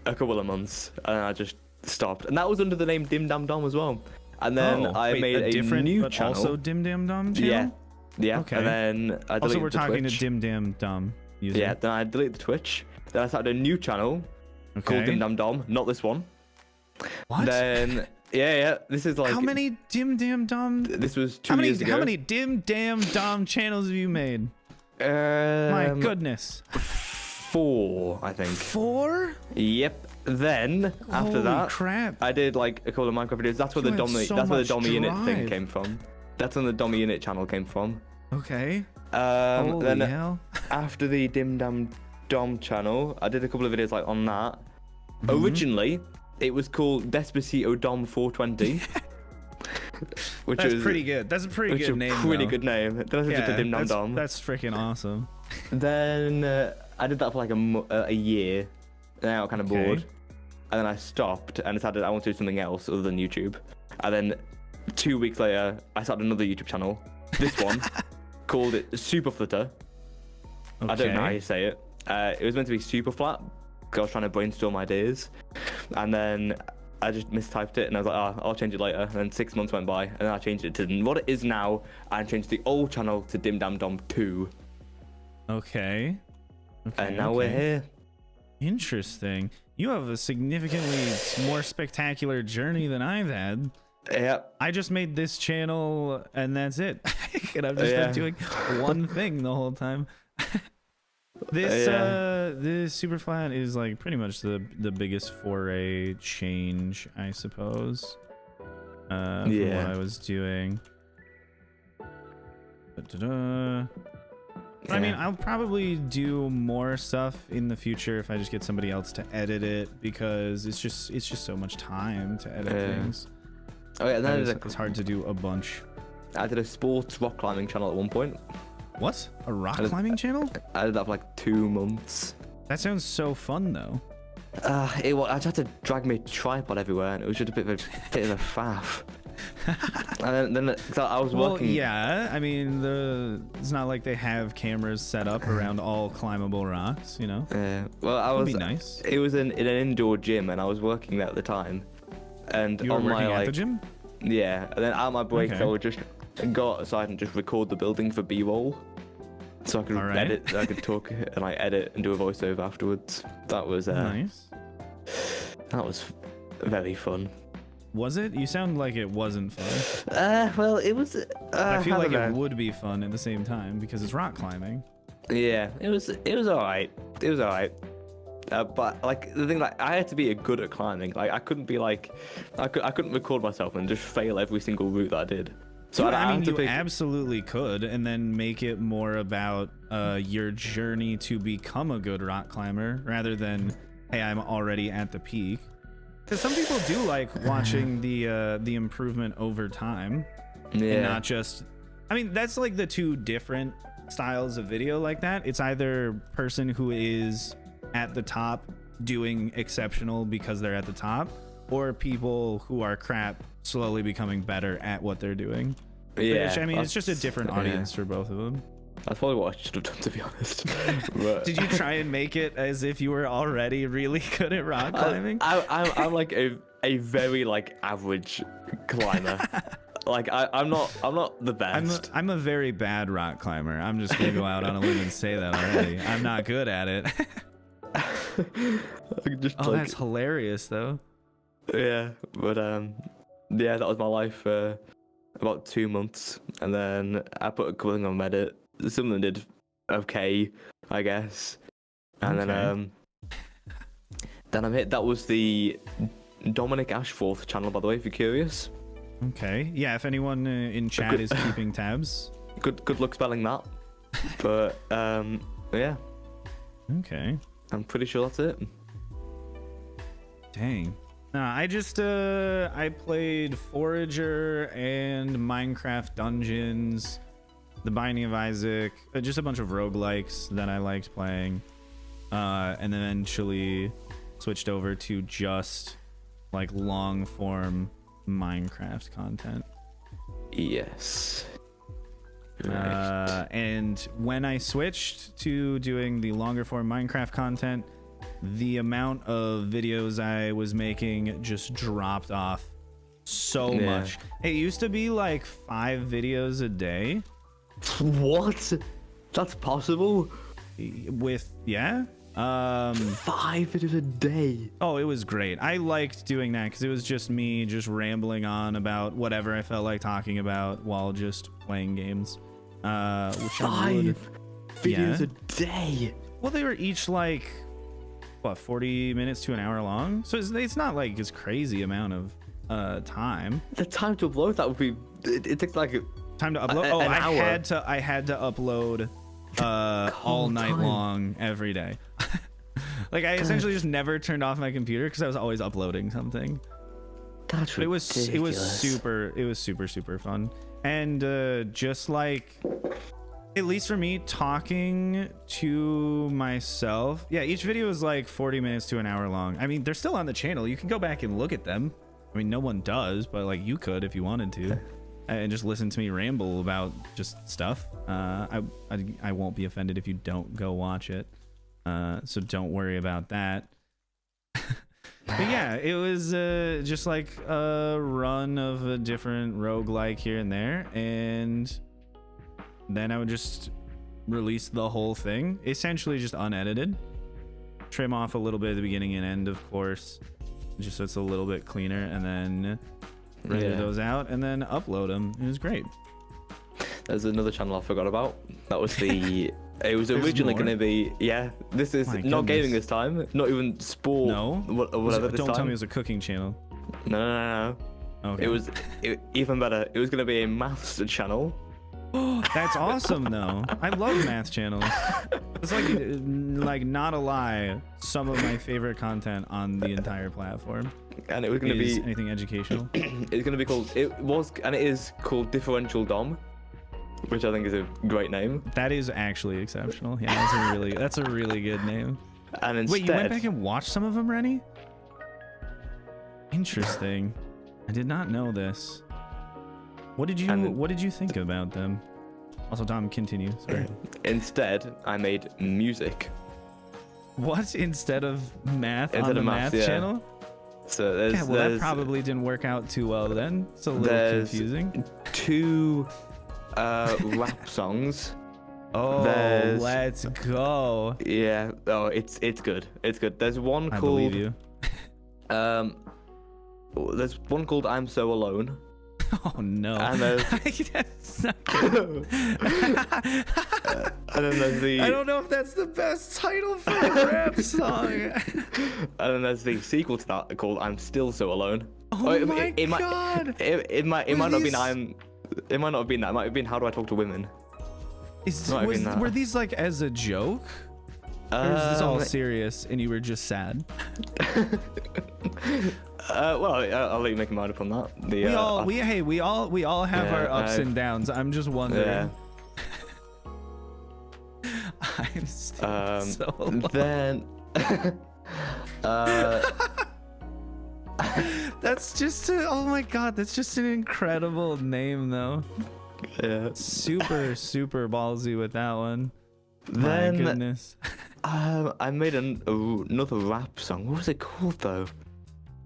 a couple of months, and I just stopped. And that was under the name Dim Dam Dom as well. And then I wait, made a different new but channel. also Dim Dam Dum channel. Yeah. Yeah. Okay. And then I deleted Also, we're the talking Twitch. to Dim Dam Dum user. Yeah. Then I deleted the Twitch. Then I started a new channel called Dim Dam Dom, not this one. What? Then yeah. This is like How many Dim Dam Dum? This was 2 years ago. How many Dim Dam Dum channels have you made? My My goodness. 4, I think. 4? Yep. Then after Holy that, crap. I did like a couple of Minecraft videos. That's where You the have so that's where the much Dommy Unit thing drive. came from. That's when the Dommy Unit channel came from. Okay. Holy Then hell. after the Dim Dam Dom channel, I did a couple of videos like on that. Mm-hmm. Originally, it was called Despacito Dom 420. Which That's was pretty good. That's a pretty which is good a name. pretty though. good name. Then I switched it to Dim Dam Dom. That's freaking awesome. Then I did that for like a year. And I got kind of Okay. bored. And then I stopped and decided I want to do something else other than YouTube. And then 2 weeks later, I started another YouTube channel. This one, called it Superflat. I don't know how you say it. It was meant to be Superflat, because I was trying to brainstorm ideas. And then I just mistyped it, and I was like, I'll change it later. And then 6 months went by, and then I changed it to what it is now, and changed the old channel to Dim Dam Dom 2. Okay. And now we're here. Interesting. You have a significantly more spectacular journey than I've had. Yep. I just made this channel and that's it. And I've just been doing one thing the whole time. This Superflat is like pretty much the biggest foray change, I suppose. From what I was doing. I mean, I'll probably do more stuff in the future if I just get somebody else to edit it, because it's just so much time to edit things. Oh yeah, and then It's hard to do a bunch. I did a sports rock climbing channel at one point. What? A rock climbing channel? I did that for like 2 months. That sounds so fun though. I just had to drag my tripod everywhere, and it was just a bit of a faff. And then so I was Well, working. yeah. I mean, it's not like they have cameras set up around all climbable rocks, you know? Well, I That'd was. be nice. It was in an indoor gym, and I was working there at the time. And You were on working my, at the gym? Yeah, and then out my breaks, Okay. I would just go outside and just record the building for B-roll, so I could Alright. edit, I could talk and like edit and do a voiceover afterwards. That was Nice. That was very fun. Was it? You sound like it wasn't fun. Well, it was. I feel like don't it know. would be fun at the same time because it's rock climbing. Yeah, it was alright. It was alright. But like the thing, like I had to be good at climbing. Like I couldn't be like, I couldn't record myself and just fail every single route that I did. So Dude, I I mean, had to you pick. absolutely could, and then make it more about your journey to become a good rock climber rather than, hey, I'm already at the peak. Because some people do like watching the improvement over time, and Yeah. not just. I mean, that's like the two different styles of video like that. It's either person who is at the top doing exceptional because they're at the top, or people who are crap slowly becoming better at what they're doing. Yeah. Which, I mean, it's just a that's- different yeah. audience for both of them. That's probably what I should have done, to be honest. But Did you try and make it as if you were already really good at rock climbing? I'm like a very like average climber. Like I'm not the best. I'm a very bad rock climber. I'm just gonna go out on a limb and say that already. I'm not good at it. Just Oh, like, that's hilarious though. yeah, but yeah, that was my life for about 2 months, and then I put a couple things on Reddit. Some of them did okay, I guess, and then I'm hit. That was the Dominic Ashforth channel, by the way, if you're curious. Okay. Yeah, if anyone in chat is keeping tabs. Good luck spelling that. But yeah. Okay. I'm pretty sure that's it. Dang. I just I played Forager and Minecraft Dungeons, The Binding of Isaac, just a bunch of roguelikes that I liked playing, and then eventually switched over to just like long form Minecraft content. Yes. Right. And when I switched to doing the longer form Minecraft content, the amount of videos I was making just dropped off so much. It used to be like 5 videos a day. What? That's possible? With 5 videos a day. Oh, it was great. I liked doing that because it was just me just rambling on about whatever I felt like talking about while just playing games. 5 videos a day. Well, they were each like what, 40 minutes to an hour long, so it's not like it's crazy amount of time. The time to upload that would be it takes like time to upload. an hour. I had to upload all night long every day. Like I essentially just never turned off my computer because I was always uploading something. That's ridiculous. It was super fun. And just like, at least for me, talking to myself, yeah, each video is like 40 minutes to an hour long. I mean, they're still on the channel. You can go back and look at them. I mean, no one does, but like you could if you wanted to, and just listen to me ramble about just stuff. I won't be offended if you don't go watch it, so don't worry about that. But yeah, it was just like a run of a different roguelike here and there, and then I would just release the whole thing, essentially just unedited. Trim off a little bit at the beginning and end, of course, just so it's a little bit cleaner, and then render those out and then upload them. It was great. There's another channel I forgot about. That was the... It was originally going to be... Yeah, this is not gaming this time. Not even sport. No? Whatever this time. Don't tell me it was a cooking channel. No. Okay. It was even better. It was going to be a maths channel. That's awesome, though. I love math channels. It's like not a lie, some of my favorite content on the entire platform. And it was going to be... anything educational. It's going to be called... It is called Differential Dom, which I think is a great name. That is actually exceptional. Yeah, that's a really good name. And instead... Wait, you went back and watched some of them, Rennie? Interesting. I did not know this. What did you think about them? Also, Tom, continue. Sorry. Instead, I made music. What? Instead of math on the math channel? So there's... that probably didn't work out too well then. It's a little confusing. 2 rap songs. Oh, let's go. Yeah. Oh, it's good. It's good. There's one called... I believe you. There's one called I'm So Alone. Oh no. And there's... That's not good. And then there's the... I don't know if that's the best title for a rap song. And then there's the sequel to that called I'm Still So Alone. Oh my god. It might not have been I'm... It might not have been that. It might have been How Do I Talk to Women. Were these like as a joke? Or is this all serious and you were just sad? Well, I'll let you make a mind up on that. We all have our ups and downs. I'm just wondering. Yeah. I'm still so alone. Then that's just oh my god, that's just an incredible name though. Yeah. Super ballsy with that one. Then, my goodness. I made another rap song. What was it called though?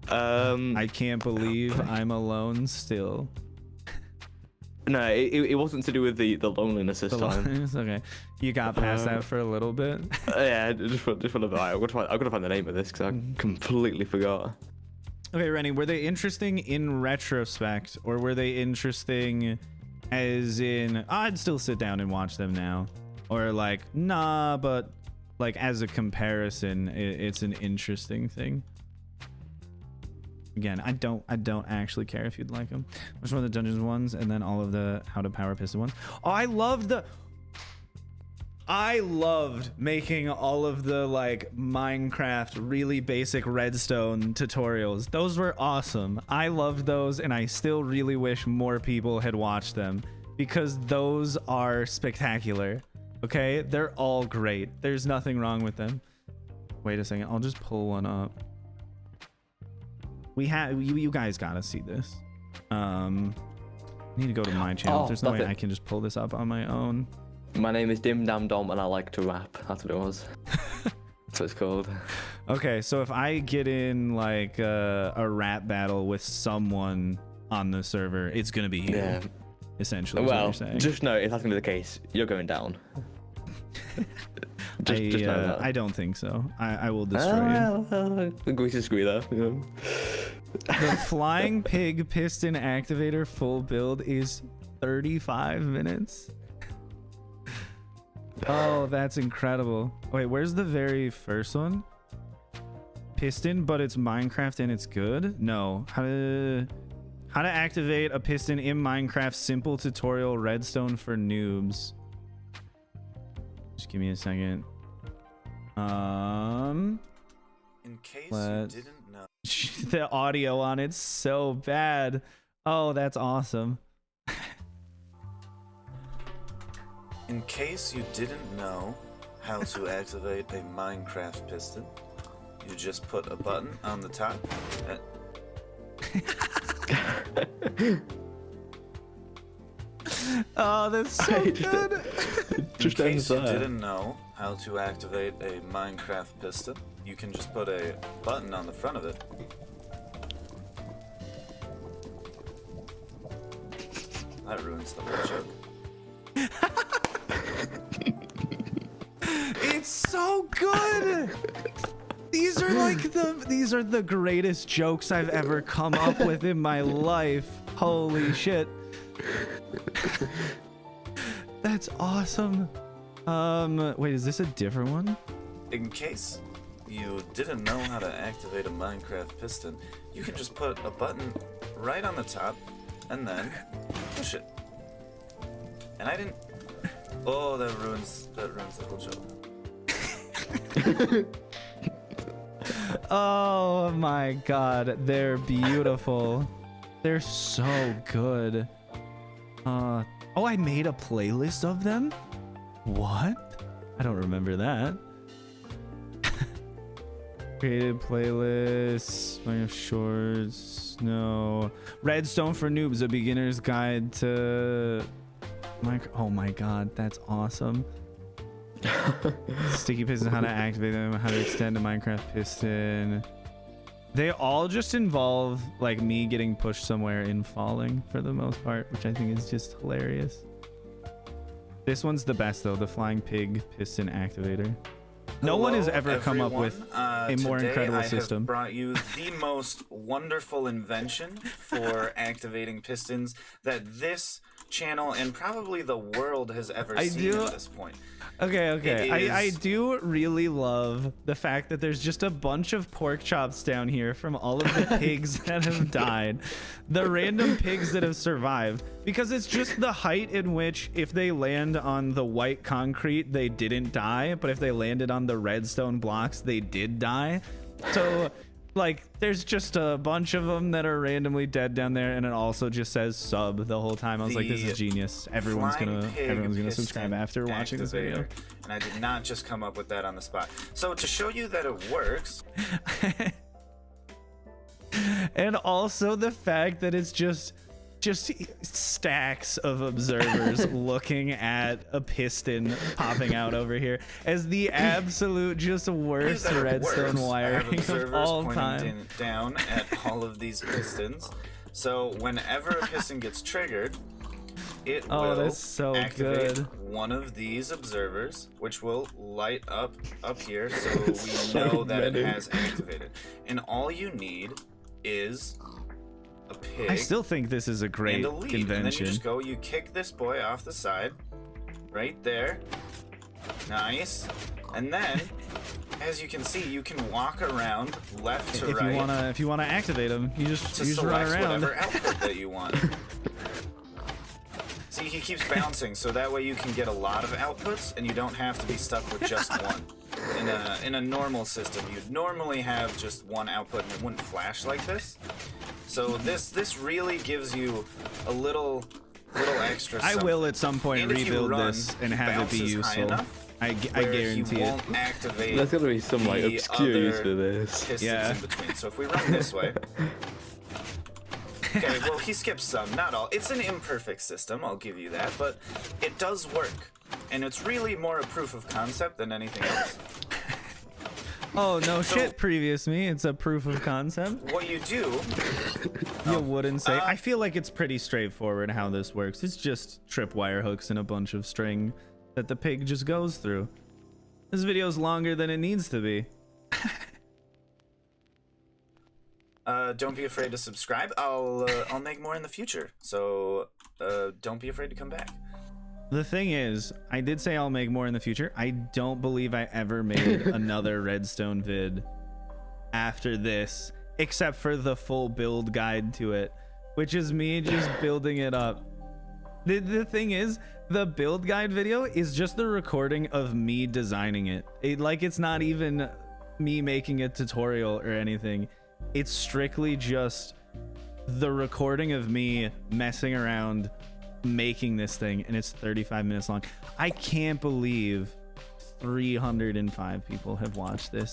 I can't believe I'm alone still. No, it wasn't to do with the loneliness this time. Okay, you got past that for a little bit. Yeah, just for a little bit. I've got to find the name of this because I completely forgot. Okay, Rennie, were they interesting in retrospect, or were they interesting as in, I'd still sit down and watch them now? Or like, nah, but like as a comparison, it's an interesting thing. Again, I don't actually care if you'd like them. Which one of the dungeons ones, and then all of the how to power piston ones. Oh, I loved making all of the like Minecraft really basic redstone tutorials. Those were awesome. I loved those, and I still really wish more people had watched them because those are spectacular. Okay, they're all great. There's nothing wrong with them. Wait a second, I'll just pull one up. You guys gotta see this. I need to go to my channel. There's no way I can just pull this up on my own. My name is Dim Dam Dom and I like to rap. That's what it was. That's what it's called. Okay, so if I get in like a rap battle with someone on the server, it's gonna be you. Yeah. Essentially. Well, just know if that's gonna be the case, you're going down. just know that. I don't think so. I will destroy you. We disagree there. Yeah. The flying pig piston activator full build is 35 minutes. Oh, that's incredible. Wait, where's the very first one? Piston, but it's Minecraft and it's good? No. How to activate a piston in Minecraft simple tutorial redstone for noobs. Just give me a second. In case you didn't know. The audio on it's so bad. Oh, that's awesome. In case you didn't know how to activate a Minecraft piston, you just put a button on the top. Oh, that's so good. In case you didn't know how to activate a Minecraft piston, you can just put a button on the front of it. That ruins the whole joke. It's so good. These are the greatest jokes I've ever come up with in my life. Holy shit. That's awesome. Wait, is this a different one? In case you didn't know how to activate a Minecraft piston, you can just put a button right on the top and then push it. And I didn't. Oh, that ruins the whole joke. Oh my god, they're beautiful. They're so good. Oh, I made a playlist of them? What? I don't remember that. Created playlists, Minecraft Shorts, no. Redstone for Noobs, a beginner's guide to Minecraft. Oh my god, that's awesome. Sticky piston, how to activate them, how to extend a Minecraft piston. They all just involve like me getting pushed somewhere and falling for the most part, which I think is just hilarious. This one's the best though, the flying pig piston activator. No one has ever come up with a more incredible system. I have brought you the most wonderful invention for activating pistons that this channel and probably the world has ever seen at this point. Okay. I do really love the fact that there's just a bunch of pork chops down here from all of the pigs that have died, the random pigs that have survived, because it's just the height in which if they land on the white concrete, they didn't die, but if they landed on the redstone blocks, they did die. So like there's just a bunch of them that are randomly dead down there, and it also just says sub the whole time. I was like, this is genius. Everyone's gonna subscribe after watching this video. And I did not just come up with that on the spot. So to show you that it works. And also the fact that it's just stacks of observers looking at a piston popping out over here as the absolute just worst redstone wiring of all time. Down at all of these pistons, so whenever a piston gets triggered, it will that's so activate good. one of these observers, which will light up here, so we know that it has activated. And all you need is a pig. I still think this is a great and a lead. invention. And then you just go, you kick this boy off the side, right there. Nice. And then, as you can see, you can walk around left to right. If you wanna activate them, you just run select around. whatever output that you want. See, he keeps bouncing, so that way you can get a lot of outputs, and you don't have to be stuck with just one. In a normal system, you'd normally have just one output, and it wouldn't flash like this. So this really gives you a little extra. I will at some point and rebuild this and have it be useful. I guarantee he it. won't activate. There's gonna be some like the obscure use other for this. pistons Yeah. in between. So if we run this way. Okay, well, he skips some, not all. It's an imperfect system, I'll give you that, but it does work. And it's really more a proof of concept than anything else. Oh, no So- shit, previous me. It's a proof of concept. What you do, You wouldn't say. I feel like it's pretty straightforward how this works. It's just tripwire hooks and a bunch of string that the pig just goes through. This video's longer than it needs to be. don't be afraid to subscribe. I'll make more in the future. So don't be afraid to come back. The thing is, I did say I'll make more in the future. I don't believe I ever made another redstone vid after this, except for the full build guide to it, which is me just building it up. The thing is, the build guide video is just the recording of me designing it. It's not even me making a tutorial or anything. It's strictly just the recording of me messing around making this thing, and it's 35 minutes long. I can't believe 305 people have watched this.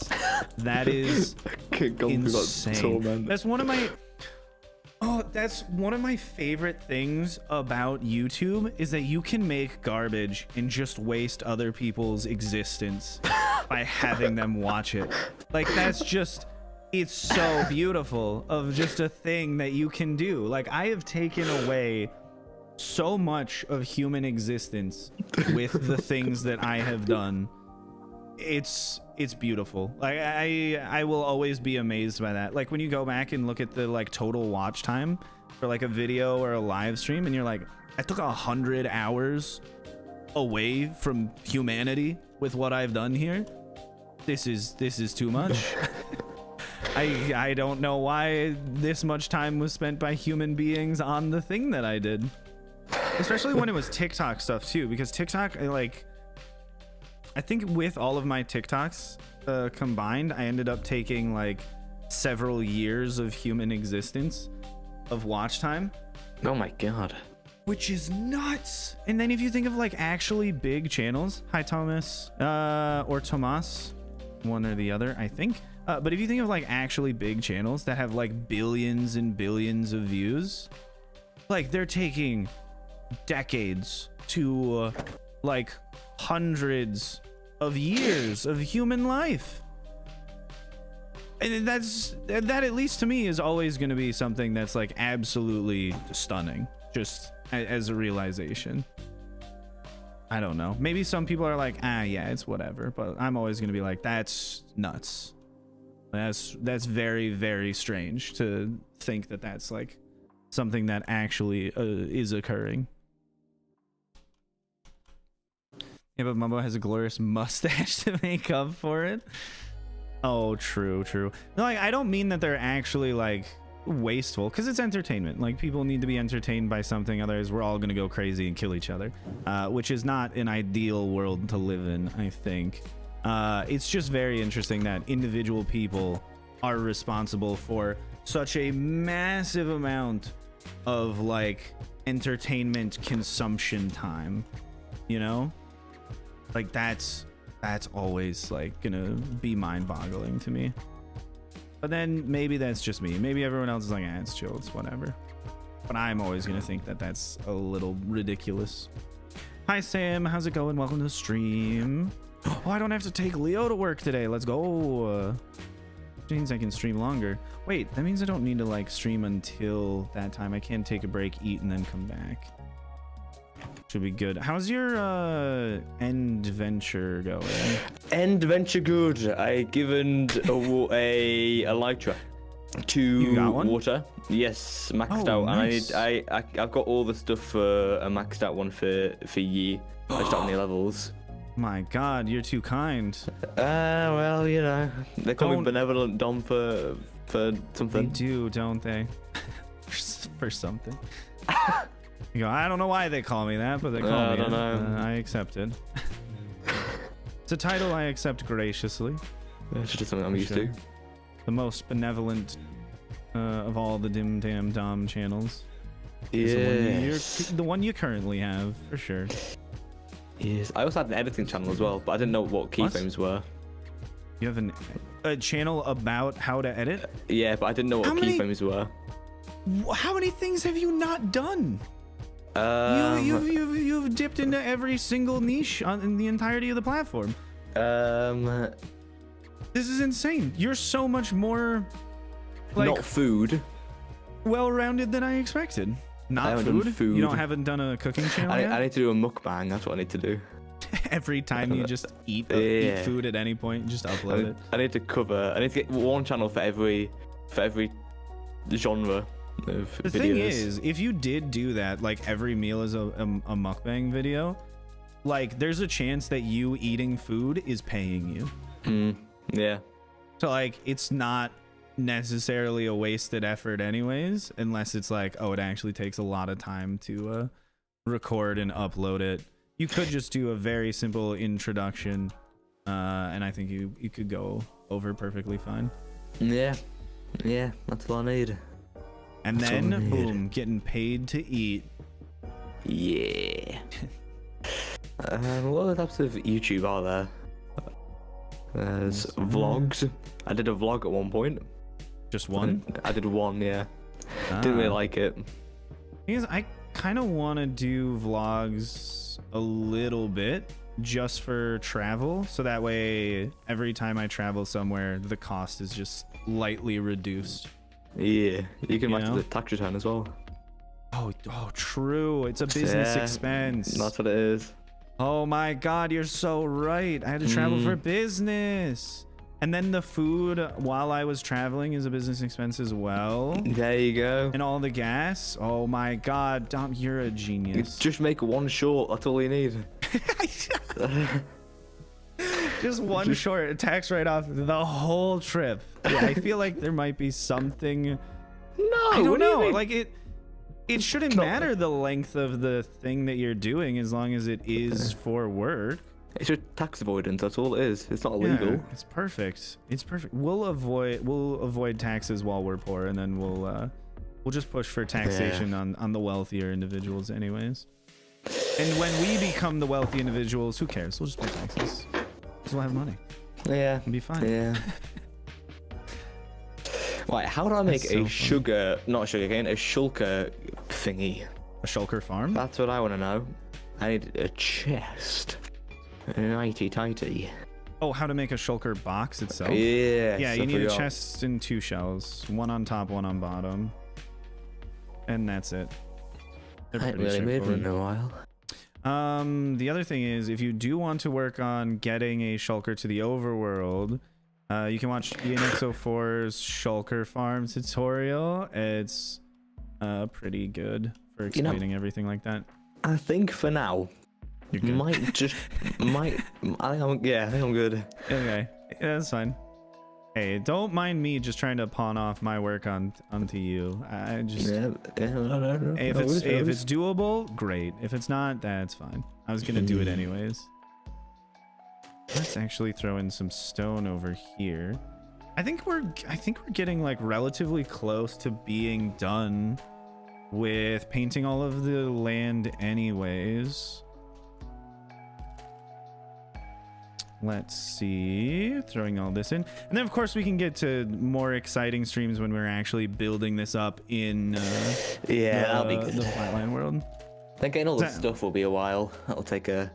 That is insane. That's one of my favorite things about YouTube, is that you can make garbage and just waste other people's existence by having them watch it. Like, that's just, it's so beautiful of just a thing that you can do. Like, I have taken away so much of human existence with the things that I have done. It's beautiful. Like, I will always be amazed by that. Like, when you go back and look at the like total watch time for like a video or a live stream, and you're like, I took 100 hours away from humanity with what I've done here. This is too much. I don't know why this much time was spent by human beings on the thing that I did. Especially when it was TikTok stuff too, because TikTok, I think with all of my TikToks combined, I ended up taking like several years of human existence of watch time. Oh my god. Which is nuts. And then if you think of like actually big channels, hi Thomas, or Tomas, one or the other, I think. But if you think of like actually big channels that have like billions and billions of views, like they're taking decades to like hundreds of years of human life. And that at least to me is always going to be something that's like absolutely stunning, just as a realization. I don't know, maybe some people are like, yeah, it's whatever, but I'm always going to be like, that's nuts. That's very, very strange to think that that's like something that actually is occurring. Yeah, but Mumbo has a glorious mustache to make up for it. Oh, true. No, like, I don't mean that they're actually like wasteful, because it's entertainment. Like, people need to be entertained by something, otherwise we're all gonna go crazy and kill each other, which is not an ideal world to live in, I think. It's just very interesting that individual people are responsible for such a massive amount of like entertainment consumption time, you know? Like, that's always like gonna be mind-boggling to me. But then maybe that's just me. Maybe everyone else is like, it's chill, it's whatever. But I'm always gonna think that that's a little ridiculous. Hi Sam, how's it going? Welcome to the stream. Oh, I don't have to take Leo to work today. Let's go. Which means I can stream longer. Wait, that means I don't need to like stream until that time. I can take a break, eat, and then come back. Should be good. How's your end venture going? End venture good. I given a live track. You got one? water. Yes, maxed Oh, out. nice. And I've got all the stuff for a maxed out one for Yi. I just don't have any levels. My God, you're too kind. Well, you know, they call me Don't- benevolent Dom for They something. do, don't they? For something. You go, I don't know why they call me that, but they call me I don't it. know. I accept it. It's a title I accept graciously. It's just something I'm used to. The most benevolent of all the Dim Dam Dom channels. Is Yes. the one you currently have, for sure. Yes. I also had an editing channel as well, but I didn't know what keyframes were. You have a channel about how to edit? Yeah, but I didn't know what How many- keyframes were. How many things have you not done? You've dipped into every single niche in the entirety of the platform. This is insane. You're so much more not food. well-rounded than I expected. I Not haven't done food? food. You haven't done a cooking channel I yet? need to do a mukbang. That's what I need to do. Every time you just eat Yeah. food at any point, just upload it. I need to get one channel for every genre of The videos. thing is, if you did do that, like every meal is a mukbang video, like there's a chance that you eating food is paying you. Yeah. So like it's not necessarily a wasted effort anyways, unless it's like, oh, it actually takes a lot of time to record and upload it. You could just do a very simple introduction, and I think you could go over perfectly fine. Yeah. Yeah, that's all I need. And That's all I then need. boom, getting paid to eat. Yeah. What other types of YouTube are there? There's vlogs. I did a vlog at one point. Just one? I did one, yeah. Didn't really like it. Because I kind of want to do vlogs a little bit just for travel, so that way every time I travel somewhere, the cost is just lightly reduced. Yeah, you can match know? the tax return as well. Oh, true. It's a business Yeah, expense. That's what it is. Oh my God, you're so right. I had to travel for business. And then the food while I was traveling is a business expense as well. There you go. And all the gas. Oh my God, Dom, you're a genius. Just make one short. That's all you need. Just one short tax write-off the whole trip. Yeah, I feel like there might be something. No, I don't what do you know. mean? Like it shouldn't matter the length of the thing that you're doing as long as it is for work. It's just tax avoidance. That's all it is. It's not illegal. Yeah, it's perfect. It's perfect. We'll avoid taxes while we're poor, and then we'll just push for taxation on the wealthier individuals, anyways. And when we become the wealthy individuals, who cares? We'll just pay taxes. Because we'll have money. Yeah. It'll be fine. Yeah. Right, how do I make That's so a funny. not a sugar cane, a shulker thingy? A shulker farm? That's what I want to know. I need a chest. Righty tighty. Oh, how to make a shulker box itself? Yeah. Yeah, you need a chest and 2 shells. One on top, one on bottom. And that's it. They're I ain't pretty really made one straightforward. in a while. The other thing is, if you do want to work on getting a shulker to the overworld, you can watch ENXO4's shulker farm tutorial. It's pretty good for explaining everything like that. I think for now, You're good. I think I'm good. Okay, yeah, that's fine. Hey, don't mind me just trying to pawn off my work onto you. I just No. Hey, if it's doable, great. If it's not, that's fine. I was gonna do it anyways. Let's actually throw in some stone over here. I think we're getting like relatively close to being done with painting all of the land anyways. Let's see, throwing all this in, and then of course we can get to more exciting streams when we're actually building this up in that'll be good. the flatline world. I think getting all this stuff will be a while. That'll take a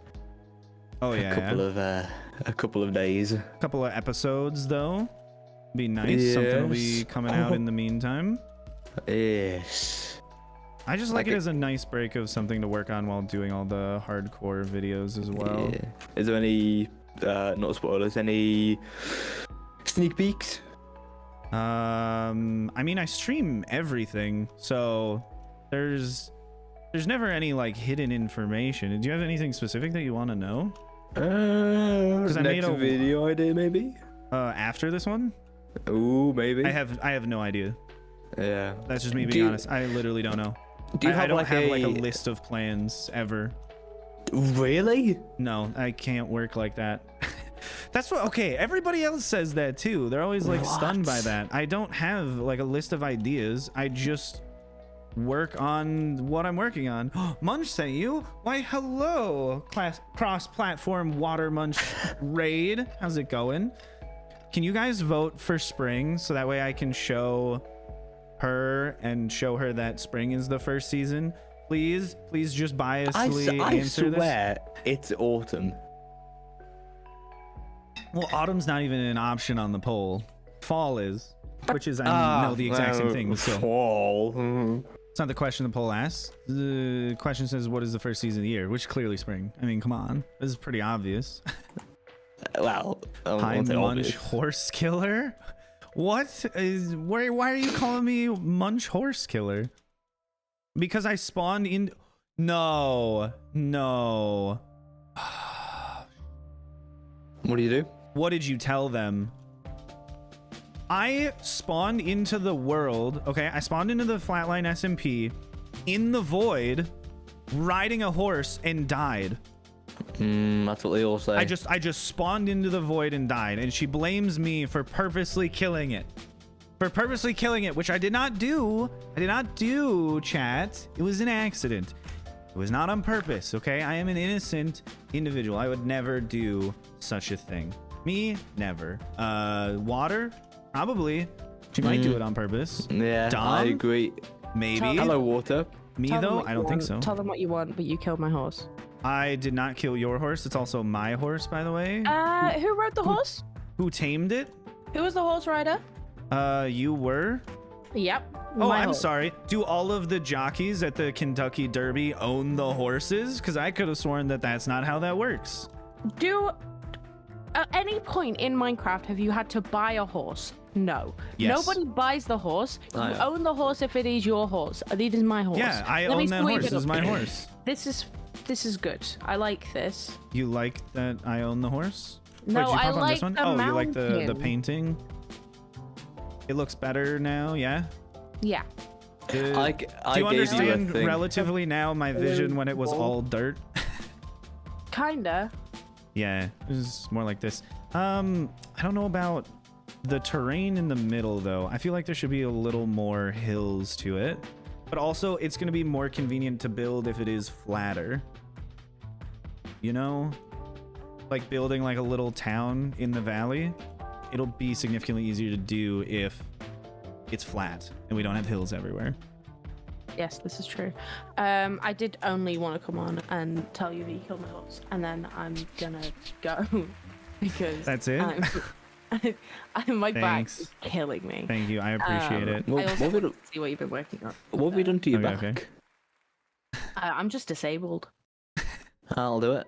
couple of days. A couple of episodes though. Be nice. Something will be Yes. coming out in the meantime. Yes. I just like Like it as a nice break of something to work on while doing all the hardcore videos as well. Yeah. Is there any not spoilers? Any sneak peeks? I mean, I stream everything, so there's never any like hidden information. Do you have anything specific that you want to know? Next I made a video idea maybe. After this one? Ooh, maybe. I have no idea. Yeah. That's just me being honest. I literally don't know. Do you I don't like have like a list of plans ever. Really? No, I can't work like that. That's what. Okay, everybody else says that too. They're always like stunned by that. I don't have like a list of ideas. I just work on what I'm working on. Munch sent you? Why, hello, cross-platform water munch raid. How's it going? Can you guys vote for spring so that way I can show her and show her that spring is the first season? Please just biasly answer this. I swear it's autumn. Well, autumn's not even an option on the poll. Fall is, which is, I know the exact same thing, but still. Fall. It's not the question the poll asks. The question says, what is the first season of the year? Which clearly spring. I mean, come on. This is pretty obvious. Well, High Munch Horse Killer? What is, why are you calling me Munch Horse Killer? Because I spawned in, no. What do you do? What did you tell them? I spawned into the world. Okay, I spawned into the flatline SMP in the void, riding a horse and died. That's what they all say. I just spawned into the void and died, and she blames me for purposely killing it. Which I did not do. Chat. It was an accident. It was not on purpose, okay? I am an innocent individual. I would never do such a thing. Me, never. Water, probably. She might do it on purpose. Yeah, Dom? I agree. Maybe. Hello, water. Me though, I don't think so. Tell them what you want, but you killed my horse. I did not kill your horse. It's also my horse, by the way. Who rode the horse? Who tamed it? Who was the horse rider? You were? Yep. Oh, my I'm horse. sorry. Do all of the jockeys at the Kentucky Derby own the horses? Because I could have sworn that that's not how that works. At any point in Minecraft have you had to buy a horse? No. Yes. Nobody buys the horse. You Oh, yeah. own the horse if it is your horse. This is my horse. Yeah, I Let me own that sweep horse. it This is up. my horse. This is good. I like this. You like that I own the horse? No, Wait, did you I pop on like this one? the Oh, you like the mountain. painting? It looks better now, yeah? Yeah. Do you I gave you a understand thing. relatively now my vision when it was all dirt? Kinda. Yeah, it was more like this. I don't know about the terrain in the middle though. I feel like there should be a little more hills to it, but also it's going to be more convenient to build if it is flatter. You know, like building like a little town in the valley, it'll be significantly easier to do if it's flat and we don't have hills everywhere. Yes, this is true. I did only want to come on and tell you that you killed my horse, and then I'm gonna go because That's it? my back Thanks. is killing me. Thank you. I appreciate it. What I also have you want to see what you've been working on. What have you done to your Okay, back? okay. I'm just disabled. I'll do it.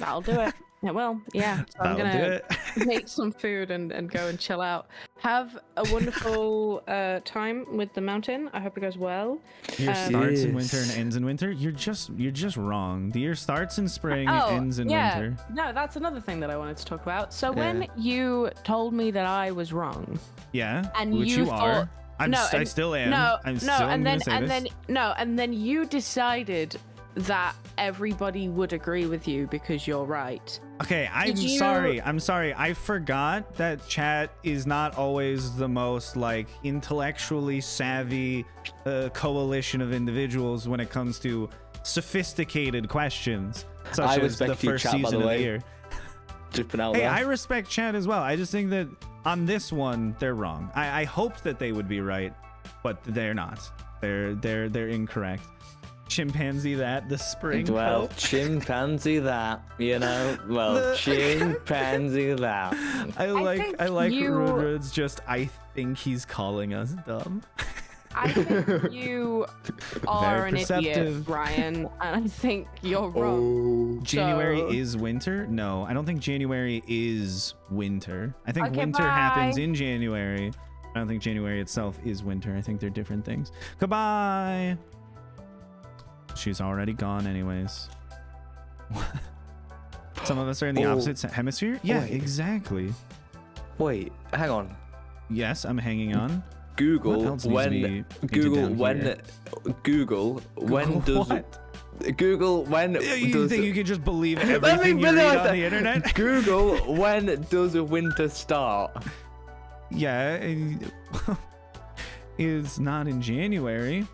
I'll do it. Yeah, well, yeah. So I'm I'll do gonna it. make some food and go and chill out. Have a wonderful time with the mountain. I hope it goes well. The year starts in winter and Yes. ends in winter. You're just wrong. The year starts in spring, ends in winter. No, that's another thing that I wanted to talk about. So Yeah. when you told me that I was wrong, Yeah, and which you you thought- are. I and- still am. I'm still and gonna say this. then you decided that everybody would agree with you because you're right. Okay, I'm Did you- sorry. I forgot that chat is not always the most like intellectually savvy coalition of individuals when it comes to sophisticated questions such I as the respect you, first chat, by season the of the way. year. Just put out Hey, there. I respect chat as well. I just think that on this one they're wrong. I hoped that they would be right, but they're not. They're incorrect. Chimpanzee that the spring. Well, help. chimpanzee that, you know. Well, chimpanzee that. I like think you- Rudrod's just I think he's calling us dumb. I think you are an idiot, perceptive. Ryan, and I think you're wrong. January So- is winter? No, I don't think January is winter. I think Okay, winter bye. happens in January I don't think January itself is winter. I think they're different things. Goodbye. She's already gone anyways. Some of us are in the opposite hemisphere. Yeah, wait. Exactly. Wait, hang on. Yes, I'm hanging on. Google What else needs to be painted down here? Google when does what? Google when You does think you can just believe everything you read on the internet? Google when does winter start? Yeah, it's not in January.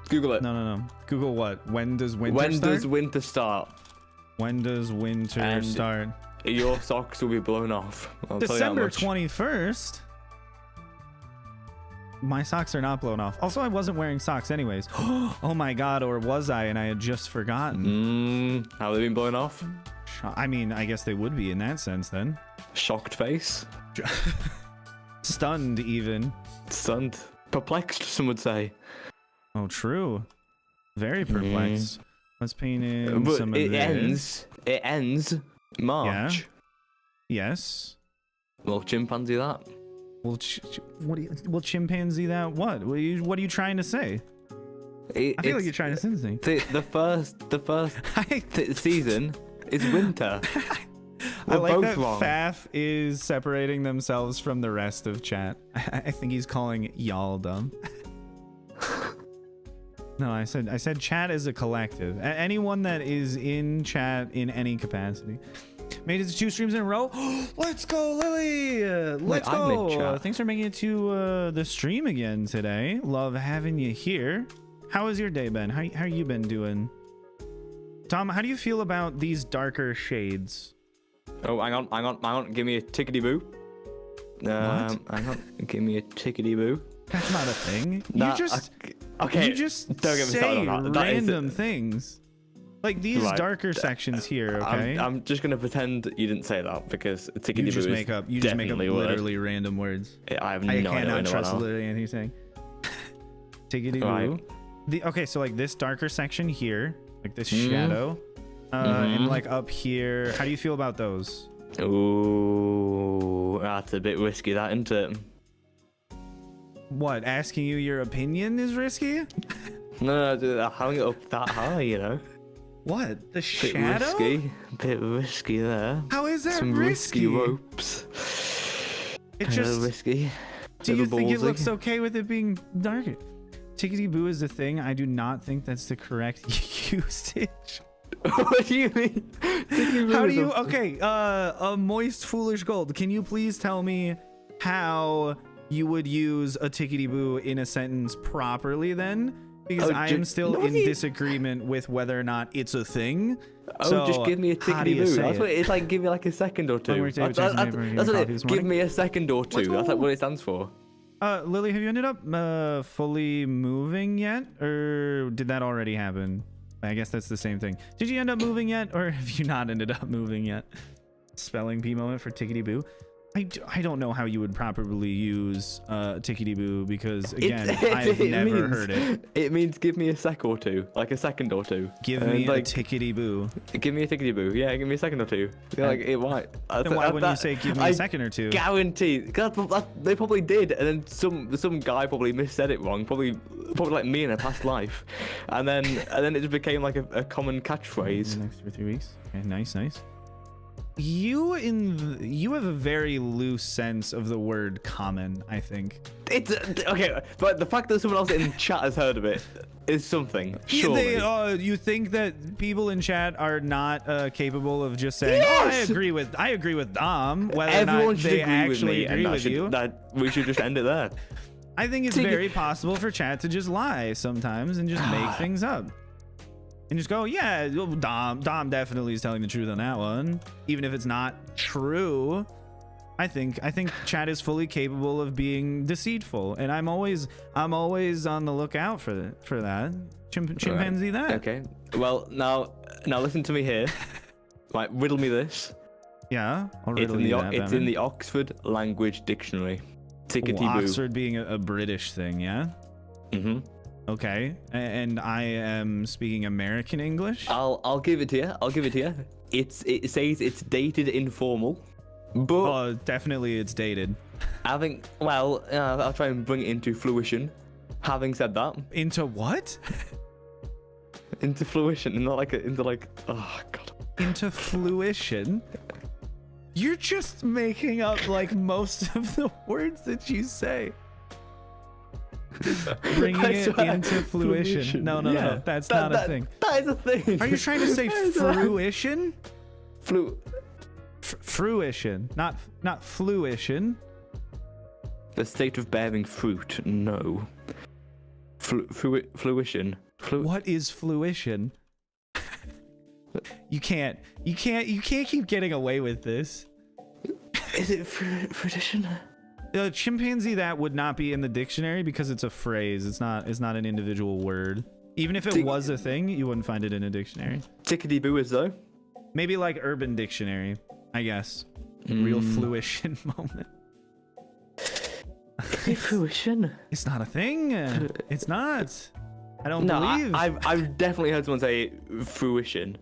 Google it. No. Google what? When does winter When start? does winter start? When does winter And start? Your socks will be blown off. I'll tell you that December much. 21st. My socks are not blown off. Also, I wasn't wearing socks anyways. Oh my god, or was I? And I had just forgotten. Have they been blown off? I mean, I guess they would be in that sense then. Shocked face. Stunned even. Stunned. Perplexed, some would say. Oh, true. Very perplexed. Let's paint in But some of this. It ends March. Yes. Well, chimpanzee that. Well, will chimpanzee that what? What are you trying to say? I feel like you're trying to say something. The first season is winter. I We're like both that wrong. Faf is separating themselves from the rest of chat. I think he's calling y'all dumb. No, I said chat is a collective. Anyone that is in chat in any capacity. Made it to 2 streams in a row. Let's go, Lily. Let's I'm in go. chat. Thanks for making it to the stream again today. Love having you here. How has your day been? How you been doing? Tom, how do you feel about these darker shades? Oh, hang on. Give me a tickety boo. What? Hang on. Give me a tickety boo. That's not a thing. Nah, you just okay. you just don't get me say started on that. That is random things. Like these Right. darker sections here, okay? I'm just gonna pretend you didn't say that because tickety you boo just is make up definitely a word. literally random words. I have no I idea what cannot I know trust now. literally anything you're saying. Tickety boo. Right. Okay, so like this darker section here, like this shadow, and like up here. How do you feel about those? Ooh, that's a bit risky, that, isn't it? What? Asking you your opinion is risky? No, having it up that high, you know. What? The Bit shadow? risky. Bit risky there. How is that Some risky ropes. It A little just. risky. Do you Little think it ballsy. looks okay with it being darker? Tickety boo is the thing. I do not think that's the correct usage. What do you mean? How do you? Okay, a moist foolish gold. Can you please tell me how you would use a tickety boo in a sentence properly then? Because I am still in disagreement with whether or not it's a thing. Oh, So, just give me a how do tickety you boo. say That's it? what it's like. Give me like a second or two. we're taking That's a paper and what coffee it. this Give morning. me a second or two. That's like what it stands for. Lily, have you ended up fully moving yet, or did that already happen? I guess that's the same thing. Did you end up moving yet, or have you not ended up moving yet? Spelling bee moment for tickety boo. I don't know how you would properly use tickety boo because again I've never heard it. It means give me a sec or two, like a second or two. Give And me like, a tickety boo. Give me a tickety boo. Yeah, give me a second or two. Yeah, like it might. Then why wouldn't you say give me a second or two? Guarantee. They probably did, and then some guy probably missaid it wrong. Probably like me in a past life, and then it just became like a common catchphrase. Next 2 or 3 weeks. Okay, nice. You have a very loose sense of the word common, I think. It's okay, but the fact that someone else in chat has heard of it is something. Surely. You think that people in chat are not capable of just saying, Yes! "Oh, I agree with Dom," whether Everyone or not should they agree with actually me, agree and with you. that we should just end it there. I think it's very possible for chat to just lie sometimes and just make things up. And just go, yeah, Dom definitely is telling the truth on that one, even if it's not true. I think chat is fully capable of being deceitful, and I'm always on the lookout for that. Chimpanzee that. Okay. Well, now listen to me here. Right, riddle me this. Yeah, I'll It's riddle in you the that, it's Batman. in the Oxford Language Dictionary. Tickety boo. Oxford being a British thing, yeah. Mm-hmm. Okay, and I am speaking American English. I'll give it to you. It says it's dated informal. But Oh, definitely it's dated. I think, well, I'll try and bring it into fruition. Having said that, Into what? into fruition, and not like into like, oh god. Into fruition? You're just making up like most of the words that you say. Bringing it into fruition. No, no, that's not a thing. That is a thing. Are you trying to say fruition? Fruition, not fluition. The state of bearing fruit. No. Fruition. What is fruition? You can't keep getting away with this. Is it fruition? Chimpanzee, that would not be in the dictionary because it's a phrase. It's not an individual word. Even if it was a thing, you wouldn't find it in a dictionary. Tickety boo is though. Maybe like Urban Dictionary, I guess. Real fruition moment. Fruition? It's not a thing. It's not. I don't No, believe. I've definitely heard someone say fruition.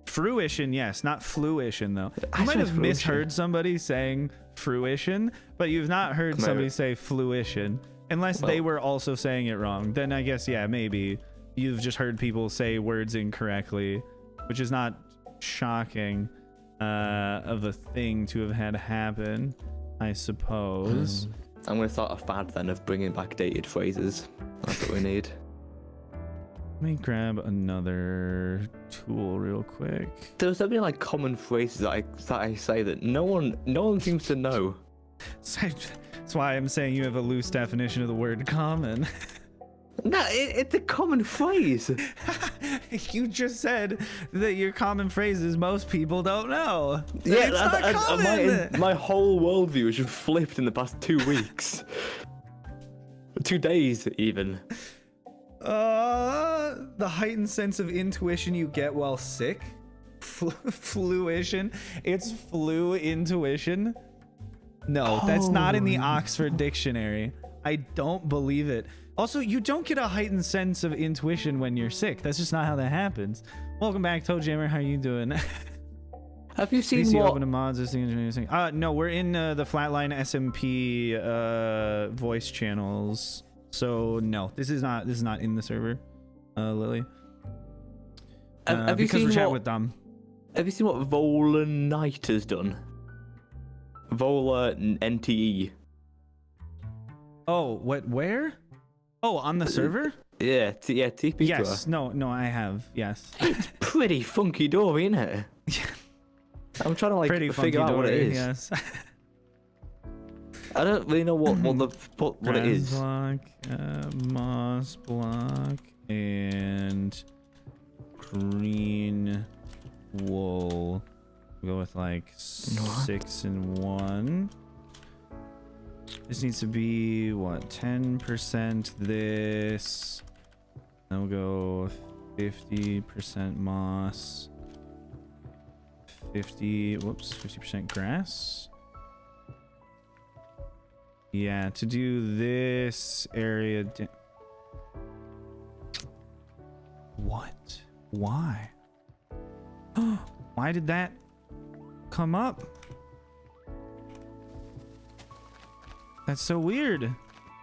Fruition, yes, not fluition though. I You might said have fruition. misheard somebody saying fruition, but you've not heard somebody say fluition. Unless they were also saying it wrong. Then I guess, yeah, maybe you've just heard people say words incorrectly, which is not shocking of a thing to have had happen, I suppose. I'm going to start a fad then of bringing back dated phrases. That's what we need. Let me grab another tool real quick. There's so many like common phrases that I say that no one seems to know. That's why I'm saying you have a loose definition of the word common. No, it's a common phrase. You just said that your common phrases most people don't know. Yeah, It's not common. my whole worldview has just flipped in the past 2 weeks. 2 days even. The heightened sense of intuition you get while sick. Fluition. It's flu intuition. No, that's not in the Oxford Dictionary. I don't believe it. Also, you don't get a heightened sense of intuition when you're sick. That's just not how that happens. Welcome back, Toe Jammer. How are you doing? Have you seen PC what? open to mods. This thing is interesting. No, we're in the Flatline SMP voice channels. So no, this is not in the server, Lily. Have you because seen we're chatting what? with them. Have you seen what Vola Knight has done? Vola NTE. Oh, what? Where? Oh, on the server? Yeah, TP to Yes. her. No, I have. Yes. It's pretty funky dory, isn't it? I'm trying to like Pretty figure out what it is. Yes. I don't really know what it is. Block, moss block, and green wool. We'll go with like 6 and 1. This needs to be what, 10% this. Then we'll go 50% moss. 50% grass. Yeah, to do this area. What? Why? Why did that come up? That's so weird.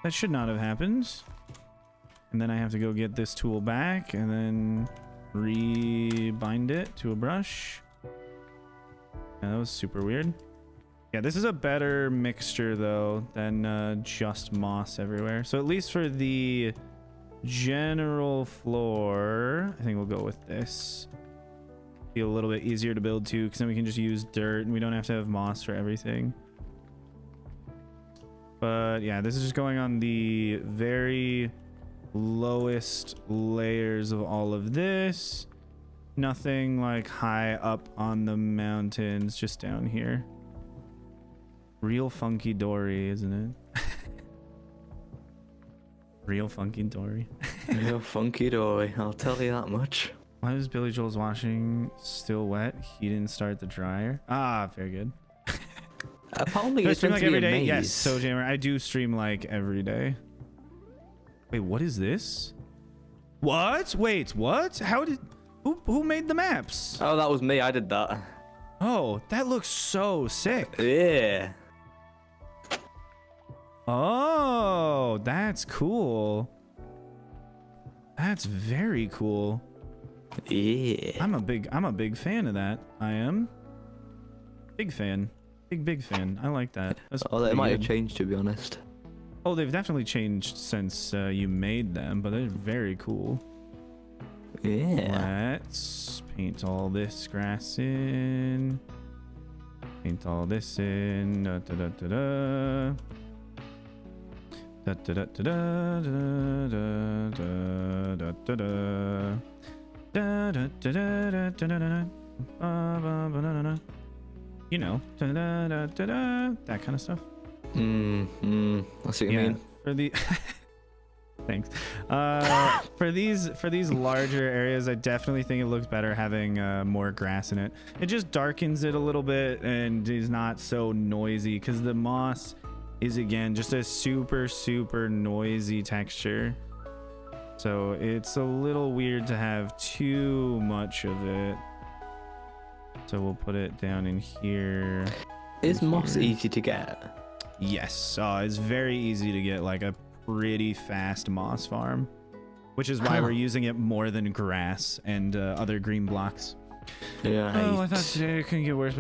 That should not have happened. And then I have to go get this tool back and then rebind it to a brush. Yeah, that was super weird. Yeah, this is a better mixture though than just moss everywhere. So at least for the general floor, I think we'll go with this. Be a little bit easier to build too, because then we can just use dirt and we don't have to have moss for everything. But yeah, this is just going on the very lowest layers of all of this. Nothing like high up on the mountains, just down here. Real funky dory, isn't it? Real funky dory. Real funky dory, I'll tell you that much. Why is Billy Joel's washing still wet? He didn't start the dryer. Ah, very good. Apparently Do I it's stream meant like to be every a day? maze. Yes, so Jammer, I do stream like every day. Wait, what is this? What? Wait, what? How did... Who made the maps? Oh, that was me. I did that. Oh, that looks so sick. Yeah. Oh, that's cool. That's very cool. Yeah. I'm a big fan of that. I am. Big fan. Big fan. I like that. That's Oh, they pretty might have good. changed, to be honest. Oh, they've definitely changed since you made them, but they're very cool. Yeah. Let's paint all this grass in. Paint all this in. Da, da, da, da, da. Da, da, da, da, da, da, da, da, da, da. Da, da, da, da, da, da, da, da. Ba, ba, ba, da, da, da. You know, da, da, da, da, da, that kind of stuff. I see what you mean. For the thanks. For these larger areas, I definitely think it looks better having more grass in it. It just darkens it a little bit and is not so noisy because the moss is again just a super noisy texture. So it's a little weird to have too much of it. So we'll put it down in here. Is moss here. easy to get? Yes, it's very easy to get like a pretty fast moss farm, which is why we're using it more than grass and other green blocks. Yeah. Oh, I thought today it couldn't get worse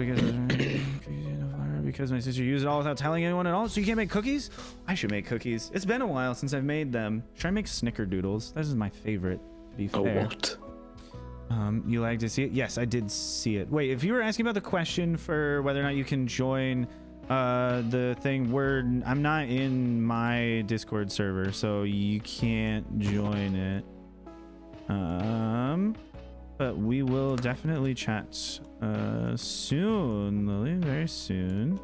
because my sister used it all without telling anyone at all. So you can't make cookies? I should make cookies. It's been a while since I've made them. Should I make snickerdoodles? This is my favorite, to be fair. What? You like to see it? Yes, I did see it. Wait, if you were asking about the question for whether or not you can join the thing, I'm not in my Discord server, so you can't join it. But we will definitely chat soon, Lily, very soon.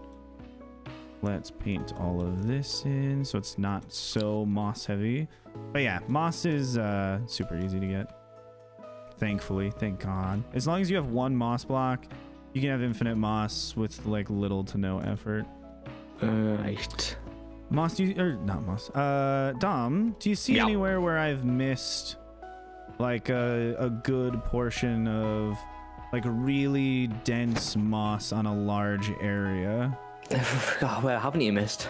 Let's paint all of this in so it's not so moss heavy. But yeah, moss is super easy to get. Thankfully, thank God. As long as you have one moss block, you can have infinite with like little to no effort. Right. Moss, not Moss. Dom, do you see anywhere where I've missed like a good portion of like really dense moss on a large area? God, where haven't you missed?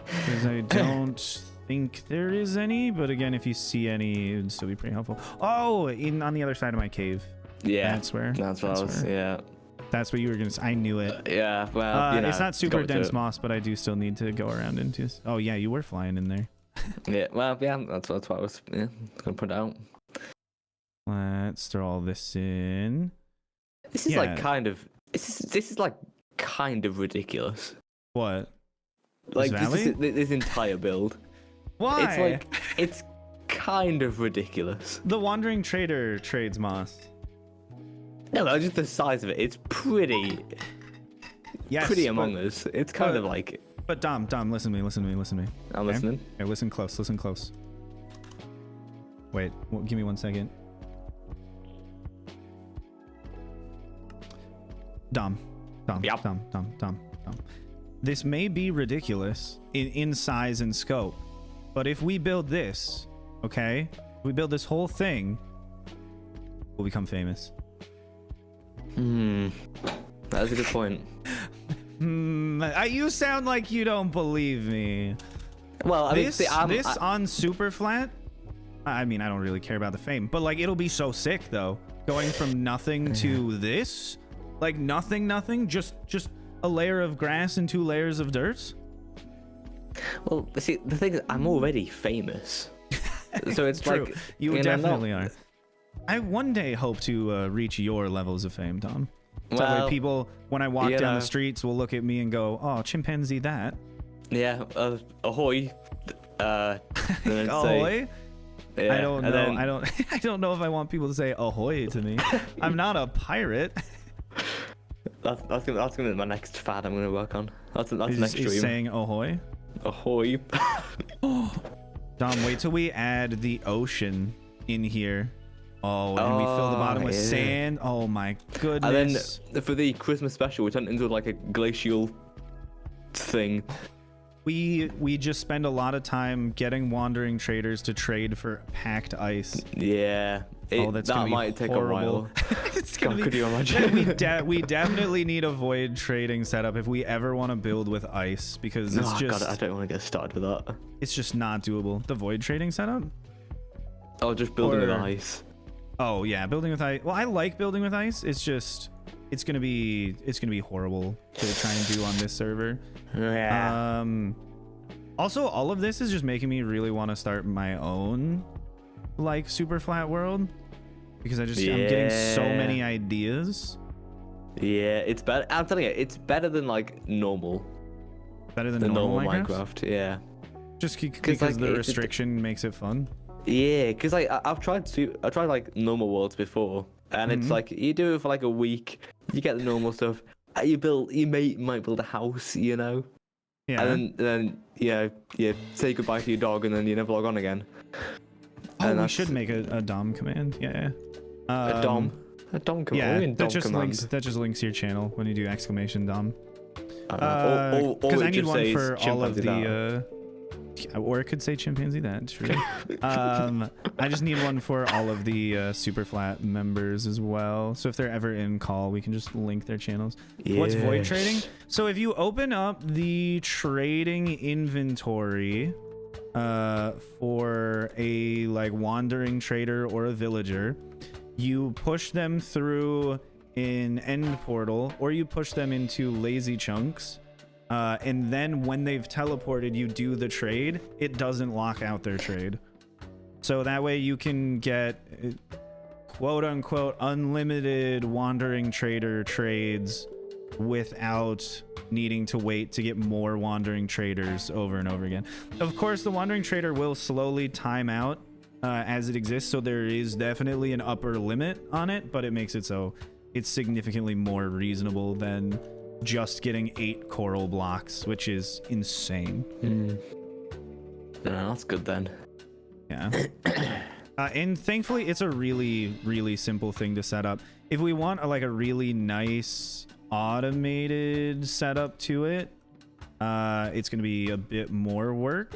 Because I don't think there is any, but again, if you see any, it would still be pretty helpful. Oh, on the other side of my cave. Yeah. That's where. That's what I was. Yeah. That's what you were gonna say. I knew it. Yeah. Well, you know, it's not super got to dense it. moss, but I do still need to go around into. Oh yeah, you were flying in there. Yeah. Well, yeah. That's what I was gonna put out. Let's throw all this in. This is like kind of. This is like kind of ridiculous. What? Like Valley? this entire build. Why? It's like it's kind of ridiculous. The Wandering Trader trades moss. No, just the size of it. It's pretty. Yes, pretty but- Among Us. It's kind of like. But Dom, listen to me. I'm listening. Okay, listen close. Wait, give me 1 second. Dom. Yep. Dom. This may be ridiculous in size and scope, but if we build this, okay? If we build this whole thing, we'll become famous. That's a good point. You sound like you don't believe me. Well, I mean, This see, on Superflat, I mean, I don't really care about the fame, but like it'll be so sick though. Going from nothing to this, like nothing, just a layer of grass and 2 layers of dirt. Well, see, the thing is, I'm already famous, so it's True. like You definitely are. I one day hope to reach your levels of fame, Tom. So that way Well, people, when I walk you down the know. streets, will look at me and go, "Oh, chimpanzee, that." Yeah. Ahoy. Then say- Ahoy. Yeah, I don't and know. then- I don't know if I want people to say ahoy to me. I'm not a pirate. That's gonna be my next fad. I'm gonna work on. That's next Is stream. saying ahoy. Ahoy. Dom, wait till we add the ocean in here. Oh, and we fill the bottom with yeah. sand. Oh my And goodness. then for the Christmas special, we turned into like a glacial thing. We just spend a lot of time getting wandering traders to trade for packed ice. Yeah. That might take a while. It's gonna God, could you imagine? we definitely need a void trading setup if we ever want to build with ice, because it's just God, I don't want to get started with that. it's just not doable. The void trading setup? Oh, just building with Or- ice. Oh yeah, building with ice. Well, I like building with ice. It's just it's gonna be horrible to try and do on this server. Yeah. Also, all of this is just making me really want to start my own like super flat world, because I'm getting so many ideas. Yeah, it's better. I'm telling you, it's better than like normal. Better than The normal normal Minecraft. Minecraft. Yeah. Just because like, the restriction makes it fun. Yeah, because like I've tried like normal worlds before, and it's like you do it for like a week, you get the normal stuff, you might build a house, you know, Yeah. and then you say goodbye to your dog, and then you never log on again. Oh, And we that's should make a DOM command. Yeah. a dom command. What do you Yeah, mean that dom just command? links your channel when you do exclamation DOM. All Because it I need just one says for all of chimpanzee the. Or it could say chimpanzee. That's true. I just need one for all of the Superflat members as well. So if they're ever in call, we can just link their channels. What's void Yes. trading? So if you open up the trading inventory for a like wandering trader or a villager, you push them through an end portal, or you push them into lazy chunks. And then when they've teleported, you do the trade. It doesn't lock out their trade. So that way you can get quote unquote unlimited wandering trader trades without needing to wait to get more wandering traders over and over again. Of course, the wandering trader will slowly time out as it exists. So there is definitely an upper limit on it, but it makes it so it's significantly more reasonable than just getting 8 coral blocks, which is insane. No, that's good then. Yeah. And thankfully it's a really, really simple thing to set up. If we want a really nice automated setup to it, it's going to be a bit more work.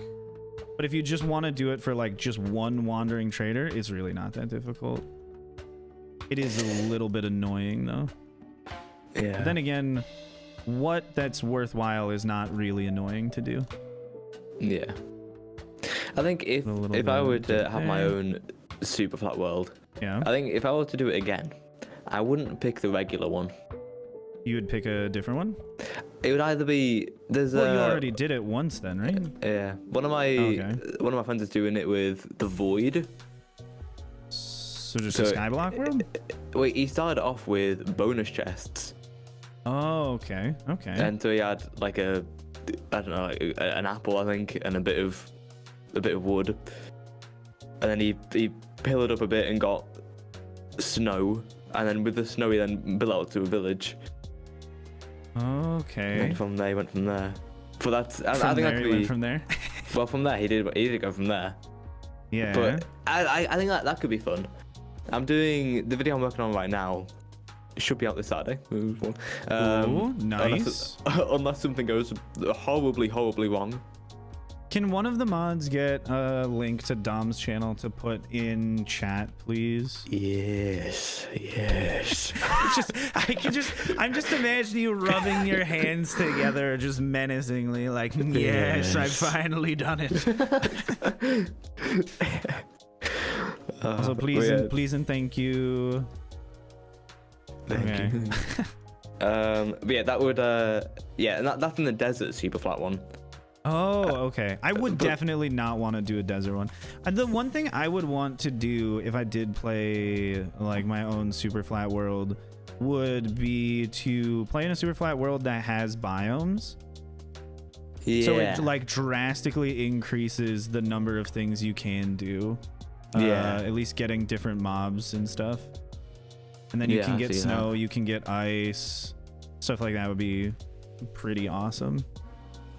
But if you just want to do it for like just one wandering trader, it's really not that difficult. It is a little bit annoying though. Yeah. But then again, what that's worthwhile is not really annoying to do. Yeah. I think if I were to have my own super flat world, Yeah, I think if I were to do it again, I wouldn't pick the regular one. you would pick a different one. It would either be Well, you already did it once then, right? yeah. One of my friends is doing it with the void. So just a skyblock world? Wait, he started off with bonus chests, Oh, okay. Okay. and so he had like I don't know, like an apple, I think, and a bit of wood, and then he pillared up a bit and got snow, and then with the snow he then built out to a village. Okay. And from there he went from there. But that's I From think there, that you could went be from there. well from there he did go from there. Yeah. But I think that could be fun. I'm doing the video I'm working on right now. It should be out this Saturday. Ooh, nice. Unless something goes horribly wrong. Can one of the mods get a link to Dom's channel to put in chat, please? Yes. It's just, I'm just imagining you rubbing your hands together, just menacingly, like, yes, I've finally done it. Also, please and thank you. Thank you. But yeah, that would and that's in the desert super flat one. Oh, okay. I would definitely not want to do a desert one. And the one thing I would want to do if I did play like my own super flat world would be to play in a super flat world that has biomes. Yeah. So it like drastically increases the number of things you can do. At least getting different mobs and stuff. And then you can get snow, you can get ice, stuff like that would be pretty awesome.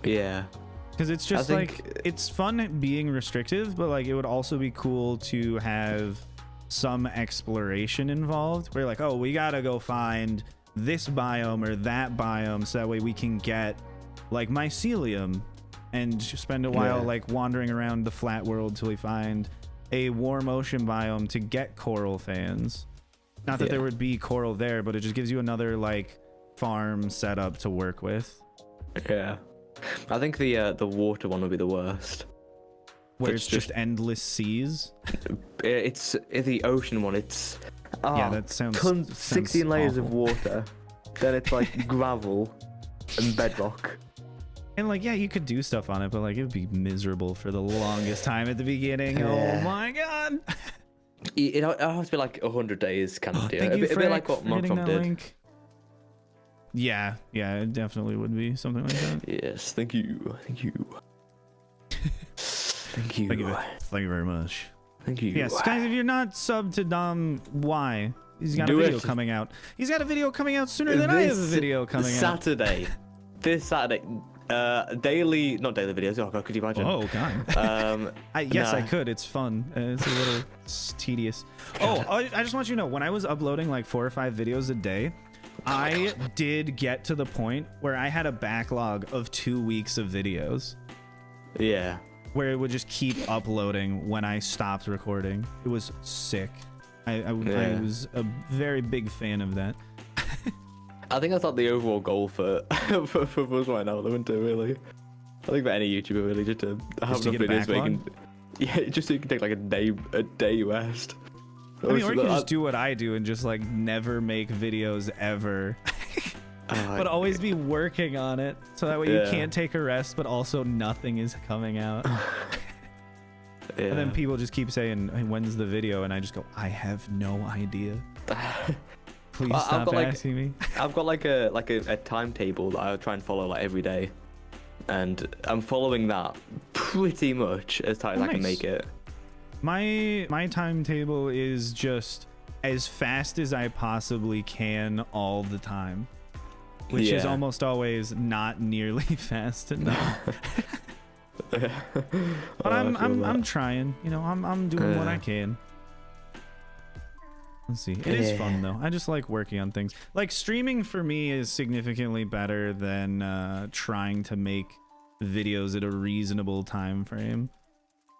Yeah. Because it's just like, it's fun being restrictive, but like it would also be cool to have some exploration involved where like, oh, we gotta go find this biome or that biome so that way we can get like mycelium and spend a while Yeah. like wandering around the flat world till we find a warm ocean biome to get coral fans. Not that there would be coral there, but it just gives you another like farm setup to work with. Yeah. I think the water one would be the worst. Where It's it's just endless seas. It's the ocean one. It's Yeah, that sounds 16 layers of awful. water. Then it's like gravel and bedrock. And like, yeah, you could do stuff on it, but like it would be miserable for the longest time at the beginning. Oh Yeah. my god. It has to be like 100 days kind of deal. Thank A you bit, for a bit like what getting Monfrom that did. link. Yeah, it definitely would be something like that. Yes, thank you. Thank you. Thank you. Thank you very much. Thank you. Yes, guys, if you're not subbed to Dom, why? He's got Do a video it. coming out. He's got a video coming out sooner than I have a video coming out. This Saturday. Not daily videos. Oh god, could you imagine? Oh god. Yes, I could. It's fun. It's a little tedious. Oh, I just want you to know, when I was uploading like 4 or 5 videos a day, I did get to the point where I had a backlog of 2 weeks of videos Yeah. where it would just keep uploading when I stopped recording. It was sick. I was a very big fan of that. I think that's like the overall goal for for us right now, though, isn't it, really? I think for any YouTuber, really, just to have to enough get a videos where you can, backlog? yeah, just so you can take like a day rest. I mean, or you can just do what I do and just like never make videos ever, but always be working on it. So that way you Yeah. can't take a rest, but also nothing is coming out. Yeah. And then people just keep saying, hey, when's the video? And I just go, I have no idea. Please Well, I've stop got, like, asking me. I've got like a timetable that I try and follow like every day, and I'm following that pretty much as tight as I can Nice. make it. My timetable is just as fast as I possibly can all the time, which is Yeah. almost always not nearly fast enough. But I'm trying. You know, I'm doing what I can. Let's see. It is fun though. I just like working on things. Like streaming for me is significantly better than trying to make videos at a reasonable time frame.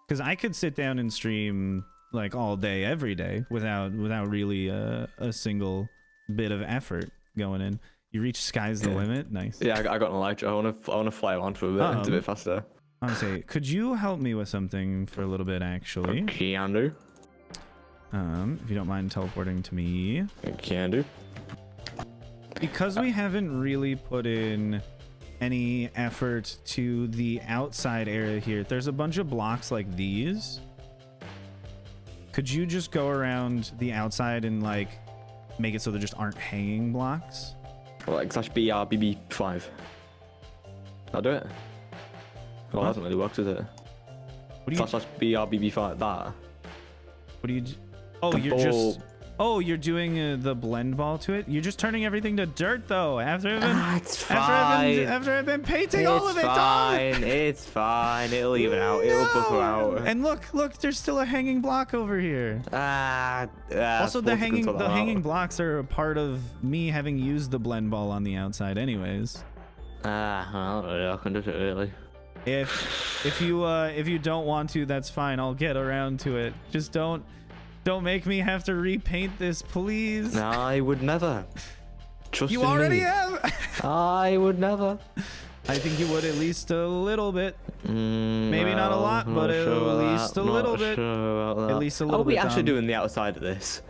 Because I could sit down and stream like all day, every day, without really a single bit of effort going in. You reach sky's the limit. Nice. Yeah, I got an elytra. I want to fly around for a bit. It's a bit faster. I would say, could you help me with something for a little bit, actually? Can do. If you don't mind teleporting to me. Can do. Because we haven't really put in any effort to the outside area here, there's a bunch of blocks like these. Could you just go around the outside and like make it so there just aren't hanging blocks? Like /BRBB5. I'll do it. Well, that doesn't really work, does it? What do you /BRBB5, that. What do you Oh, The you're ball. just Oh, you're doing the blend ball to it? You're just turning everything to dirt though. After I've been painting all of it, dog. It's fine. It'll even out. It'll buffer out. And look, there's still a hanging block over here. Also, the Sports hanging can sort that out. blocks are a part of me having used the blend ball on the outside, anyways. Well, I can do it really. If you don't want to, that's fine. I'll get around to it. Just don't make me have to repaint this, please. No, I would never. Trust You in already me. have. I would never. I think you would at least a little bit. Maybe not a lot, but at least a little bit. At least a little Are we bit. actually Dom. doing the outside of this?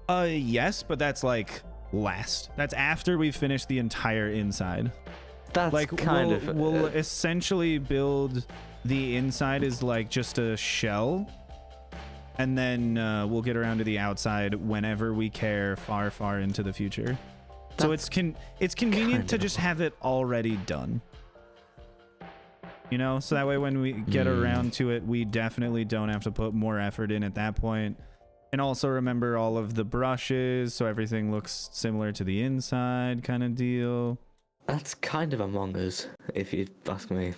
Yes, but that's like last. That's after we finish the entire inside. That's Like kind of. we'll essentially build the inside as like just a shell, and then we'll get around to the outside whenever we care, far into the future. So it's convenient to just have it already done. You know, so that way when we get around to it, we definitely don't have to put more effort in at that point. And also remember all of the brushes, so everything looks similar to the inside kind of deal. That's kind of Among Us, if you ask me.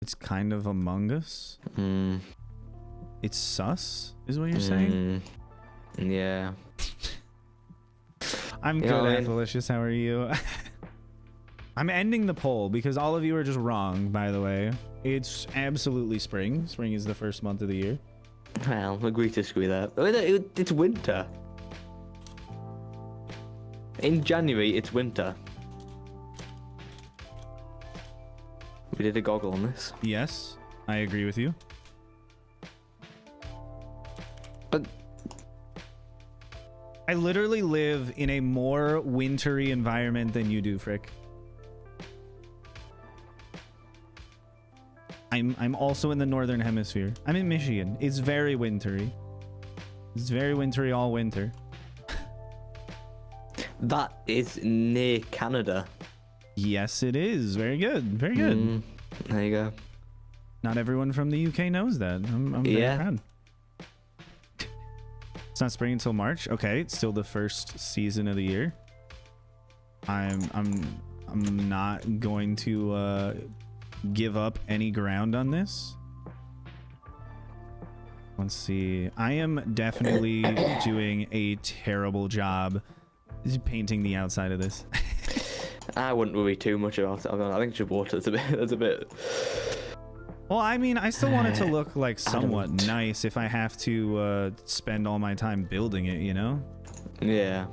It's kind of Among Us. It's sus, is what you're saying? Yeah. I'm You good, know what I mean? Athalicious. How are you? I'm ending the poll because all of you are just wrong, by the way. It's absolutely spring. Spring is the first month of the year. Well, agree to disagree there. It's winter. In January, it's winter. We did a goggle on this. Yes, I agree with you. But I literally live in a more wintry environment than you do, Frick. I'm also in the northern hemisphere. I'm in Michigan. It's very wintry. It's very wintry all winter. that is near Canada. Yes, it is. Very good. Very good. There you go. Not everyone from the UK knows that. I'm very proud. It's not spring until March. Okay, it's still the first season of the year. I'm not going to give up any ground on this. Let's see. I am definitely doing a terrible job painting the outside of this. I wouldn't worry too much about it. I think it's just water. That's a bit. Well, I mean, I still want it to look like somewhat adamant. nice if I have to spend all my time building it, you know? Yeah.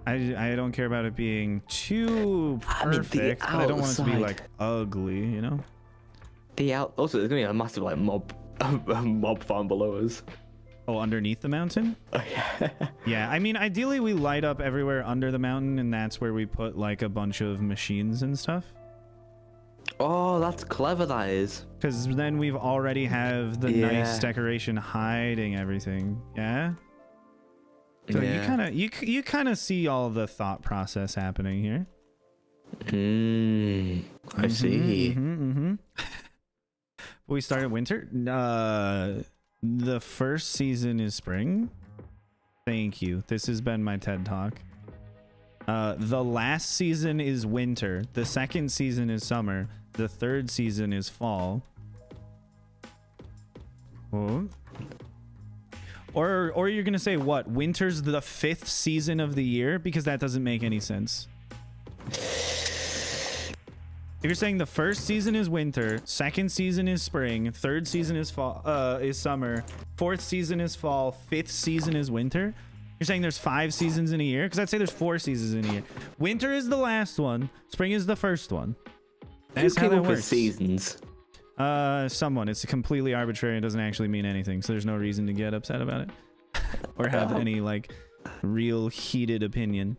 I don't care about it being too perfect, but I don't want it to be like ugly, you know? Also, there's gonna be a massive like mob farm below us. Oh, underneath the mountain? Oh, yeah. Yeah, I mean, ideally we light up everywhere under the mountain, and that's where we put like a bunch of machines and stuff. Oh, that's clever. That is. Because then we've already have the nice decoration hiding everything. Yeah. So you kind of see all the thought process happening here. I see. We started winter. The first season is spring. Thank you. This has been my TED Talk. The last season is winter. The second season is summer. The third season is fall. Oh. Or you're gonna say what? Winter's the 5th season of the year? Because that doesn't make any sense. If you're saying the first season is winter, second season is spring, third season is fall, is summer, fourth season is fall, fifth season is winter. You're saying there's 5 seasons in a year? Because I'd say there's 4 seasons in a year. Winter is the last one. Spring is the first one. That's how that works. Seasons. Someone. It's completely arbitrary. It doesn't actually mean anything. So there's no reason to get upset about it or have any like real heated opinion.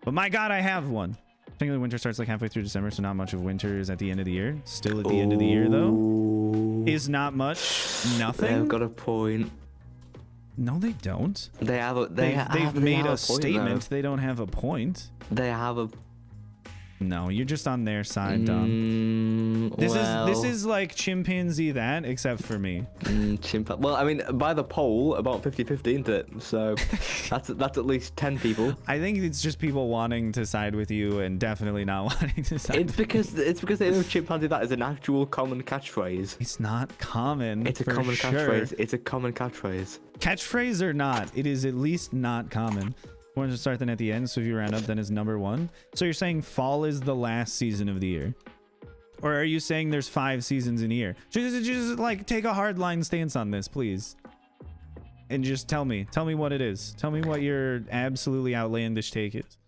But my God, I have one. Technically, winter starts like halfway through December, so not much of winter is at the end of the year. Still at the end of the year, though, is not much. Nothing. They've got a point. No, they don't. They've made a statement. They don't have a point. They have a. No, you're just on their side, Dom. This is like chimpanzee that, except for me. Well, I mean, by the poll, about 50-50, isn't it? So that's at least 10 people. I think it's just people wanting to side with you and definitely not wanting to side. It's because they know chimpanzee that is an actual common catchphrase. It's not common. It's a common catchphrase. It's a common catchphrase. Catchphrase or not, it is at least not common. We're going to start then at the end, so if you round up, then it's number 1. So you're saying fall is the last season of the year? Or are you saying there's 5 seasons in a year? Just like take a hard line stance on this, please. And just tell me what it is. Tell me what your absolutely outlandish take is.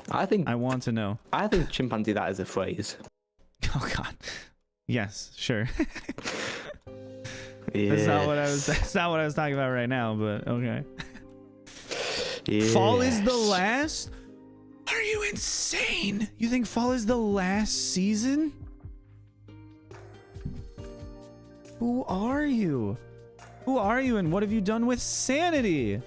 I want to know. I think chimpanzee that is a phrase. Oh God. Yes, sure. Yes. That's not what I was talking about right now, but okay. Yes. Fall is the last? Are you insane? You think fall is the last season? Who are you? Who are you and what have you done with sanity?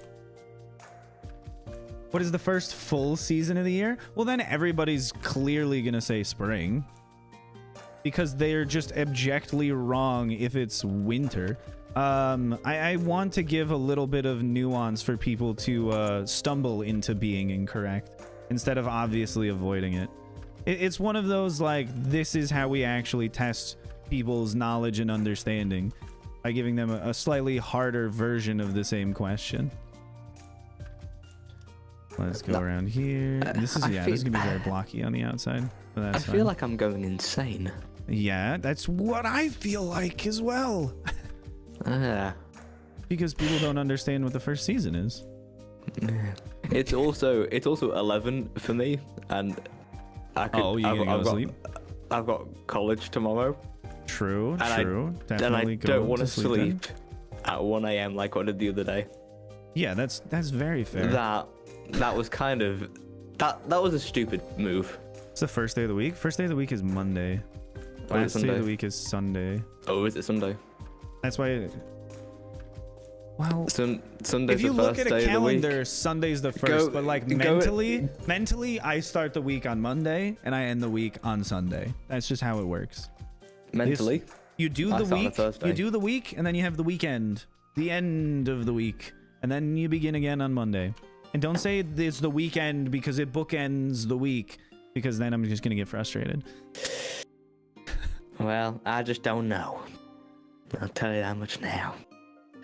What is the first full season of the year? Well, then everybody's clearly gonna say spring. Because they're just abjectly wrong if it's winter. I want to give a little bit of nuance for people to stumble into being incorrect instead of obviously avoiding it. It's one of those like, this is how we actually test people's knowledge and understanding by giving them a slightly harder version of the same question. Let's go around here. This is I this is feel- gonna be very blocky on the outside, but I that's feel fine. like I'm going insane. Yeah, that's what I feel like as well. Because people don't understand what the first season is. It's also 11 for me, and I've got college tomorrow. True, And true. And Definitely I go don't want to then. sleep at 1 a.m. like I did the other day. Yeah, that's very fair. That was kind of that was a stupid move. It's the first day of the week. First day of the week is Monday. Oh, Last it's day of Sunday. the week is Sunday. Oh, is it Sunday? That's why. Well, Sunday's if you the look first at a day of the week. calendar, Sunday's the first. But like mentally, I start the week on Monday and I end the week on Sunday. That's just how it works. Mentally, You do I the start on a week, Thursday. you do the week, and then you have the weekend, the end of the week, and then you begin again on Monday. And don't say it's the weekend because it bookends the week, because then I'm just gonna get frustrated. well, I just don't know. I'll tell you that much now.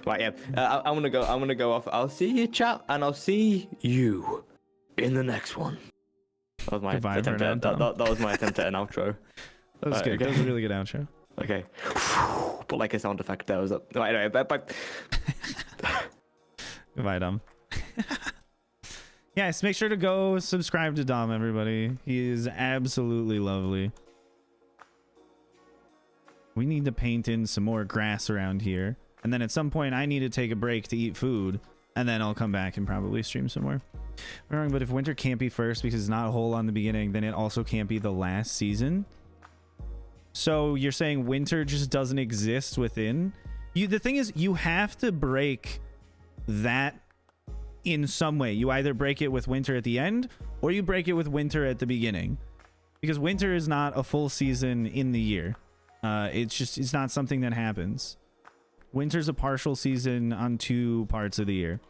Right, yeah. I'm gonna go off. I'll see you, chat, and I'll see you in the next one. That was my Goodbye for attempt. now, That, Tom. that was my attempt at an outro. That was Right, good. okay. That was a really good outro. Okay. Put like a sound effect. That was up. Right, anyway, bye. Goodbye, Dom. Yes, make sure to go subscribe to Dom, everybody. He is absolutely lovely. We need to paint in some more grass around here. And then at some point, I need to take a break to eat food. And then I'll come back and probably stream some more. Wrong, but if winter can't be first because it's not whole on the beginning, then it also can't be the last season. So you're saying winter just doesn't exist within? The thing is, you have to break that in some way. You either break it with winter at the end or you break it with winter at the beginning, because winter is not a full season in the year. It's not something that happens. Winter's a partial season on 2 parts of the year.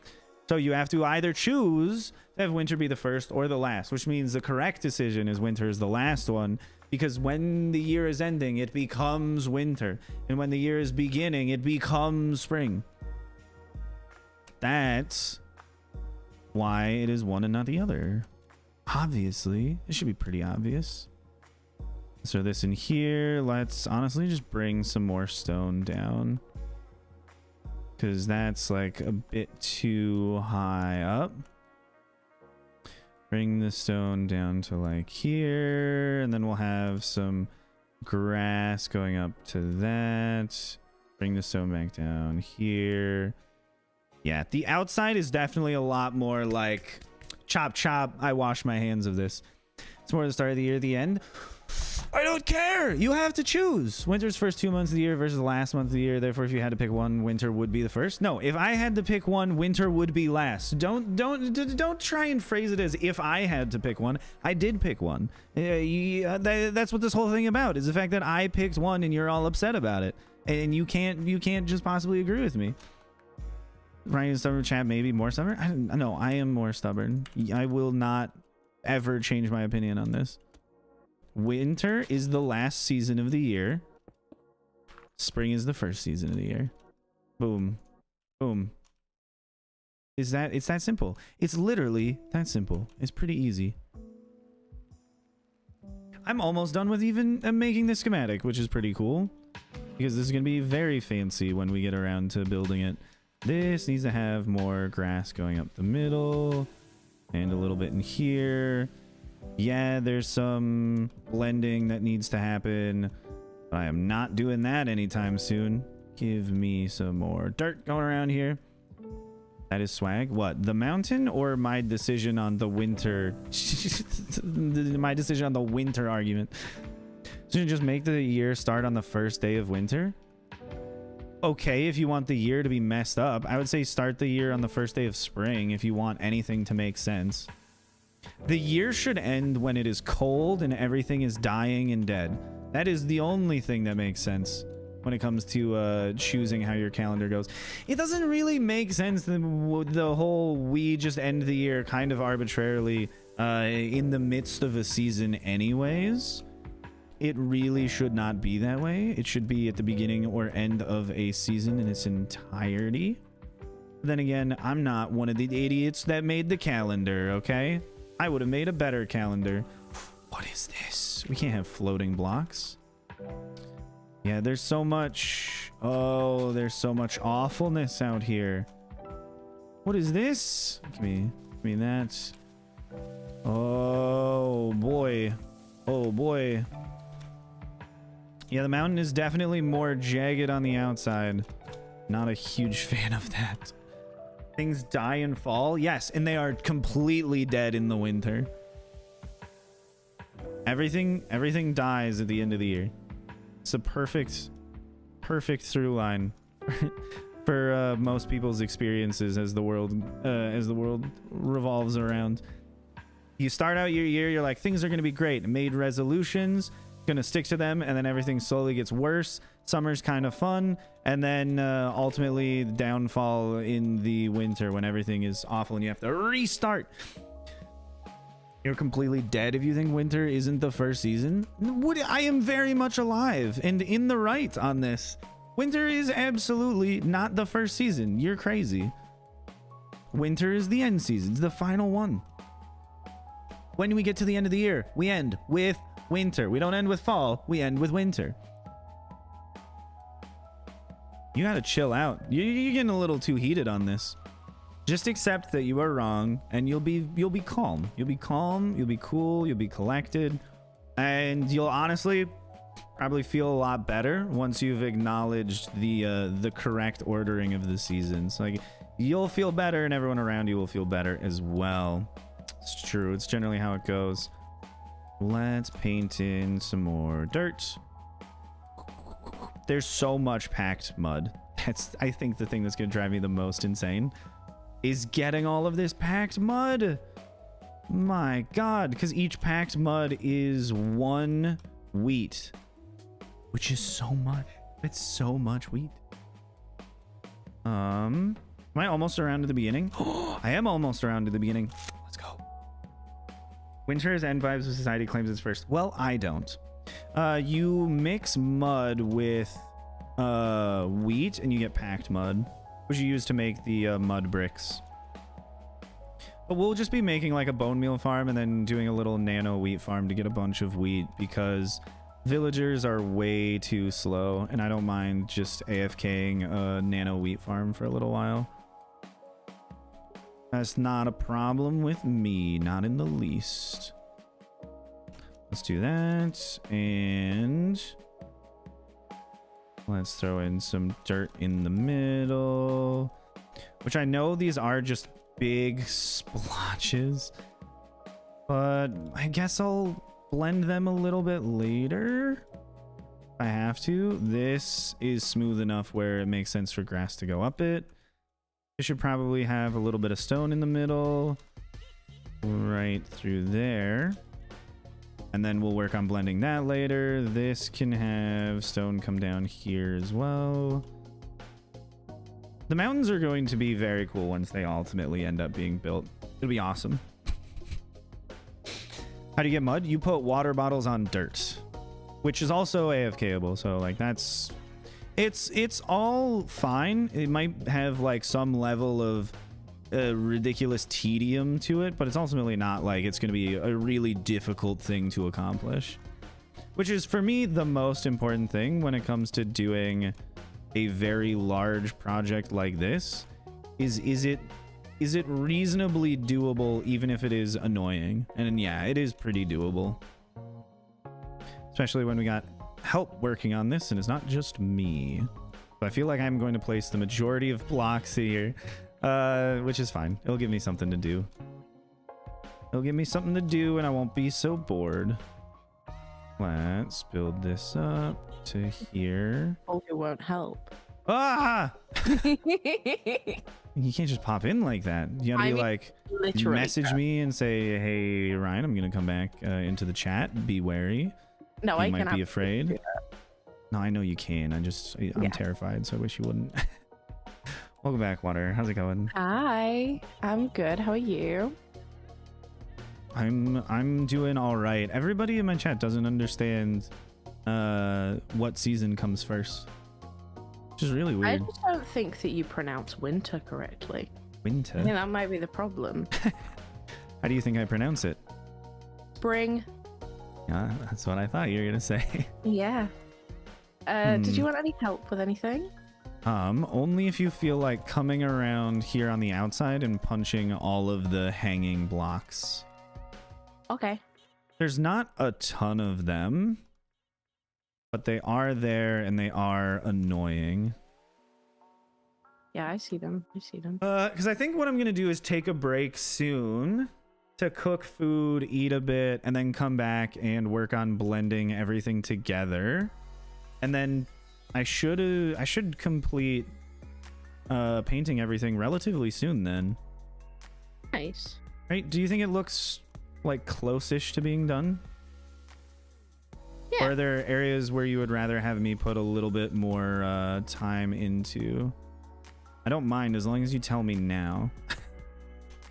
So you have to either choose to have winter be the first or the last, which means the correct decision is winter is the last one, because when the year is ending, it becomes winter. And when the year is beginning, it becomes spring. That's why it is one and not the other. Obviously, it should be pretty obvious. So this in here, let's honestly just bring some more stone down, because that's like a bit too high up. Bring the stone down to like here, and then we'll have some grass going up to that. Bring the stone back down here. Yeah, the outside is definitely a lot more like chop chop, I wash my hands of this. It's more the start of the year, the end. I don't care. You have to choose. Winter's first 2 months of the year versus the last month of the year. Therefore, if you had to pick one, winter would be the first. No, if I had to pick one, winter would be last. Don't try and phrase it as if I had to pick one. I did pick one. That's what this whole thing about is the fact that I picked one and you're all upset about it, and you can't just possibly agree with me. Ryan stubborn chat, maybe more stubborn. I don't know. I am more stubborn. I will not ever change my opinion on this. Winter is the last season of the year. Spring is the first season of the year. Boom. Boom. It's that simple. It's literally that simple. It's pretty easy. I'm almost done with even making the schematic, which is pretty cool, because this is going to be very fancy when we get around to building it. This needs to have more grass going up the middle and a little bit in here. Yeah, there's some blending that needs to happen, but I am not doing that anytime soon. Give me some more dirt going around here. That is swag. What, the mountain or my decision on the winter? My decision on the winter argument. So you just make the year start on the first day of winter? Okay, if you want the year to be messed up. I would say start the year on the first day of spring if you want anything to make sense. The year should end when it is cold and everything is dying and dead. That is the only thing that makes sense when it comes to choosing how your calendar goes. It doesn't really make sense, the whole we just end the year kind of arbitrarily in the midst of a season anyways. It really should not be that way. It should be at the beginning or end of a season in its entirety. Then again, I'm not one of the idiots that made the calendar, okay? I would have made a better calendar. What is this? We can't have floating blocks. Yeah, there's so much. Oh, there's so much awfulness out here. What is this? Give me that. Oh boy. Oh boy. Yeah, the mountain is definitely more jagged on the outside. Not a huge fan of that. Things die and fall. Yes, and they are completely dead in the winter. Everything dies at the end of the year. It's a perfect through line for most people's experiences as the world revolves around. You start out your year, you're like, things are going to be great. Made resolutions, going to stick to them, and then everything slowly gets worse. Summer's kind of fun, and then ultimately downfall in the winter when everything is awful and you have to restart. You're completely dead if you think winter isn't the first season. I am very much alive and in the right on this. Winter is absolutely not the first season. You're crazy. Winter is the end season. It's the final one. When we get to the end of the year, we end with winter. We don't end with fall. We end with winter. You gotta chill out. You're getting a little too heated on this. Just accept that you are wrong, and you'll be calm. You'll be calm. You'll be cool. You'll be collected, and you'll honestly probably feel a lot better once you've acknowledged the correct ordering of the seasons. Like, you'll feel better, and everyone around you will feel better as well. It's true. It's generally how it goes. Let's paint in some more dirt. There's so much packed mud. That's, I think, the thing that's going to drive me the most insane is getting all of this packed mud. My God, because each packed mud is 1 wheat, which is so much. It's so much wheat. Am I almost around to the beginning? I am almost around to the beginning. Let's go. Winter is end vibes of society claims it's first. Well, I don't. You mix mud with wheat and you get packed mud, which you use to make the mud bricks. But we'll just be making like a bone meal farm and then doing a little nano wheat farm to get a bunch of wheat, because villagers are way too slow, and I don't mind just AFKing a nano wheat farm for a little while. That's not a problem with me, not in the least. Let's do that, and let's throw in some dirt in the middle, which I know these are just big splotches, but I guess I'll blend them a little bit later if I have to. This is smooth enough where it makes sense for grass to go up it. It should probably have a little bit of stone in the middle right through there, and then we'll work on blending that later. This can have stone come down here as well. The mountains are going to be very cool once they ultimately end up being built. It'll be awesome. How do you get mud? You put water bottles on dirt, which is also AFKable. So like it's all fine. It might have like some level of ridiculous tedium to it, but it's ultimately not like it's going to be a really difficult thing to accomplish, which is for me the most important thing when it comes to doing a very large project like this. Is it reasonably doable, even if it is annoying? And yeah, it is pretty doable, especially when we got help working on this and it's not just me. So I feel like I'm going to place the majority of blocks here, which is fine. It'll give me something to do. It'll give me something to do and I won't be so bored. Let's build this up to here. Oh, it won't help. Ah! You can't just pop in like that. You gotta be like, message me and say, hey, Ryan, I'm gonna come back into the chat. Be wary. No, I might be afraid. No, I know you can. I'm terrified, so I wish you wouldn't. Welcome back, Water. How's it going? Hi, I'm good. How are you? I'm doing all right. Everybody in my chat doesn't understand what season comes first. which is really I weird. just don't think that you pronounce winter correctly. I think Winter. that might be the problem. How do you think I pronounce it? Spring. Yeah, that's what I thought you were gonna say. Yeah. Did you want any help with anything? Only if you feel like coming around here on the outside and punching all of the hanging blocks. Okay. There's not a ton of them, but they are there and they are annoying. Yeah, I see them. I see them. Because I think what I'm gonna do is take a break soon to cook food, eat a bit, and then come back and work on blending everything together. And then I should complete painting everything relatively soon then. Nice. Right? Do you think it looks like close-ish to being done? Yeah. Or are there areas where you would rather have me put a little bit more time into? I don't mind as long as you tell me now.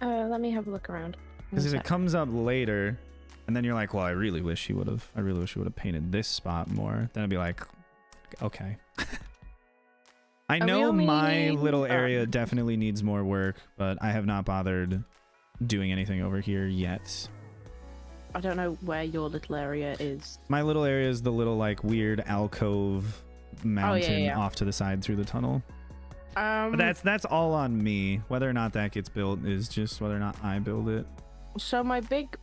Let me have a look around. Because if it comes up later and then you're like, well, I really wish you would have painted this spot more, then I'd be like, okay. I know my little area definitely needs more work, but I have not bothered doing anything over here yet. I don't know where your little area is. My little area is the little like weird alcove mountain yeah. off to the side through the tunnel. But that's all on me. Whether or not that gets built is just whether or not I build it. So my big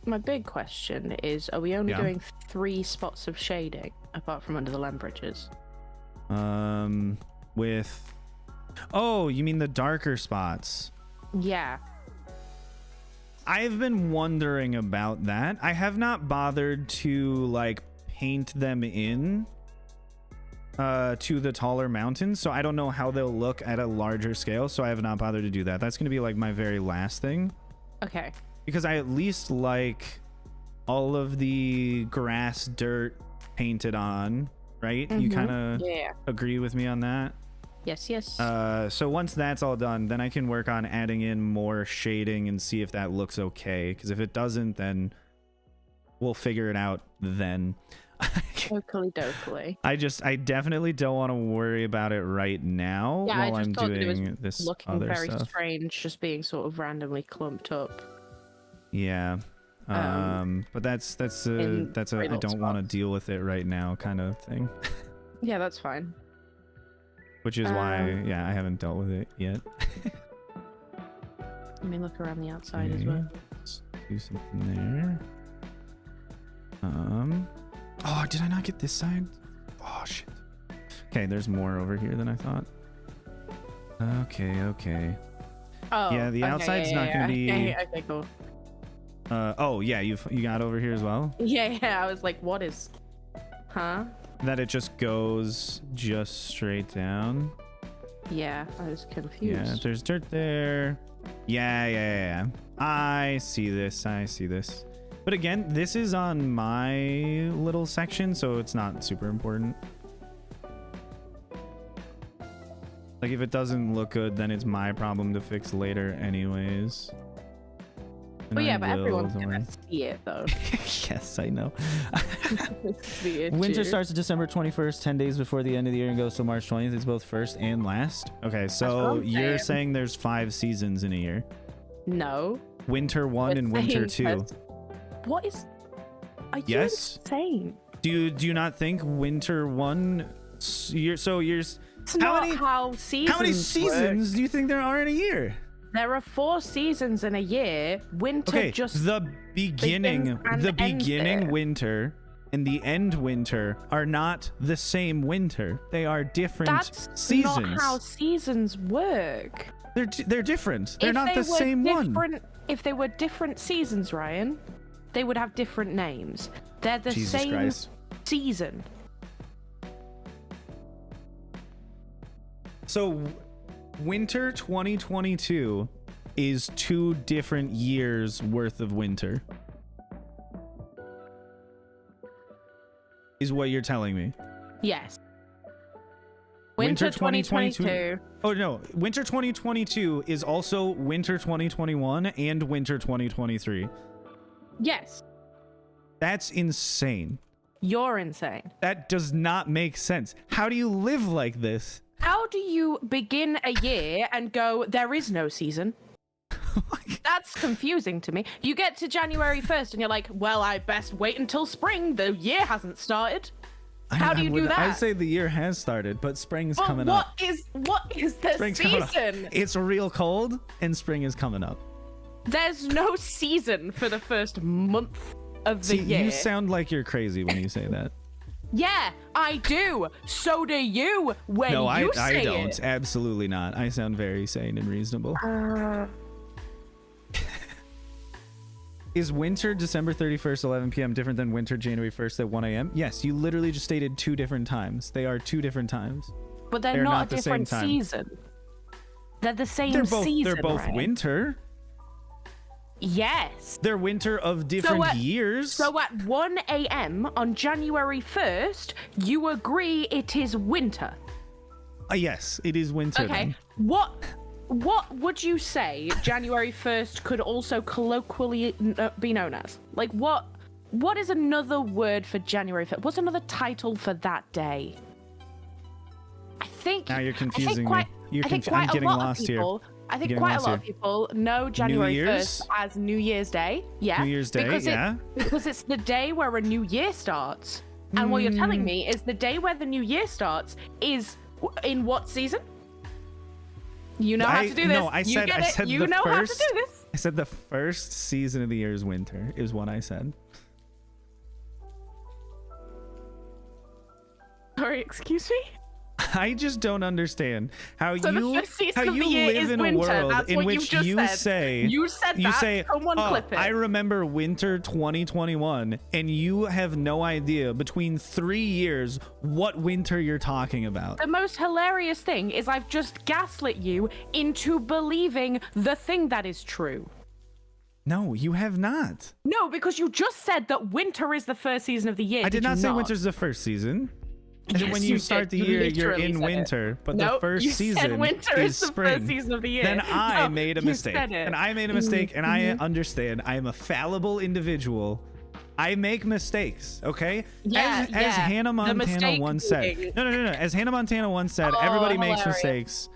question is, are we only doing 3 spots of shading apart from under the land bridges? Oh, you mean the darker spots? Yeah. I've been wondering about that. I have not bothered to like paint them in to the taller mountains, so I don't know how they'll look at a larger scale, so I have not bothered to do that. That's going to be like my very last thing. Okay. Because I at least like all of the grass dirt painted on, right? You kind of agree with me on that? Yes. So once that's all done, then I can work on adding in more shading and see if that looks okay. Because if it doesn't, then we'll figure it out then. Dokily. I definitely don't want to worry about it right now while I'm doing this looking other very stuff. Strange, just being sort of randomly clumped up. Yeah. But that's a I don't want to deal with it right now kind of thing. Yeah, that's fine. Which is why, I haven't dealt with it yet. Let me look around the outside as well. Let's do something there. Oh, did I not get this side? Oh, shit. Okay, there's more over here than I thought. Okay. Oh, yeah, the outside's not going to be... Okay, cool. Oh, yeah, you got over here as well? Yeah, I was like, what is... Huh? That it just goes just straight down. Yeah, I was confused. Yeah, there's dirt there. Yeah. I see this. But again, this is on my little section, so it's not super important. Like, if it doesn't look good, then it's my problem to fix later anyways. But yeah, but everyone's gonna see it though. Yes, I know. Winter starts December 21st, 10 days before the end of the year, and goes till March 20th. It's both first and last. Okay, so you're saying there's 5 seasons in a year? No. Winter 1 and winter 2. What is... Are you insane? Do you not think winter 1... It's not how seasons do you think there are in a year? There are 4 seasons in a year. Winter just... The beginning winter and the end winter are not the same winter. They are different seasons. That's not how seasons work. They're different. They're not the same one. If they were different seasons, Ryan, they would have different names. They're the same season. So winter 2022 is 2 different years worth of winter. Is what you're telling me. Yes. Winter 2022. Oh no, winter 2022 is also winter 2021 and winter 2023. Yes. That's insane. You're insane. That does not make sense. How do you live like this? How do you begin a year and go, there is no season? That's confusing to me. You get to January 1st and you're like, well, I best wait until spring. The year hasn't started. How do you do that? I'd say the year has started, but spring's But coming what up. is the Spring's coming up. season? It's real cold, and spring is coming up. There's no season for the first month of the See, year. you sound like you're crazy when you say that. Yeah, I do. So do you when No, you I say don't. it. Absolutely not. I sound very sane and reasonable. Is winter December 31st, 11 p.m. different than winter January 1st at 1 a.m.? Yes, you literally just stated 2 different times. They are 2 different times. But they're They're not not a the same different time. season. They're the same season. They're both right? winter. Yes. They're winter of different years. So at 1 a.m. on January 1st, you agree it is winter. Yes, it is winter. Okay. Then. What would you say January 1st could also colloquially be known as? Like what is another word for January 1st? What's another title for that day? I think Now you're confusing me. I'm getting lost here. I think Getting quite a lost lot here. of people know January Year's? 1st as New Year's Day. Yeah. New Year's Day, yeah. Because it's the day where a new year starts. And what you're telling me is the day where the new year starts is in what season? You know how to do this. No, I you said, get I it. said You the know first, how to do this. I said the first season of the year is winter, is what I said. Sorry, excuse me? I just don't understand how So the you first season of the live year is in a winter. world That's in what which you just you said. say You said that. Someone clip it. I remember winter 2021, and you have no idea between 3 years what winter you're talking about. The most hilarious thing is I've just gaslit you into believing the thing that is true. No, you have not. No, because you just said that winter is the first season of the year. I did not you say winter's the first season. I said Yes, when you you start did. the You year, you're literally in said it. winter, but the Nope, first you said season winter is is the spring. first season of the year. Then I No, made a you mistake, said it. and I made a mistake, and I understand. I am a fallible individual. I make mistakes, okay? Yeah, as Hannah The Montana mistake once said. being- No. As Hannah Montana once said, Oh, everybody makes hilarious. mistakes.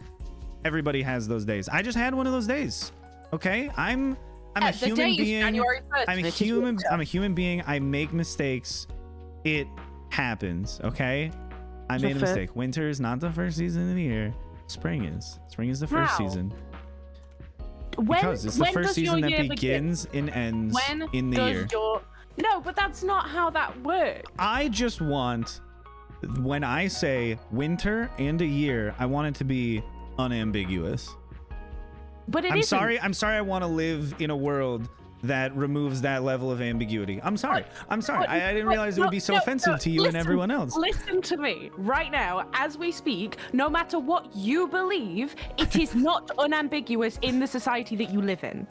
Everybody has those days. I just had one of those days. Okay? I'm a The human day is being. January 1st, I'm a which is human. winter. I'm a human being. I make mistakes. It happens. Okay. I made a fair. mistake. Winter is not the first season of the year. Spring is. Spring is the first How? season. When, Because it's the when first does your season that year begin? begins and ends When in the does year. your... No, but that's not how that works. I just want, when I say winter and a year, I want it to be unambiguous. But I'm isn't. sorry. I want to live in a world that removes that level of ambiguity. I'm sorry. But- I didn't realize it would be so offensive to you and listen, everyone else. Listen to me right now as we speak. No matter what you believe, it is not unambiguous in the society that you live in.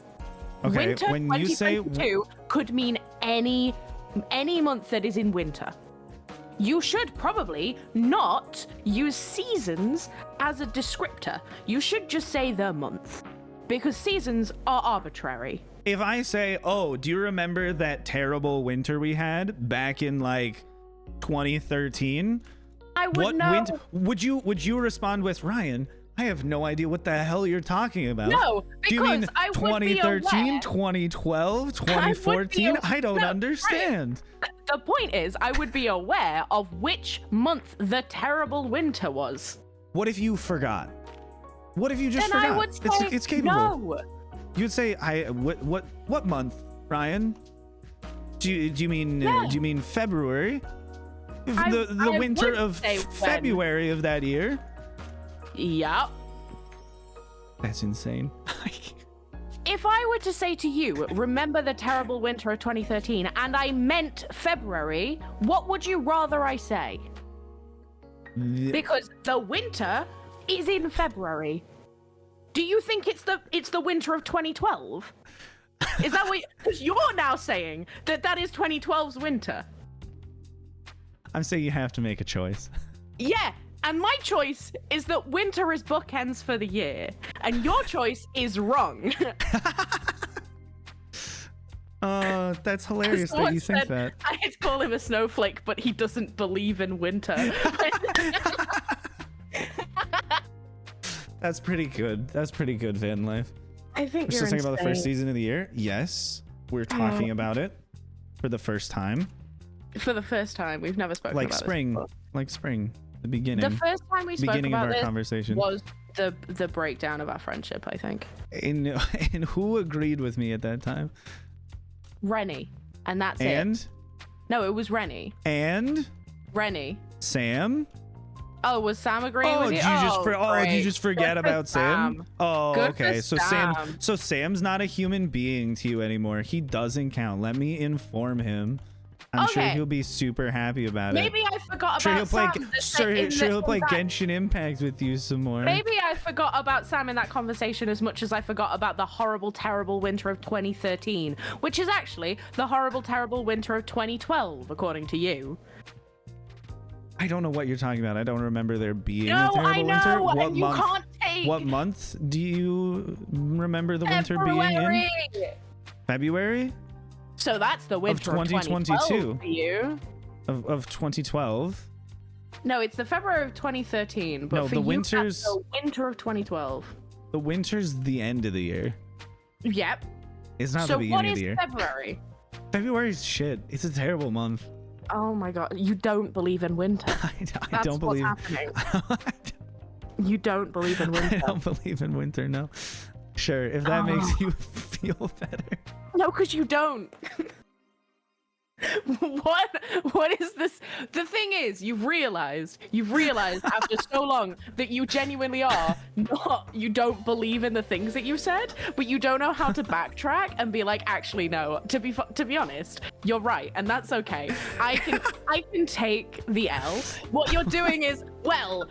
Okay, Winter when you say 2022 could mean any month that is in winter. You should probably not use seasons as a descriptor. You should just say the month, because seasons are arbitrary. if I say, "Oh, do you remember that terrible winter we had back in like 2013?" I would What know. winter would you respond with, "Ryan, I have no idea what the hell you're talking about." No, Do you mean because I would be 2013, aware. 2012, 2014? I don't no, understand. The point is, I would be aware of which month the terrible winter was. What if you forgot? What if you just Then forgot? I would say It's capable. no. You'd say, what month, Ryan? Do you mean February? The I winter would of say when. February of that year? Yup. That's insane. If I were to say to you, remember the terrible winter of 2013, and I meant February, what would you rather I say? Because the winter is in February. Do you think it's the winter of 2012? Is that what? Because you're now saying that is 2012's winter. I'm saying you have to make a choice. Yeah, and my choice is that winter is bookends for the year, and your choice is wrong. That's hilarious that you think that. I'd call him a snowflake, but he doesn't believe in winter. That's pretty good. That's pretty good, van life. I think We're you're still talking about the first insane. season of the year. Yes, we're talking about it for the first time. For the first time, we've never spoken Like about spring, this before. like spring, the beginning. The first time we spoke beginning of about our this conversation. was the breakdown of our friendship, I think. And who agreed with me at that time? Rennie. And that's it. And No, it was Rennie. and Rennie. Sam. Oh, was Sam agreeing Oh, with did you? you just great. did you just forget Good for about Sam? Oh, Good for okay. So Sam. Sam. So Sam's not a human being to you anymore. He doesn't count. Let me inform him. I'm sure Okay. he'll be super happy about Maybe it. I forgot Sure, about he'll play. Sam. Sure, he'll play Genshin Impact with you some more. Maybe I forgot about Sam in that conversation as much as I forgot about the horrible, terrible winter of 2013, which is actually the horrible, terrible winter of 2012, according to you. I don't know what you're talking about. I don't remember there being No, a terrible I know, winter. What and you month? can't take What month do you remember the winter being in? February. February So that's the winter of 2022. 2022 for you. of 2012. No, it's the February of 2013, but No, for the you, winter's- that's the winter of 2012. The winter's the end of the year. Yep. It's not So the what beginning of is the year. February? February's shit. It's a terrible month. Oh my god, you don't believe in winter. I That's don't what's believe. happening. You don't believe in I winter. don't believe in winter. No. Sure, if that makes you feel better. No, because you don't. What is this? The thing is, you've realized after so long that you genuinely are not, you don't believe in the things that you said, but you don't know how to backtrack and be like, actually no, to be honest, you're right, and that's okay. I can take the L. What you're doing is, well,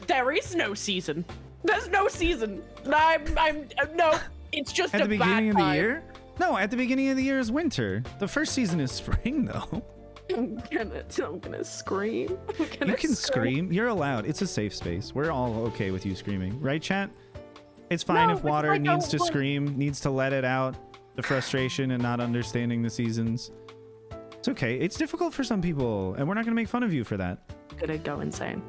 there is no season. There's no season. I'm no, it's just At a the beginning of the bad year? No, at the beginning of the year is winter. The first season is spring, though. I'm gonna scream. You can scream. You're allowed. It's a safe space. We're all okay with you screaming. Right, chat? It's fine No, if because Water I needs don't to want- scream, needs to let it out, the frustration and not understanding the seasons. It's okay. It's difficult for some people, and we're not going to make fun of you for that. I'm gonna go insane.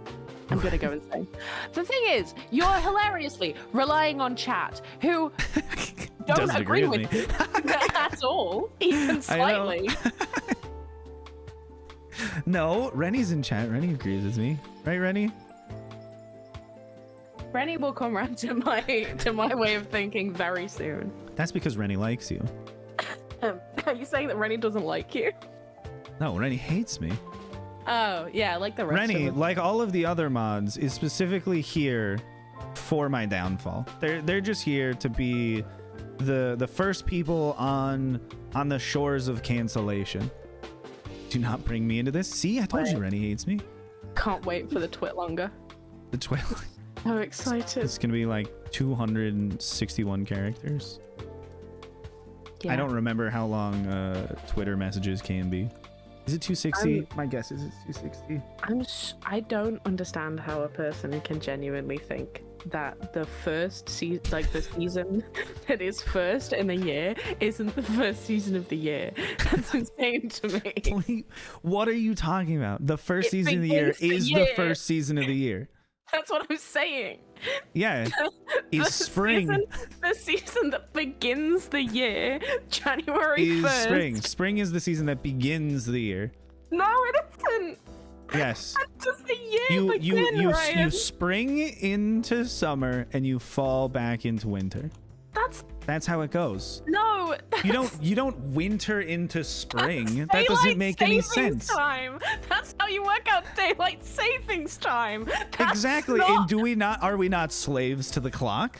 I'm gonna go insane. The thing is, you're hilariously relying on chat, who don't Doesn't agree agree with with you at all, even I know. slightly. No, Rennie's in chat. Rennie agrees with me. Right, Rennie? Rennie will come round to my way of thinking very soon. That's because Rennie likes you. Are you saying that Rennie doesn't like you? No, Rennie hates me. Oh yeah, like the rest Rennie, of them. like all of the other mods, is specifically here for my downfall. They're just here to be the first people on the shores of cancellation. Do not bring me into this. See, I told you Rennie hates me. Can't wait for the twit longer. The twilight. So excited. It's gonna be like 261 characters. Yeah. I don't remember how long Twitter messages can be. Is it 260? My guess is it's 260. I don't understand how a person can genuinely think that the first season, like the season that is first in the year, isn't the first season of the year. That's insane to me. What are you talking about? The first It season of the year begins the is year. the first season of the year. That's what I'm saying. Yeah, The is spring. the season that begins the year, January Is 1st. spring. Spring is the season that begins the year. No, it isn't. Yes. Does the year begin, Ryan? You spring into summer and you fall back into winter. That's how it goes. No. You don't winter into spring. That doesn't Daylight make any savings sense. Time. That's how you work out daylight savings time. That's Exactly. not And are we not slaves to the clock?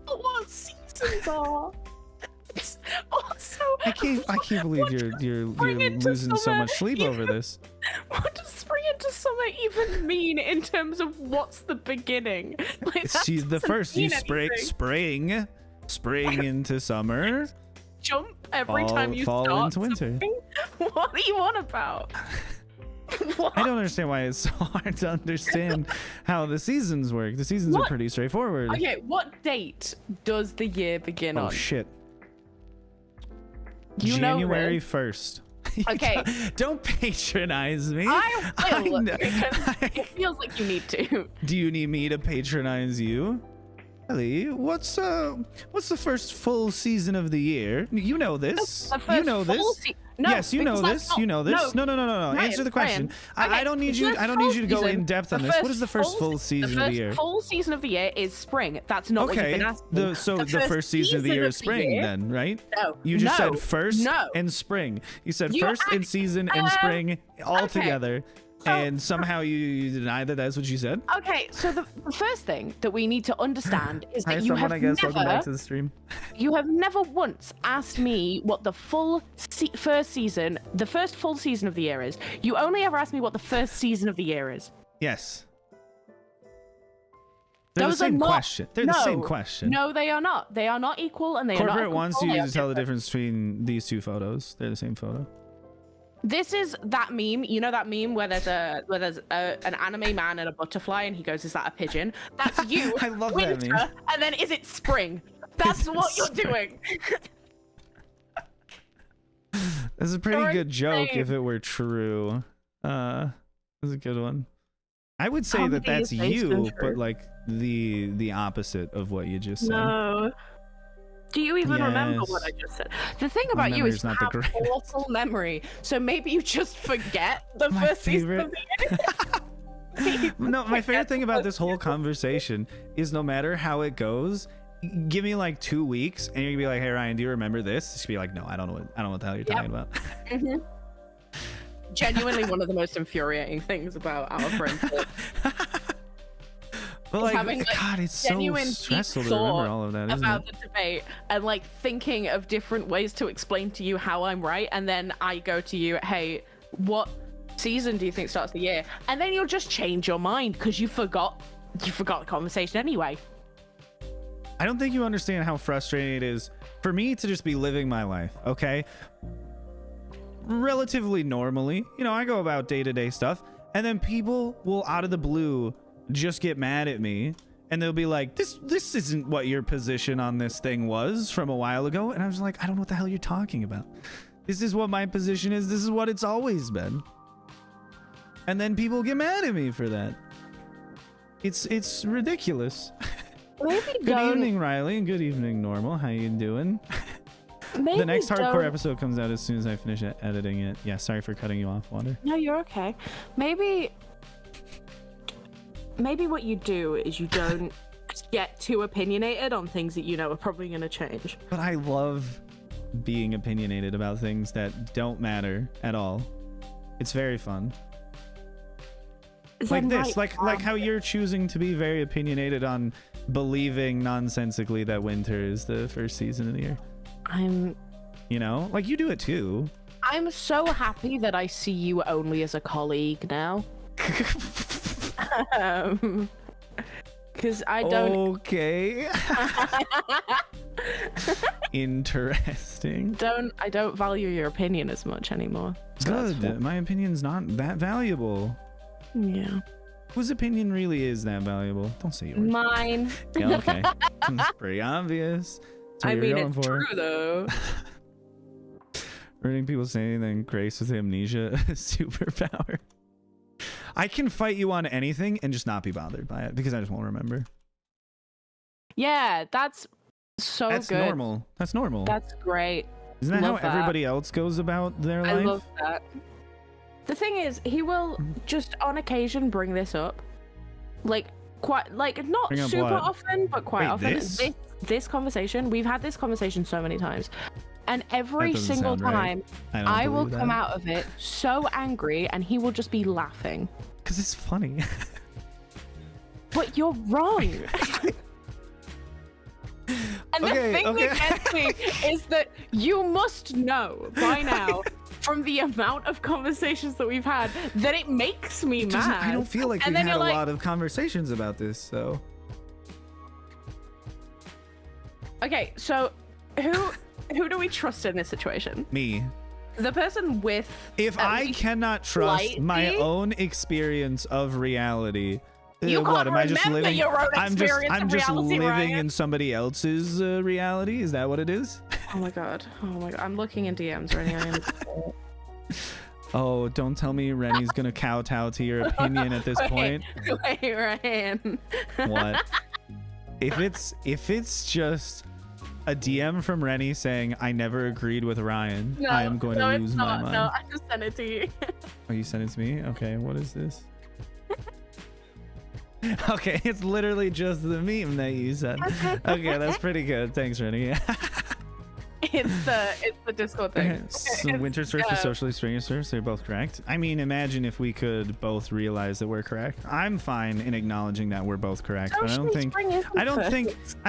what seasons are. Also, I can't believe you're spring into losing so summer much sleep over this. What does spring into summer even mean in terms of what's the beginning? Like, that See, the doesn't first you mean anything. spring into summer, Jump every time you fall start into winter. something? What are you on about? What? I don't understand why it's so hard to understand how the seasons work. The seasons are What? pretty straightforward. Okay, what date does the year begin Oh on? shit. You know, January Riz. 1st. Okay. Don't patronize me. I will, know- because it feels like you need to. Do you need me to patronize you? Ellie, what's the first full season of the year? You know this. The You first know full this. No, Yes, you know because that's this. not- You know this. No. Ryan, Answer the question. Ryan. I don't need The you. first I don't need full you to go season- in depth on the this. What first is the first full season of the year? The first full season of the year is spring. That's not what you've Okay. been asking. The first season of the year is spring, year- then, right? No. You just no, said first no. and spring. You said You first and season and spring all okay. together, So- and somehow you deny that that's what you said. Okay, so the first thing that we need to understand is that Hi, you someone, have I guess. Welcome back never, to the stream. you have never once asked me what the full first season, the first full season of the year is. You only ever asked me what the first season of the year is. Yes. They're the Those are same not- question. They're the same No. question. No, they are not. They are not equal, and they are not. Corporate wants you equal. to tell the difference between these two photos. They're the same photo. This is that meme. You know that meme where there's an anime man and a butterfly, and he goes, "Is that a pigeon?" That's you. I love that winter, meme. And then is it spring? That's Is it what you're spring? doing. That's a pretty You're good joke insane. if it were true. That's a good one. I would say that Comedy that's is based on you, truth. but like the opposite of what you just said. No. Do you even remember what Yes. I just said? The thing My about you is memory's you not the have greatest. awful memory, so maybe you just forget the My first season of the year. No, my favorite thing about this whole conversation is no matter how it goes, give me like 2 weeks and you're gonna be like, "Hey Ryan, do you remember this?" Just be like, "No, I don't know what the hell you're talking about." Genuinely one of the most infuriating things about our friendship. But like, having, like, God, it's so genuine deep stressful to remember thought all of that, isn't about it? the debate and like thinking of different ways to explain to you how I'm right, and then I go to you, "Hey, what season do you think starts the year?" And then you'll just change your mind because you forgot the conversation anyway. I don't think you understand how frustrating it is for me to just be living my life, okay? Relatively normally. You know, I go about day-to-day stuff, and then people will out of the blue just get mad at me, and they'll be like, this isn't what your position on this thing was from a while ago. And I was like, I don't know what the hell you're talking about. This is what my position is. This is what it's always been. And then people get mad at me for that. It's ridiculous. Maybe Good evening, Riley, and good evening, Normal. How you doing? Maybe The next hardcore don't- episode comes out as soon as I finish editing it. Yeah, sorry for cutting you off, Water. No, you're okay. Maybe what you do is you don't get too opinionated on things that you know are probably going to change. But I love being opinionated about things that don't matter at all. It's very fun. Like Then this, right like how you're choosing to be very opinionated on believing nonsensically that winter is the first season of the year. You know, like you do it too. I'm so happy that I see you only as a colleague now. Because I don't. Okay. Interesting. I don't value your opinion as much anymore. So that's Good. My opinion's not that valuable. fine. Yeah. Whose opinion really is that valuable? Don't say yours. Mine. Yeah, okay. It's pretty obvious. That's what I you're mean, going it's for. true though. Hearing people saying that Grace with amnesia superpower. I can fight you on anything and just not be bothered by it because I just won't remember. Yeah, that's so That's good. normal. That's normal. That's great. Isn't that how love that. everybody else goes about their I life? love that. The thing is, he will just on occasion bring this up, like quite like not Bring up super what? often, but quite Wait, often. this? This conversation, we've had this conversation so many times, and every That doesn't single sound right. time don't I will believe come that. out of it so angry, and he will just be laughing. Because it's funny. But you're wrong. And the thing that gets me is that you must know by now, from the amount of conversations that we've had, that it makes me mad. I don't feel like And we've then had a you're like- lot of conversations about this, so. Okay, so who do we trust in this situation? Me. The person with If at I least cannot trust my slightly- own experience of reality, You what can't am I just remember living? your own I'm experience I'm of just reality, living Ryan. in somebody else's reality. Is that what it is? Oh my god, I'm looking in DMs right now. Oh, don't tell me Rennie's gonna kowtow to your opinion at this point. Wait, Ryan. What? If it's just a DM from Rennie saying I never agreed with Ryan, No, I am going to lose my mind. No, I just sent it to you. Oh, you sent it to me? Okay, what is this? Okay, it's literally just the meme that you sent. Okay, that's pretty good. Thanks, Rennie. It's the Discord thing. Okay, so winter's first is socially spring's first. They're both correct. I mean, imagine if we could both realize that we're correct. I'm fine in acknowledging that we're both correct, but I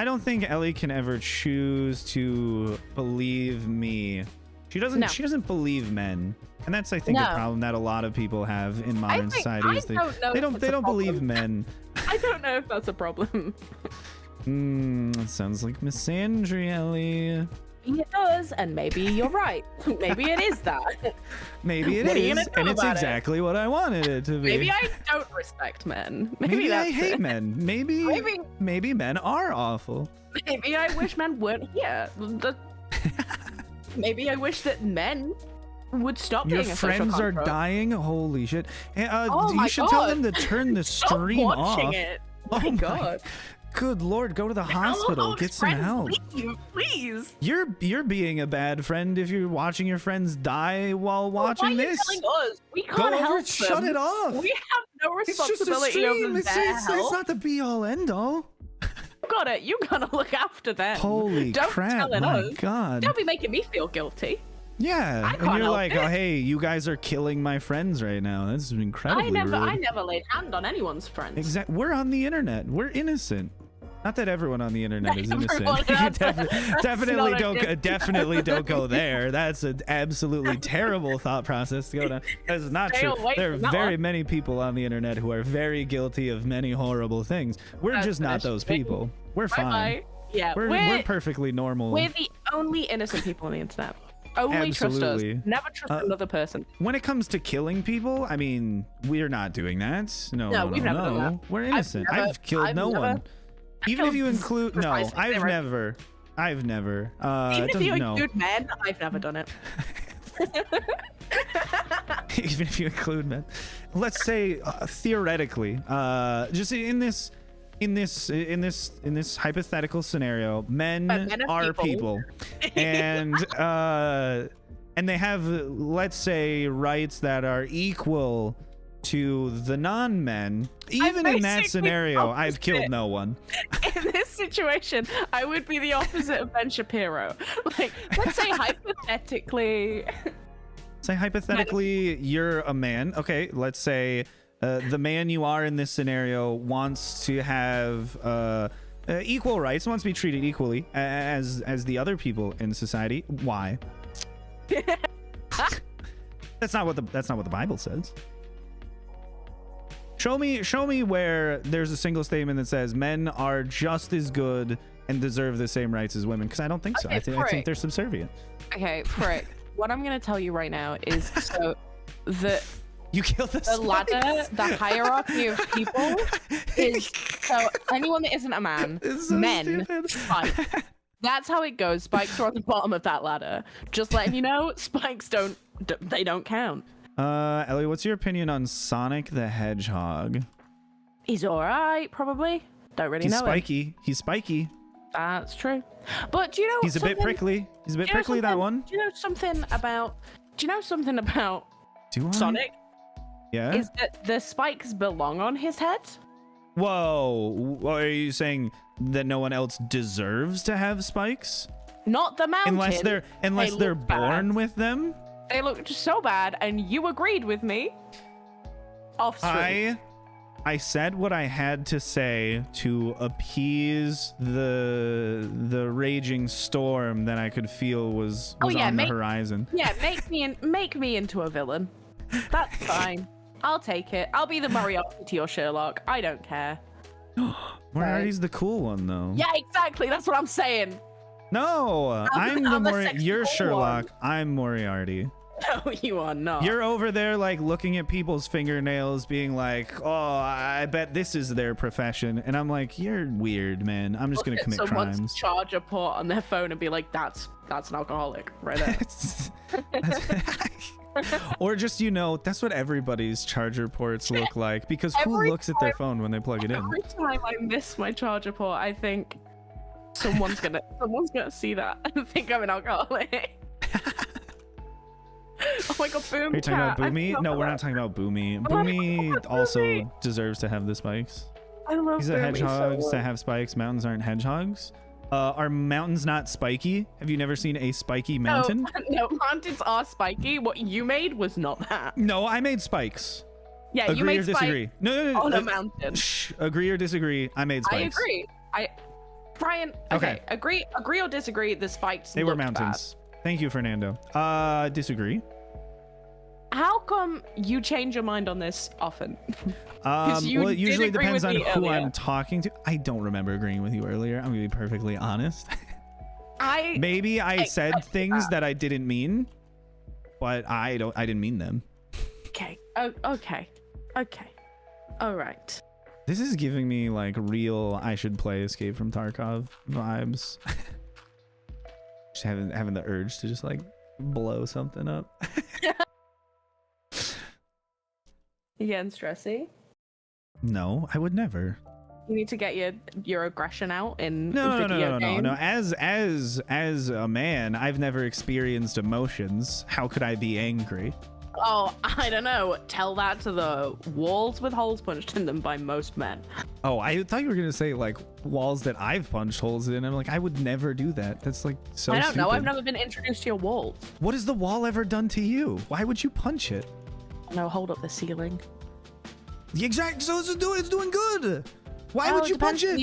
don't think Ellie can ever choose to believe me. She doesn't believe men, and that's I think a problem that a lot of people have in modern society. Is they don't believe men. I don't know if that's a problem. It sounds like misandry, Ellie. It does, and maybe you're right. Maybe it is that. Maybe it What are you is, gonna do and it's about it? exactly what I wanted it to be. Maybe I don't respect men. Maybe I that's hate it. men. Maybe men are awful. Maybe I wish men weren't here. Maybe I wish that men would stop Your being a social friends are construct. dying. Holy shit! Oh you my should tell God. them to turn the Stop stream watching off. it. Oh My my God. Good lord, go to the hospital. Hello, Get some friends, help. Leave, please. You're being a bad friend if you're watching your friends die while watching Why are you this. telling us? We Go can't over help and shut them. it off. We have no It's just a responsibility stream. over It's, their it's health. not the be all end all. You got it. You gotta look after them. Holy Don't crap! tell My us. God. Don't be making me feel guilty. Yeah, I and can't you're help like, it. oh hey, you guys are killing my friends right now. That's incredibly rude. I never laid hand on anyone's friends. We're on the internet. We're innocent. Not that everyone on the internet is innocent. Everyone on Definitely not a don't. different- Definitely don't go there. That's an absolutely terrible thought process to go down. That's not Stay true. away There are from that very one. many people on the internet who are very guilty of many horrible things. We're That's just not those finished. people. We're fine. Bye-bye. Yeah, We're perfectly normal. we're the only innocent people on the internet. Only trust Absolutely. us. Never trust another person. When it comes to killing people, I mean, we're not doing that. No, we've never done that. We're innocent. I've killed no one. Even if you include no, I've never. Even I if you don't know. include men, I've never done it. Even if you include men, let's say theoretically, just in this hypothetical scenario, men are are people, and they have, let's say, rights that are equal to the non-men. Even in that basically scenario, I've killed opposite. no one. In this situation, I would be the opposite of Ben Shapiro. Like, let's say hypothetically. Say hypothetically, you're a man. Okay, let's say the man you are in this scenario wants to have equal rights, wants to be treated equally as the other people in society. Why? That's not what the Bible says. Show me where there's a single statement that says men are just as good and deserve the same rights as women, because I don't think so. Okay, I think they're subservient. Okay, Frick. What I'm gonna tell you right now is so You killed the ladder, the hierarchy of people is so anyone that isn't a man, It's so men, stupid. spikes. That's how it goes. Spikes are on the bottom of that ladder. Just letting you know, spikes don't count. Ellie, what's your opinion on Sonic the Hedgehog? He's alright, probably. Don't really He's know him. spiky. He's spiky. That's true. But do you know He's a bit something- prickly. He's a bit do you know prickly, that something- one. Do you know something about Do I? Sonic? Yeah. Is that the spikes belong on his head? Whoa. Are you saying that no one else deserves to have spikes? Not the mountain. Unless they're look bad. born with them? They looked so bad, and you agreed with me. Off stream. I said what I had to say to appease the raging storm that I could feel was on the horizon. Yeah, make me into a villain. That's fine. I'll take it. I'll be the Moriarty to your Sherlock. I don't care. Moriarty's the cool one, though. Yeah, exactly. That's what I'm saying. No, I'm the sexy You're cool Sherlock. one. I'm Moriarty. No, you are not. You're over there, like, looking at people's fingernails, being like, "Oh, I bet this is their profession," and I'm like, "You're weird, man. I'm just gonna commit someone's crimes." charger port on their phone and be like, "That's an alcoholic right there." Or just, you know, that's what everybody's charger ports look like, because who Every looks at their phone when they plug it in? Every time I miss my charger port, I think someone's gonna see that and think I'm an alcoholic. Oh my god, Boom Are you talking about Cat, I Boomy? forgot No, we're about not talking about Boomy. Oh, Boomy Boomy. also deserves to have the spikes. I love These are Boomy hedgehogs so that much. have spikes. Mountains aren't hedgehogs. Are mountains not spiky? Have you never seen a spiky mountain? No, mountains are spiky. What you made was not that. No, I made spikes. Yeah, you Agree made or disagree? spikes No. on a mountain. Shh. Agree or disagree? I made I spikes. agree. Brian, Okay. agree or disagree, the spikes They were looked bad. mountains. Thank you, Fernando. Disagree. How come you change your mind on this often? you Well, it did usually agree depends with on me who earlier. I'm talking to. I don't remember agreeing with you earlier. I'm gonna be perfectly honest. Maybe I said things that I didn't mean, but I didn't mean them. Okay. Oh, okay. All right. This is giving me like real I should play Escape from Tarkov vibes. Just having the urge to just like blow something up. You getting stressy? No, I would never. You need to get your aggression out in No. video games. As a man, I've never experienced emotions. How could I be angry? Oh, I don't know. Tell that to the walls with holes punched in them by most men. Oh, I thought you were gonna say like walls that I've punched holes in. I'm like, I would never do that. That's like so I don't know. stupid. I've never been introduced to your walls. What has the wall ever done to you? Why would you punch it? No, hold up the ceiling. The exact so it's doing good. Why would you punch it?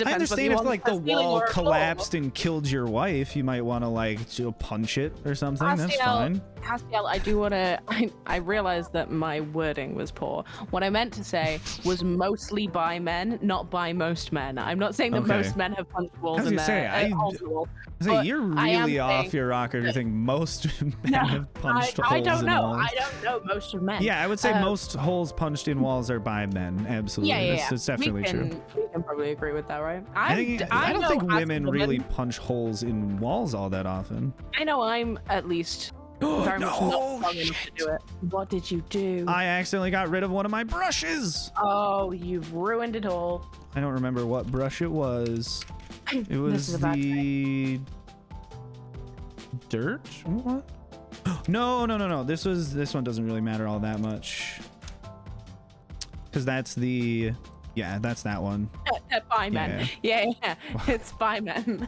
I understand if like the wall collapsed and killed your wife, you might want to like punch it or something. That's fine. Castiel, I do want to. I realized that my wording was poor. What I meant to say was mostly by men, not by most men. I'm not saying that Okay. most men have punched walls I was in gonna their say, holes in the wall. I say But you're I am really off saying- your rocker to think most men have punched I holes don't in know. walls. I don't know most of men. Yeah, I would say Um, most holes punched in walls are by men. Absolutely, Yeah. That's definitely true. We can probably agree with that, right? I don't know think as a women woman- really punch holes in walls all that often. I know I'm at least very much No, not strong enough to do it. What did you do? I accidentally got rid of one of my brushes. Oh, you've ruined it all. I don't remember what brush it was. It This was is a bad the dirt. What? No. This one doesn't really matter all that much. Because that's the that's that one. By men. Yeah. It's by men.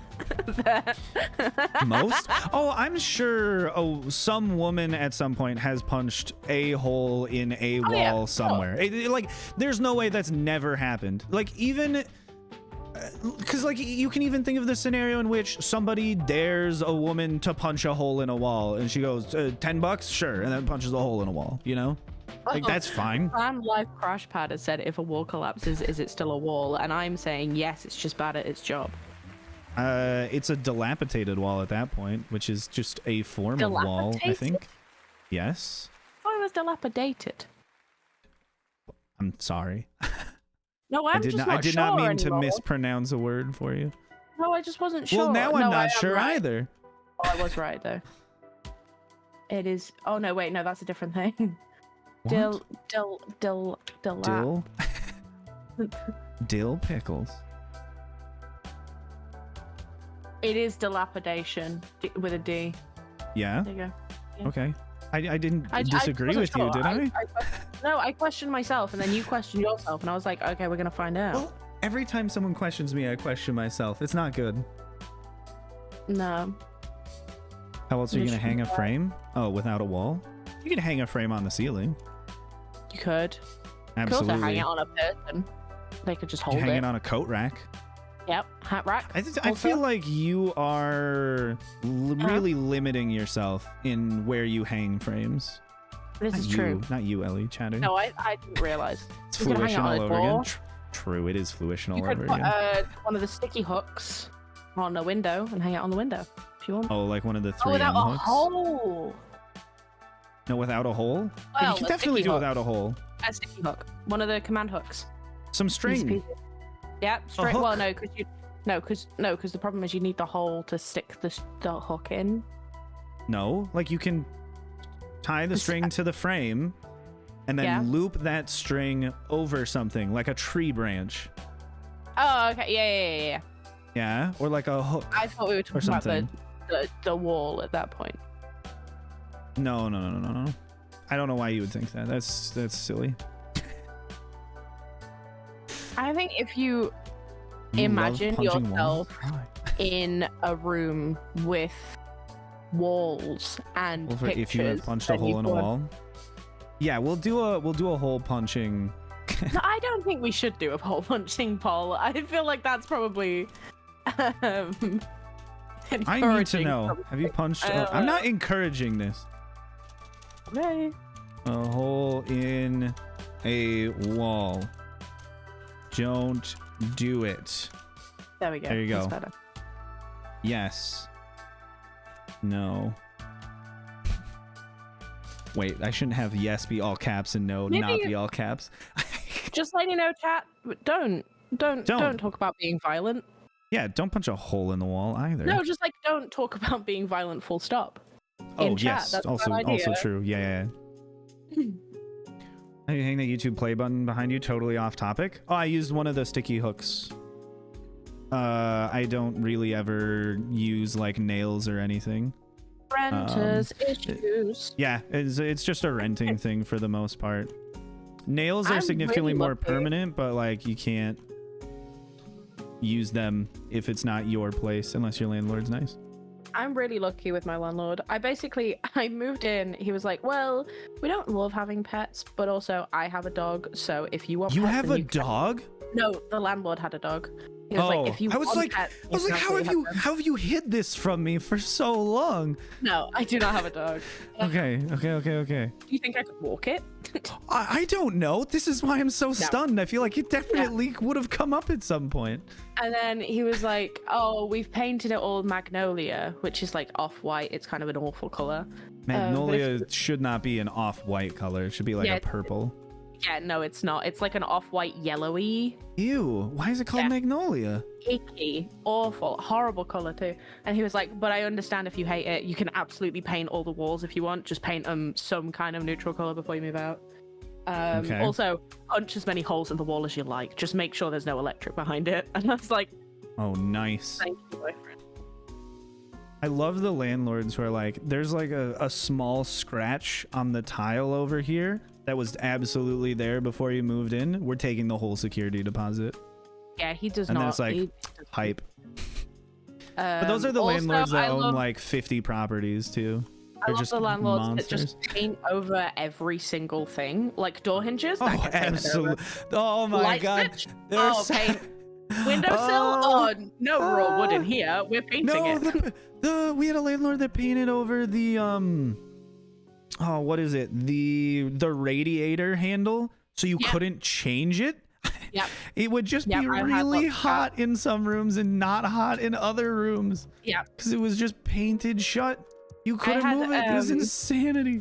Most? Oh, I'm sure some woman at some point has punched a hole in a wall yeah, somewhere. Like, there's no way that's never happened. Like, even... Because, like, you can even think of the scenario in which somebody dares a woman to punch a hole in a wall, and she goes, $10? Sure, and then punches a hole in a wall, you know? Like, that's fine. Sam Live Crash Pad has said if a wall collapses, is it still a wall? And I'm saying yes, it's just bad at its job. It's a dilapidated wall at that point, which is just a form of wall, I think. Yes. Oh, it was dilapidated. I'm sorry. No, I'm just not I did not sure mean to anymore. mispronounce a word for you. No, I just wasn't sure. Well, now I'm No, I not am sure right. either. Oh, I was right though. It is. Oh no, wait, no, that's a different thing. What? Dill. Dill pickles. It is dilapidation with a D. Yeah. There you go. Yeah. Okay. I didn't I disagree wasn't with you, sure. did I? No, I questioned myself, and then you questioned yourself, and I was like, okay, we're gonna find out. Well, every time someone questions me, I question myself. It's not good. No. How else are you This gonna hang a should be frame? Oh, without a wall? You can hang a frame on the ceiling. You could. Absolutely. Could also hang it on a person. They could just You hold hang it. it on a coat rack. Yep. Hat rack. I Also. feel like you are really limiting yourself in where you hang frames. This Not is you, true. not you, Ellie. Chatter. No, I didn't realize. It's You could hang it fruition on all a over door. again. True, it is fruition all You could over put again. one of the sticky hooks on a window and hang it on the window if you want. Oh, like one of the 3M without a hooks? hole. No, without a hole? Yeah, Well, you can a definitely sticky do hook. without a hole. A sticky hook. One of the command hooks. Some string. Yeah, straight. Well, hook. no, because the problem is you need the hole to stick the hook in. No, like you can tie the string to the frame, and then Yeah. loop that string over something like a tree branch. Oh, okay. Yeah. Yeah, or like a hook. I thought we were talking about something. the wall at that point. No. I don't know why you would think that. That's silly. I think if you You love imagine punching yourself walls? Why? in a room with walls and Well, pictures, if you have punched a then you hole in a could- wall. Yeah, we'll do a hole punching. No, I don't think we should do a hole punching poll. I feel like that's probably. I need to encouraging know. something. Have you punched? I don't I'm know. not encouraging this. Okay. A hole in a wall. Don't do it. There we go. There you That's go. better. Yes. No. Wait, I shouldn't have yes be all caps and no Maybe not you- be all caps. Just letting you know, chat. Don't Don't. talk about being violent. Yeah, don't punch a hole in the wall either. No, just like don't talk about being violent. Full stop. oh in chat, yes, that's a also bad idea. true. Yeah. You hang the YouTube play button behind you, totally off topic. Oh, I used one of the sticky hooks. I don't really ever use like nails or anything. Renters issues. Yeah, it's just a renting thing for the most part. Nails are I'm significantly really more lucky. permanent, but like you can't use them if it's not your place unless your landlord's nice. I'm really lucky with my landlord. I moved in. He was like, "Well, we don't love having pets, but also I have a dog. So if you want, You pets, have then a you can-" dog? No, the landlord had a dog. He was like, "If you I was want like, pets, how can have absolutely you have them." how have you hid this from me for so long? No, I do not have a dog. Okay. Do you think I could walk it? I don't know. This is why I'm so stunned. I feel like it definitely would have come up at some point. And then he was like, "Oh, we've painted it all magnolia, which is like off-white. It's kind of an awful color." Magnolia should not be an off-white color. It should be like Yeah, a purple. Yeah, no, it's not. It's like an off-white yellowy, Ew. Why is it called Yeah. Magnolia? icky, awful, horrible color too. And he was like, "But I understand if you hate it, you can absolutely paint all the walls if you want. Just paint them some kind of neutral color before you move out. Okay. Also, punch as many holes in the wall as you like. Just make sure there's no electric behind it." And I was like, Oh, nice. "Thank you, boyfriend." I love the landlords who are like, there's like a small scratch on the tile over here that was absolutely there before you moved in. We're taking the whole security deposit. Yeah, he does And not. then it's like, he- Hype. But those are the also, landlords that I own love- like 50 properties too. I They're love just the landlords monsters. that just paint over every single thing, like door hinges. That Oh, gets painted over. absolutely. Oh my Light god. switch? There's Oh, so- paint. Windowsill? Oh. Oh, no raw wood in here. We're painting No, it. we had a landlord that painted over the oh, what is it? The radiator handle, so you Yeah. couldn't change it. Yep. It would just Yep, be I had really lots of hot in some rooms and not hot in other rooms Yeah. because it was just painted shut. You couldn't had, move it. It was insanity.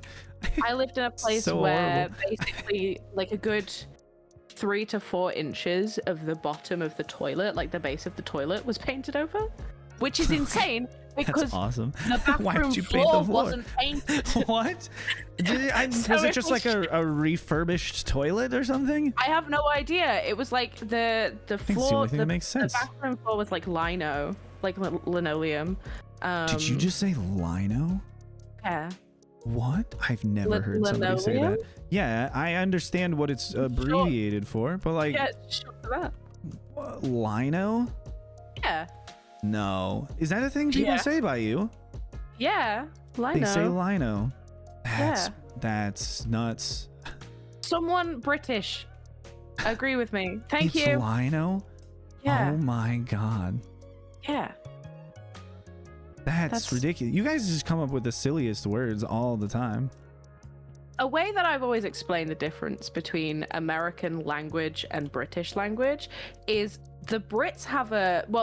I lived in a place So where horrible. basically like a good 3 to 4 inches of the bottom of the toilet, like the base of the toilet, was painted over, which is insane because That's awesome. the Why bathroom did you paint the floor floor? wasn't painted. What? So Was it it just was like a refurbished toilet or something? I have no idea. It was like the think it's the floor, only thing that makes sense. The bathroom floor was like lino, like linoleum. Did you just say lino? Yeah. What? I've never heard somebody say that. Linoleum? Yeah, I understand what it's abbreviated for, but like Yeah, sure for that. lino? Yeah. No. Is that a thing people Yeah. say by you? Yeah. Lino. They say lino. Yeah. That's nuts. Someone British. Agree with me. Thank it's you. lino? Yeah. Oh my god. Yeah. That's ridiculous. You guys just come up with the silliest words all the time. A way that I've always explained the difference between American language and British language is the Brits have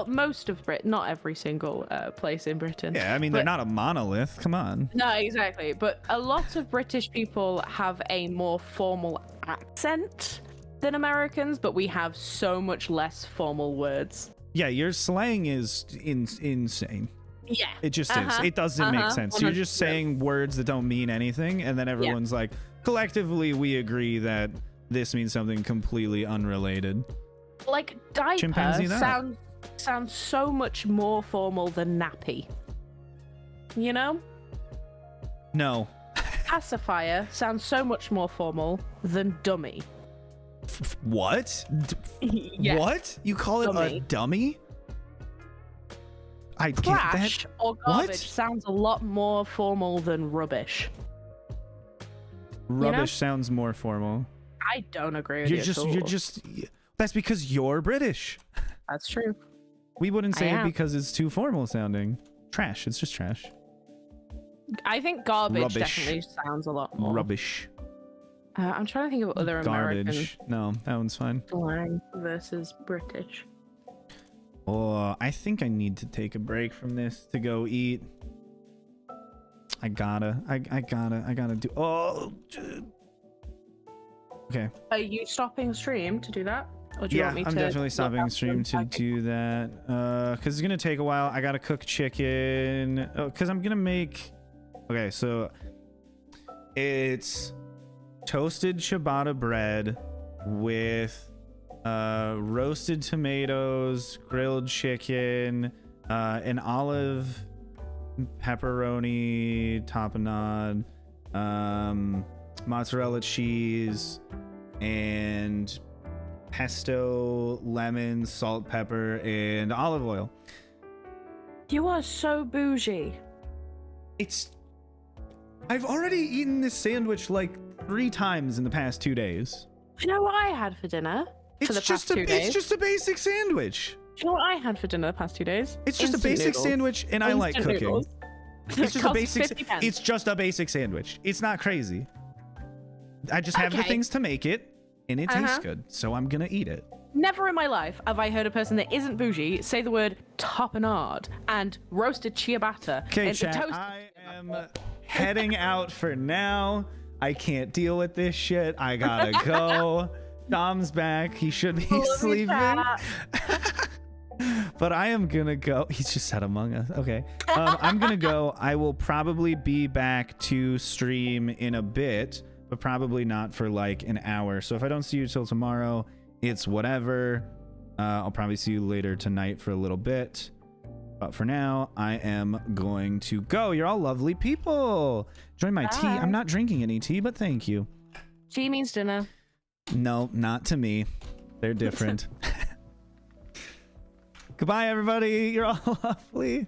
most of Britain, not every single place in Britain. Yeah, I mean, they're But- not a monolith. Come on. No, exactly. But a lot of British people have a more formal accent than Americans, but we have so much less formal words. Yeah, your slang is insane. Yeah. It just is. It doesn't make sense. You're just 100%. saying words that don't mean anything, and then everyone's like, collectively, we agree that this means something completely unrelated. Like diaper Chimpanzee that. sounds so much more formal than nappy. You know? No. Pacifier sounds so much more formal than dummy. What? Yeah. What? You call it a Dummy. dummy? I can't. Trash or garbage What? sounds a lot more formal than rubbish. Rubbish sounds more formal. I don't agree with You're you just. at all. You're just. That's because you're British. That's true. We wouldn't I say it am. because it's too formal sounding. Trash. It's just trash. I think garbage Rubbish. definitely sounds a lot more. Rubbish. I'm trying to think of other American Garbage. No, that one's fine. slang versus British. Oh, I think I need to take a break from this to go eat. I gotta do. Oh, dude. Okay. Are you stopping stream to do that? Or do you Yeah, want me I'm to definitely look stopping up stream them? to do that. Cause it's gonna take a while. I gotta cook chicken. Oh, cause I'm gonna make. Okay, so it's toasted ciabatta bread with roasted tomatoes, grilled chicken, an olive pepperoni tapenade, mozzarella cheese, and pesto, lemon, salt, pepper, and olive oil. You are so bougie. I've already eaten this sandwich like 3 times in the past 2 days. Do you know what I had for dinner for the past 2 days? It's just a basic sandwich. Do you know what I had for dinner the past 2 days? It's just Instant a basic noodles. sandwich, and I like Instant cooking. noodles. It's just a Cost basic. 50 pence. It's just a basic sandwich. It's not crazy. I just have the Okay. things to make it, and it tastes good, so I'm gonna eat it. Never in my life have I heard a person that isn't bougie say the word tapenade and roasted ciabatta. Okay, and chat. toast- I am heading out for now. I can't deal with this shit. I gotta go. Dom's back. He should be Love you, sleeping. chat. But I am gonna go. He's just said Among Us. Okay. I'm gonna go. I will probably be back to stream in a bit, but probably not for like an hour. So if I don't see you till tomorrow, it's whatever. I'll probably see you later tonight for a little bit. But for now, I am going to go. You're all lovely people. Join my tea. Bye. I'm not drinking any tea, but thank you. Tea means dinner. No, not to me. They're different. Goodbye, everybody. You're all lovely.